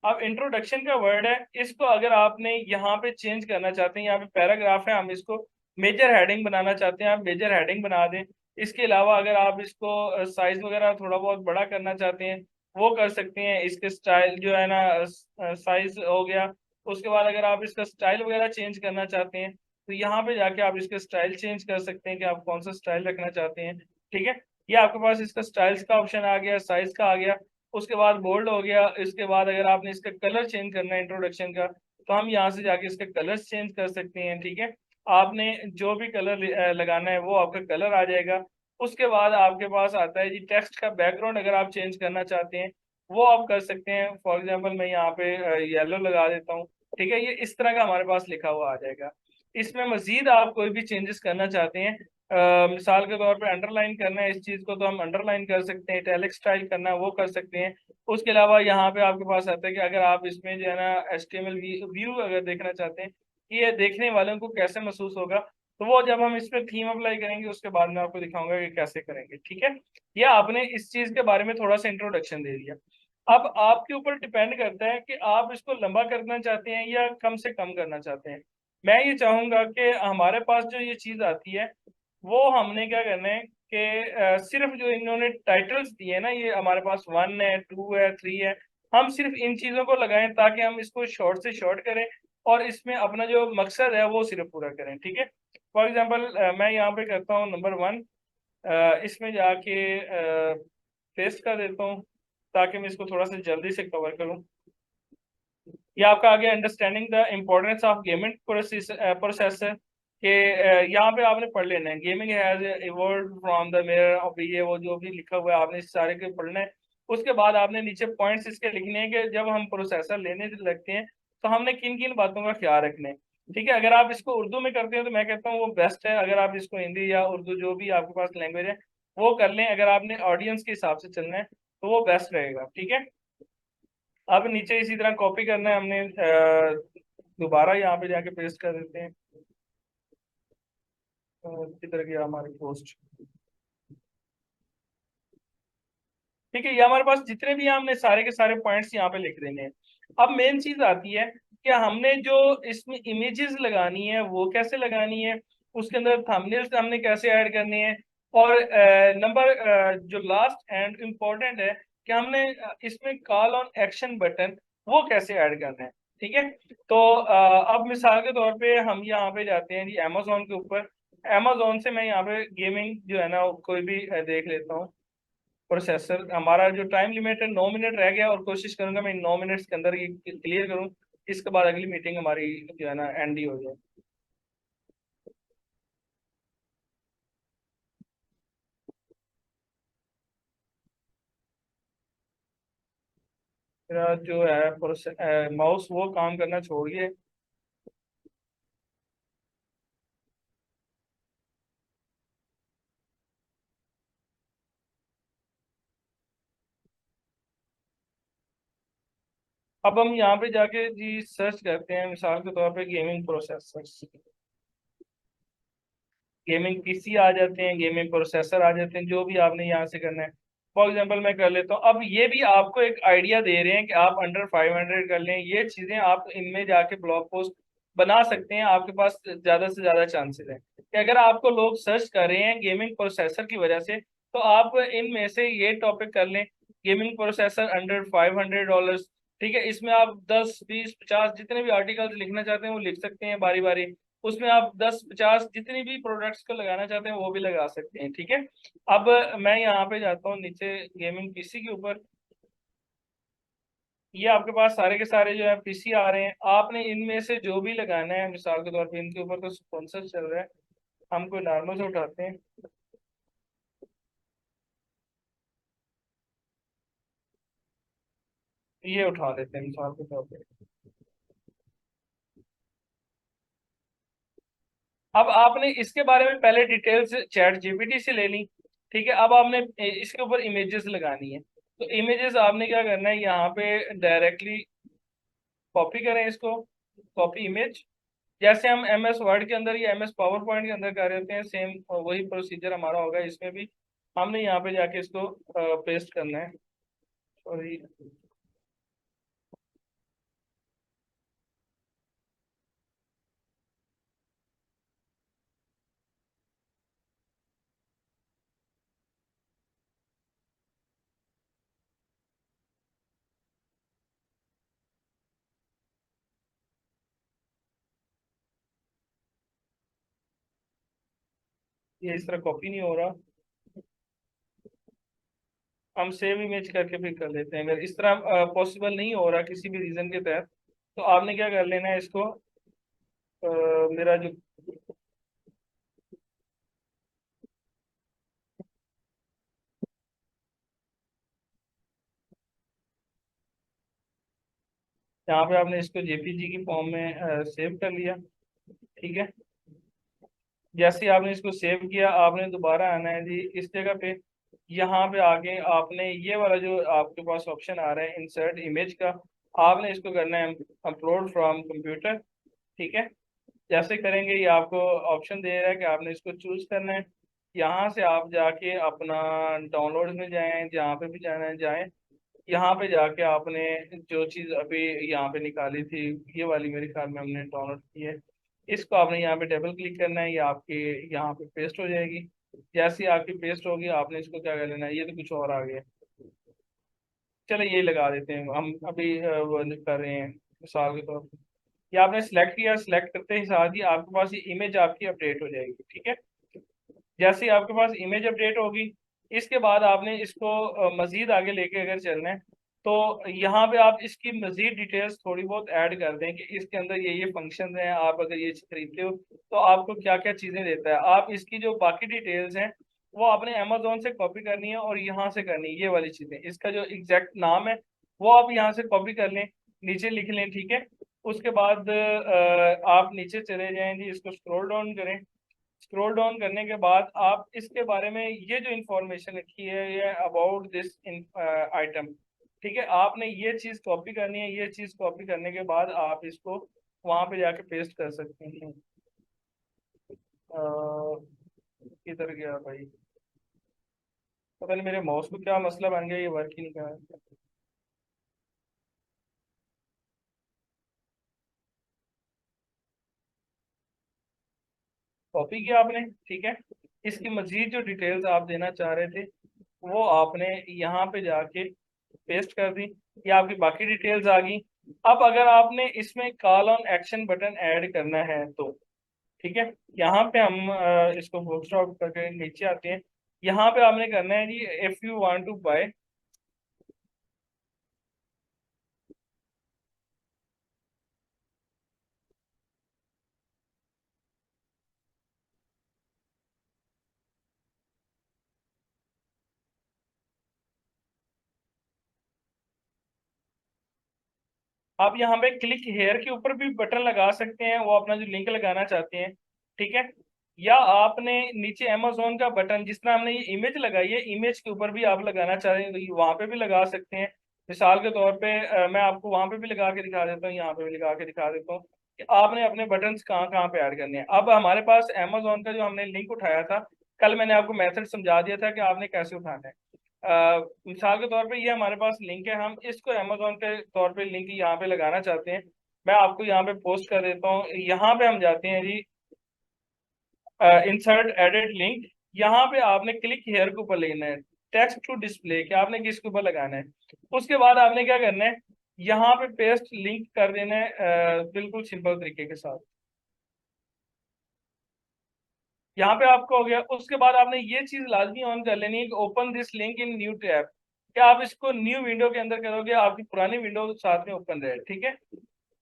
अब इंट्रोडक्शन का वर्ड है, इसको अगर आपने यहाँ पे चेंज करना चाहते हैं, यहाँ पे पैराग्राफ है, हम इसको मेजर हेडिंग बनाना चाहते हैं, आप मेजर हेडिंग बना दें। इसके अलावा अगर आप इसको साइज वगैरह थोड़ा बहुत बड़ा करना चाहते हैं वो कर सकते हैं। इसके स्टाइल जो है ना साइज हो गया। उसके बाद अगर आप इसका स्टाइल वगैरह चेंज करना चाहते हैं तो यहाँ पे जाके आप इसके स्टाइल चेंज कर सकते हैं कि आप कौन सा स्टाइल रखना चाहते हैं। ठीक है, ये आपके पास इसका स्टाइल्स का ऑप्शन आ गया, साइज का आ गया। उसके बाद बोल्ड हो गया। इसके बाद अगर आपने इसका कलर चेंज करना है इंट्रोडक्शन का तो हम यहाँ से जाके इसके कलर्स चेंज कर सकते हैं। ठीक है, आपने जो भी कलर लगाना है वो आपका कलर आ जाएगा। उसके बाद आपके पास आता है जी टेक्स्ट का बैकग्राउंड, अगर आप चेंज करना चाहते हैं वो आप कर सकते हैं। फॉर एग्जांपल मैं यहाँ पे येलो लगा देता हूँ। ठीक है, ये इस तरह का हमारे पास लिखा हुआ आ जाएगा। इसमें मजीद आप कोई भी चेंजेस करना चाहते हैं, मिसाल के तौर पे अंडरलाइन करना है इस चीज को तो हम अंडरलाइन कर सकते हैं, इटैलिक स्टाइल करना है वो कर सकते हैं। उसके अलावा यहाँ पे आपके पास आता है कि अगर आप इसमें जो है ना HTML व्यू अगर देखना चाहते हैं कि ये देखने वालों को कैसे महसूस होगा तो वो जब हम इस पर थीम अप्लाई करेंगे उसके बाद में आपको दिखाऊंगा कि कैसे करेंगे। ठीक है, ये आपने इस चीज के बारे में थोड़ा सा इंट्रोडक्शन दे दिया। अब आपके ऊपर डिपेंड करता है कि आप इसको लंबा करना चाहते हैं या कम से कम करना चाहते हैं। मैं ये चाहूंगा कि हमारे पास जो ये चीज आती है वो हमने क्या करना है कि सिर्फ जो इन्होंने टाइटल्स दिए ना, ये हमारे पास 1 है 2 है 3 है, हम सिर्फ इन चीजों को लगाएं ताकि हम इसको शॉर्ट से शॉर्ट करें और इसमें अपना जो मकसद है वो सिर्फ पूरा करें। ठीक है, फॉर एग्जांपल मैं यहाँ पे करता हूँ नंबर 1, इसमें जाके पेस्ट कर देता हूँ ताकि मैं इसको थोड़ा सा जल्दी से कवर करूँ। ये आपका आगे understanding the importance of gaming processor के यहाँ पे आपने पढ़ लेना है। Gaming has evolved from the mayor of ये वो जो भी लिखा हुआ है आपने इस सारे के पढ़ना है। उसके बाद आपने नीचे पॉइंट्स इसके लिखने हैं कि जब हम प्रोसेसर लेने लगते हैं तो हमने किन किन बातों का ख्याल रखना है। ठीक है, अगर आप इसको उर्दू में करते हैं तो मैं कहता हूँ वो बेस्ट है। अगर आप इसको हिंदी या उर्दू जो भी आपके पास लैंग्वेज है वो कर लें, अगर आपने ऑडियंस के हिसाब से चलना है तो वो बेस्ट रहेगा। ठीक है, अब नीचे इसी तरह कॉपी करना है हमने, दोबारा यहाँ पे जाके पेस्ट कर देते हैं। किधर गया हमारी पोस्ट। ठीक है, ये हमारे पास जितने भी हैं हमने सारे के सारे पॉइंट्स यहाँ पे लिख देने हैं। अब मेन चीज आती है कि हमने जो इसमें इमेजेस लगानी है वो कैसे लगानी है, उसके अंदर थंबनेल्स हमने कैसे ऐड करने हैं, और नंबर जो लास्ट एंड इम्पोर्टेंट है कि हमने इसमें कॉल ऑन एक्शन बटन वो कैसे ऐड करना है। ठीक है, तो अब मिसाल के तौर पे हम यहाँ पे जाते हैं जी अमेजोन के ऊपर। अमेजोन से मैं यहाँ पे गेमिंग जो है ना कोई भी देख लेता हूँ। प्रोसेसर हमारा जो टाइम लिमिट है 9 मिनट रह गया और कोशिश करूंगा मैं इन 9 मिनट्स के अंदर ये क्लियर करूं। इसके बाद अगली मीटिंग हमारी जो है ना एंड ही हो जाए। मेरा जो है माउस वो काम करना छोड़ गया। अब हम यहाँ पे जाके जी सर्च करते हैं, मिसाल के तौर पे गेमिंग प्रोसेसर्स, गेमिंग पीसी आ जाते हैं, गेमिंग प्रोसेसर आ जाते हैं, जो भी आपने यहाँ से करना है। फॉर एग्जांपल मैं कर लेता हूँ। अब ये भी आपको एक आइडिया दे रहे हैं कि आप अंडर 500 कर लें, ये चीज़ें आप इनमें जाके ब्लॉग पोस्ट बना सकते हैं। आपके पास ज़्यादा से ज़्यादा चांसेस हैं कि अगर आपको लोग सर्च कर रहे हैं गेमिंग प्रोसेसर की वजह से, तो आप इनमें से ये टॉपिक कर लें, गेमिंग प्रोसेसर अंडर $500। ठीक है, इसमें आप 10 20 50 जितने भी आर्टिकल्स लिखना चाहते हैं वो लिख सकते हैं बारी बारी। उसमें आप 10 50 जितनी भी प्रोडक्ट्स को लगाना चाहते हैं वो भी लगा सकते हैं। ठीक है, अब मैं यहाँ पे जाता हूँ नीचे गेमिंग पीसी के ऊपर। ये आपके पास सारे के सारे जो है पीसी आ रहे हैं, आपने इनमें से जो भी लगाना है, मिसाल के तौर पे इनके ऊपर तो स्पॉन्सर चल रहा है, हम कोई नॉर्मल से उठाते हैं। ये उठा लेते हैं मिसाल के तौर पे। अब आपने इसके बारे में पहले डिटेल्स चैट जीपीटी से ले ली। ठीक है, अब आपने इसके ऊपर इमेजेस लगानी है, तो इमेजेस आपने क्या करना है, यहाँ पे डायरेक्टली कॉपी करें इसको, कॉपी इमेज। जैसे हम एम एस वर्ड के अंदर या एम एस पावर पॉइंट के अंदर कर रहे होते हैं, सेम वही प्रोसीजर हमारा होगा इसमें भी। हमने यहाँ पे जाके इसको पेस्ट करना है। सॉरी, ये इस तरह कॉपी नहीं हो रहा, हम सेव इमेज करके फिर कर लेते हैं। अगर इस तरह पॉसिबल नहीं हो रहा किसी भी रीजन के तहत, तो आपने क्या कर लेना है इसको, मेरा जो यहाँ पे आपने इसको जेपीजी की फॉर्म में सेव कर लिया। ठीक है, जैसे ही आपने इसको सेव किया, आपने दोबारा आना है जी इस जगह पे। यहाँ पे आके आपने ये वाला जो आपके पास ऑप्शन आ रहा है इंसर्ट इमेज का, आपने इसको करना है अपलोड फ्रॉम कंप्यूटर। ठीक है, जैसे करेंगे ये आपको ऑप्शन दे रहा है कि आपने इसको चूज करना है। यहाँ से आप जाके अपना डाउनलोड में जाएं, जहाँ पे भी जाना है जाएं। यहाँ पे जाके आपने जो चीज़ अभी यहाँ पे निकाली थी, ये वाली मेरे ख्याल में हमने डाउनलोड की है, इसको आपने यहाँ पे डबल क्लिक करना है, ये आपके यहाँ पे पेस्ट हो जाएगी। जैसे ही आपकी पेस्ट होगी, आपने इसको क्या कर लेना है, ये तो कुछ और आ गया, चलो ये लगा देते हैं हम अभी वो कर रहे हैं मिसाल के तौर पर। ये आपने सेलेक्ट किया, सेलेक्ट करते ही साथ ही आपके पास ये इमेज आपकी अपडेट हो जाएगी। ठीक है, जैसे ही आपके पास इमेज अपडेट होगी, इसके बाद आपने इसको मजीद आगे लेके अगर चलना है, तो यहाँ पे आप इसकी मजीद डिटेल्स थोड़ी बहुत ऐड कर दें कि इसके अंदर ये फंक्शन हैं, आप अगर ये खरीदते हो तो आपको क्या क्या चीज़ें देता है। आप इसकी जो बाकी डिटेल्स हैं वो आपने अमेजोन से कॉपी करनी है और यहाँ से करनी है, ये वाली चीज़ें, इसका जो एग्जैक्ट नाम है वो आप यहाँ से कॉपी कर लें, नीचे लिख लें। ठीक है, उसके बाद आप नीचे चले जाएं जी, इसको स्क्रॉल डाउन करें। स्क्रॉल डाउन करने के बाद आप इसके बारे में ये जो इंफॉर्मेशन लिखी है, ये अबाउट दिस आइटम, ठीक है, आपने ये चीज़ कॉपी करनी है। ये चीज़ कॉपी करने के बाद आप इसको वहाँ पे जाके पेस्ट कर सकते हैं। किधर गया भाई, पता नहीं मेरे माउस को क्या मसला बन गया, ये वर्क ही नहीं कर रहा। कॉपी किया आपने, ठीक है, इसकी मजीद जो डिटेल्स आप देना चाह रहे थे वो आपने यहाँ पे जाके पेस्ट कर दी, ये आपकी बाकी डिटेल्स आ गई। अब अगर आपने इसमें call on action button add करना है तो ठीक है, यहाँ पे हम इसको फुल स्टॉप करके नीचे आते हैं। यहाँ पे आपने करना है जी if you want to buy, आप यहाँ पे क्लिक हेयर के ऊपर भी बटन लगा सकते हैं, वो अपना जो लिंक लगाना चाहते हैं। ठीक है, या आपने नीचे अमेजोन का बटन, जिस तरह हमने ये इमेज लगाई है, इमेज के ऊपर भी आप लगाना चाह रहे हैं तो वहां पे भी लगा सकते हैं। मिसाल के तौर पे मैं आपको वहां पे भी लगा के दिखा देता हूँ, यहाँ पे भी लगा के दिखा देता हूँ कि आपने अपने बटन्स कहाँ कहाँ पे ऐड करने हैं। अब हमारे पास अमेजोन का जो हमने लिंक उठाया था, कल मैंने आपको मेथड समझा दिया था कि आपने कैसे उठाना है। मिसाल के तौर पे ये हमारे पास लिंक है, हम इसको अमेजोन के तौर पे लिंक यहाँ पे लगाना चाहते हैं। मैं आपको यहाँ पे पोस्ट कर देता हूँ। यहाँ पे हम जाते हैं जी, इंसर्ट एडिट लिंक। यहाँ पे आपने क्लिक हेयर के ऊपर लेना है, टेक्स्ट टू डिस्प्ले के आपने किसके ऊपर लगाना है। उसके बाद आपने क्या करना है, यहाँ पे पेस्ट लिंक कर देना है बिल्कुल सिंपल तरीके के साथ। यहाँ पे आपका हो गया। उसके बाद आपने ये चीज लाजमी ऑन कर लेनी है कि open this link in new tab, क्या आप इसको न्यू विंडो के अंदर करोगे, आपकी पुरानी विंडो साथ में ओपन रहे। ठीक है,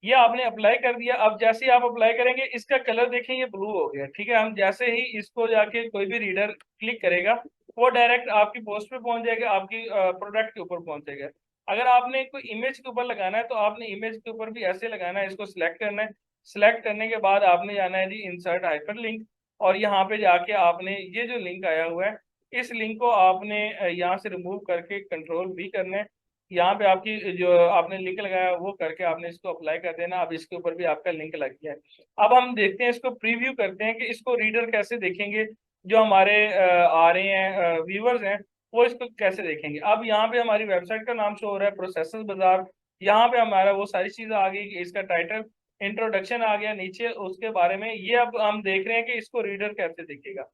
ये आपने अप्लाई कर दिया। अब जैसे ही आप अप्लाई करेंगे इसका कलर देखें, ये ब्लू हो गया। ठीक है, हम जैसे ही इसको जाके कोई भी रीडर क्लिक करेगा वो डायरेक्ट आपकी पोस्ट पे पहुंच जाएगा, आपकी प्रोडक्ट के ऊपर पहुंच जाएगा। अगर आपने कोई इमेज के ऊपर लगाना है तो आपने इमेज के ऊपर भी ऐसे लगाना है, इसको सिलेक्ट करना है। सिलेक्ट करने के बाद आपने जाना है जी इंसर्ट हाइपर लिंक, और यहाँ पे जाके आपने ये जो लिंक आया हुआ है इस लिंक को आपने यहाँ से रिमूव करके कंट्रोल भी करना है। यहाँ पे आपकी जो आपने लिंक लगाया वो करके आपने इसको अप्लाई कर देना। अब इसके ऊपर भी आपका लिंक लग गया है। अब हम देखते हैं, इसको प्रीव्यू करते हैं कि इसको रीडर कैसे देखेंगे, जो हमारे आ रहे हैं व्यूअर्स हैं वो इसको कैसे देखेंगे। अब यहाँ पे हमारी वेबसाइट का नाम शो हो रहा है प्रोसेसर्स बाजार। यहाँ पे हमारा वो सारी चीजें आ गई कि इसका टाइटल इंट्रोडक्शन आ गया नीचे उसके बारे में। ये अब हम देख रहे हैं कि इसको रीडर कैसे देखेगा।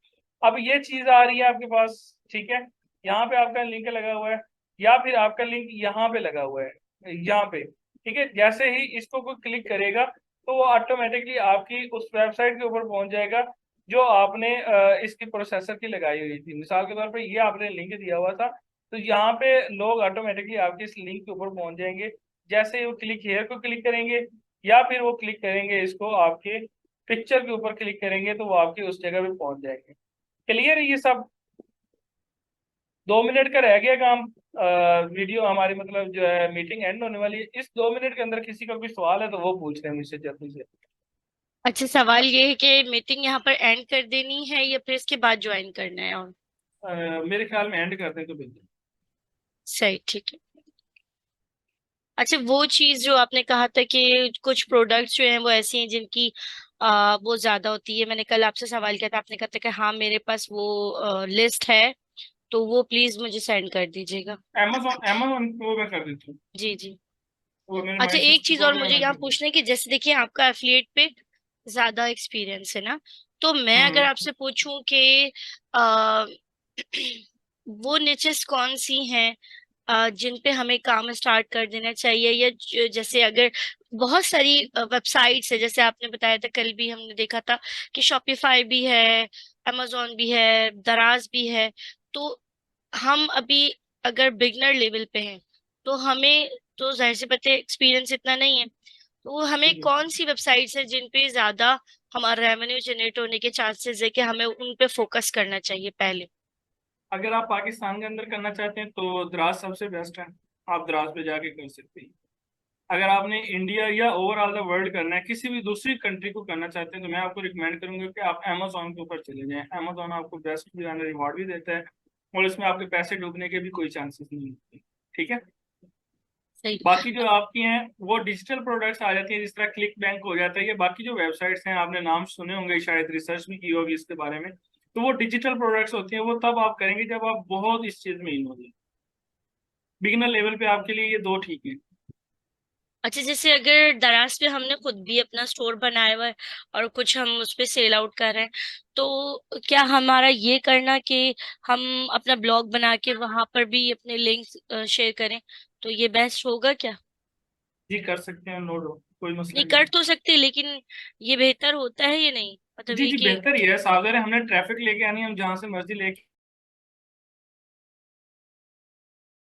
अब ये चीज आ रही है आपके पास। ठीक है, यहाँ पे आपका लिंक लगा हुआ है या फिर आपका लिंक यहाँ पे लगा हुआ है यहाँ पे। ठीक है, जैसे ही इसको कोई क्लिक करेगा तो वो ऑटोमेटिकली आपकी उस वेबसाइट के ऊपर पहुंच जाएगा जो आपने इसकी प्रोसेसर की लगाई हुई थी। मिसाल के तौर पे ये आपने लिंक दिया हुआ था, तो यहाँ पे लोग ऑटोमेटिकली आपके इस लिंक के ऊपर पहुंच जाएंगे। जैसे ही वो क्लिक हेयर को क्लिक करेंगे या फिर वो क्लिक करेंगे इसको आपके पिक्चर के ऊपर क्लिक करेंगे तो वो आपके उस जगह पे पहुंच जाएंगे। क्लियर है ये सब? 2 मिनट का रह गया काम। वीडियो हमारी मतलब जो है मीटिंग एंड होने वाली है। इस 2 मिनट के अंदर किसी का कोई सवाल है तो वो पूछ रहे हैं मुझसे जल्दी से। अच्छा, सवाल ये है कि मीटिंग यहाँ पर एंड कर देनी है या फिर इसके बाद ज्वाइन करना है? और मेरे ख्याल में एंड करते हैं तो बेहतर। सही, ठीक है। अच्छा, वो चीज जो आपने कहा था कि कुछ प्रोडक्ट्स जो हैं वो ऐसी हैं जिनकी वो ज्यादा होती है, मैंने कल आपसे सवाल किया था, आपने कहा था कि हाँ मेरे पास वो लिस्ट है, तो वो प्लीज मुझे सेंड कर दीजिएगा। अमेजोन अमेजोन को मैं कर देता हूँ, जी जी। वो मेरे अच्छा, माइंड से एक चीज वो और भी मुझे मैं यहाँ कर दूँ। पूछना है कि जैसे देखिए आपका एफिलिएट पे ज्यादा एक्सपीरियंस है ना, तो मैं अगर हम्म। आपसे पूछूं कि आ, वो निचेस कौन सी हैं जिन पे हमें काम स्टार्ट कर देना चाहिए, या जैसे अगर बहुत सारी वेबसाइट्स है, जैसे आपने बताया था कल भी हमने देखा था कि शॉपिफाई भी है, amazon भी है, दराज भी है, तो हम अभी अगर बिगनर लेवल पे हैं तो हमें तो जाहिर सी बात है एक्सपीरियंस इतना नहीं है, तो हमें ठीक है, कौन सी वेबसाइट्स है जिन पे ज्यादा हमारा रेवेन्यू जनरेट होने के चांसेस है कि हमें उन पे फोकस करना चाहिए पहले? अगर आप पाकिस्तान के अंदर करना चाहते हैं तो द्रास सबसे बेस्ट है, आप द्रास पे जाके कर सकते हैं। अगर आपने इंडिया या ओवरऑल द वर्ल्ड करना है, किसी भी दूसरी कंट्री को करना चाहते हैं, तो मैं आपको रिकमेंड करूंगा कि आप अमेजोन के ऊपर चले जाएं। अमेजोन आपको बेस्ट रिवॉर्ड भी देता है और इसमें आपके पैसे डूबने के भी कोई चांसेस नहीं होते। ठीक है, सही। बाकी जो आपकी हैं वो डिजिटल प्रोडक्ट्स आ जाती हैं, जिस तरह क्लिक बैंक हो जाता है। ये बाकी जो वेबसाइट्स हैं आपने नाम सुने होंगे, शायद रिसर्च भी की होगी इसके बारे में, तो वो डिजिटल प्रोडक्ट्स होती हैं। वो तब आप करेंगे जब आप बहुत इस चीज में इन हो जाए। बिगिनर लेवल पे आपके लिए ये दो ठीक है। अच्छा, जैसे अगर दराज पे हमने खुद भी अपना स्टोर बनाया हुआ है और कुछ हम उस पे सेल आउट कर रहे हैं, तो क्या हमारा ये करना कि हम अपना ब्लॉग बना के वहां पर भी अपने लिंक शेयर करें, तो ये बेस्ट होगा क्या? जी कर सकते हैं, नो डाउट, कोई मसला नहीं, नहीं कर है। तो सकते हैं, लेकिन ये बेहतर होता है या नहीं, मतलब जी ये जी कि बेहतर ही है। सागर है, हमने ट्रैफिक लेके आनी है, हम जहाँ से मर्जी लेके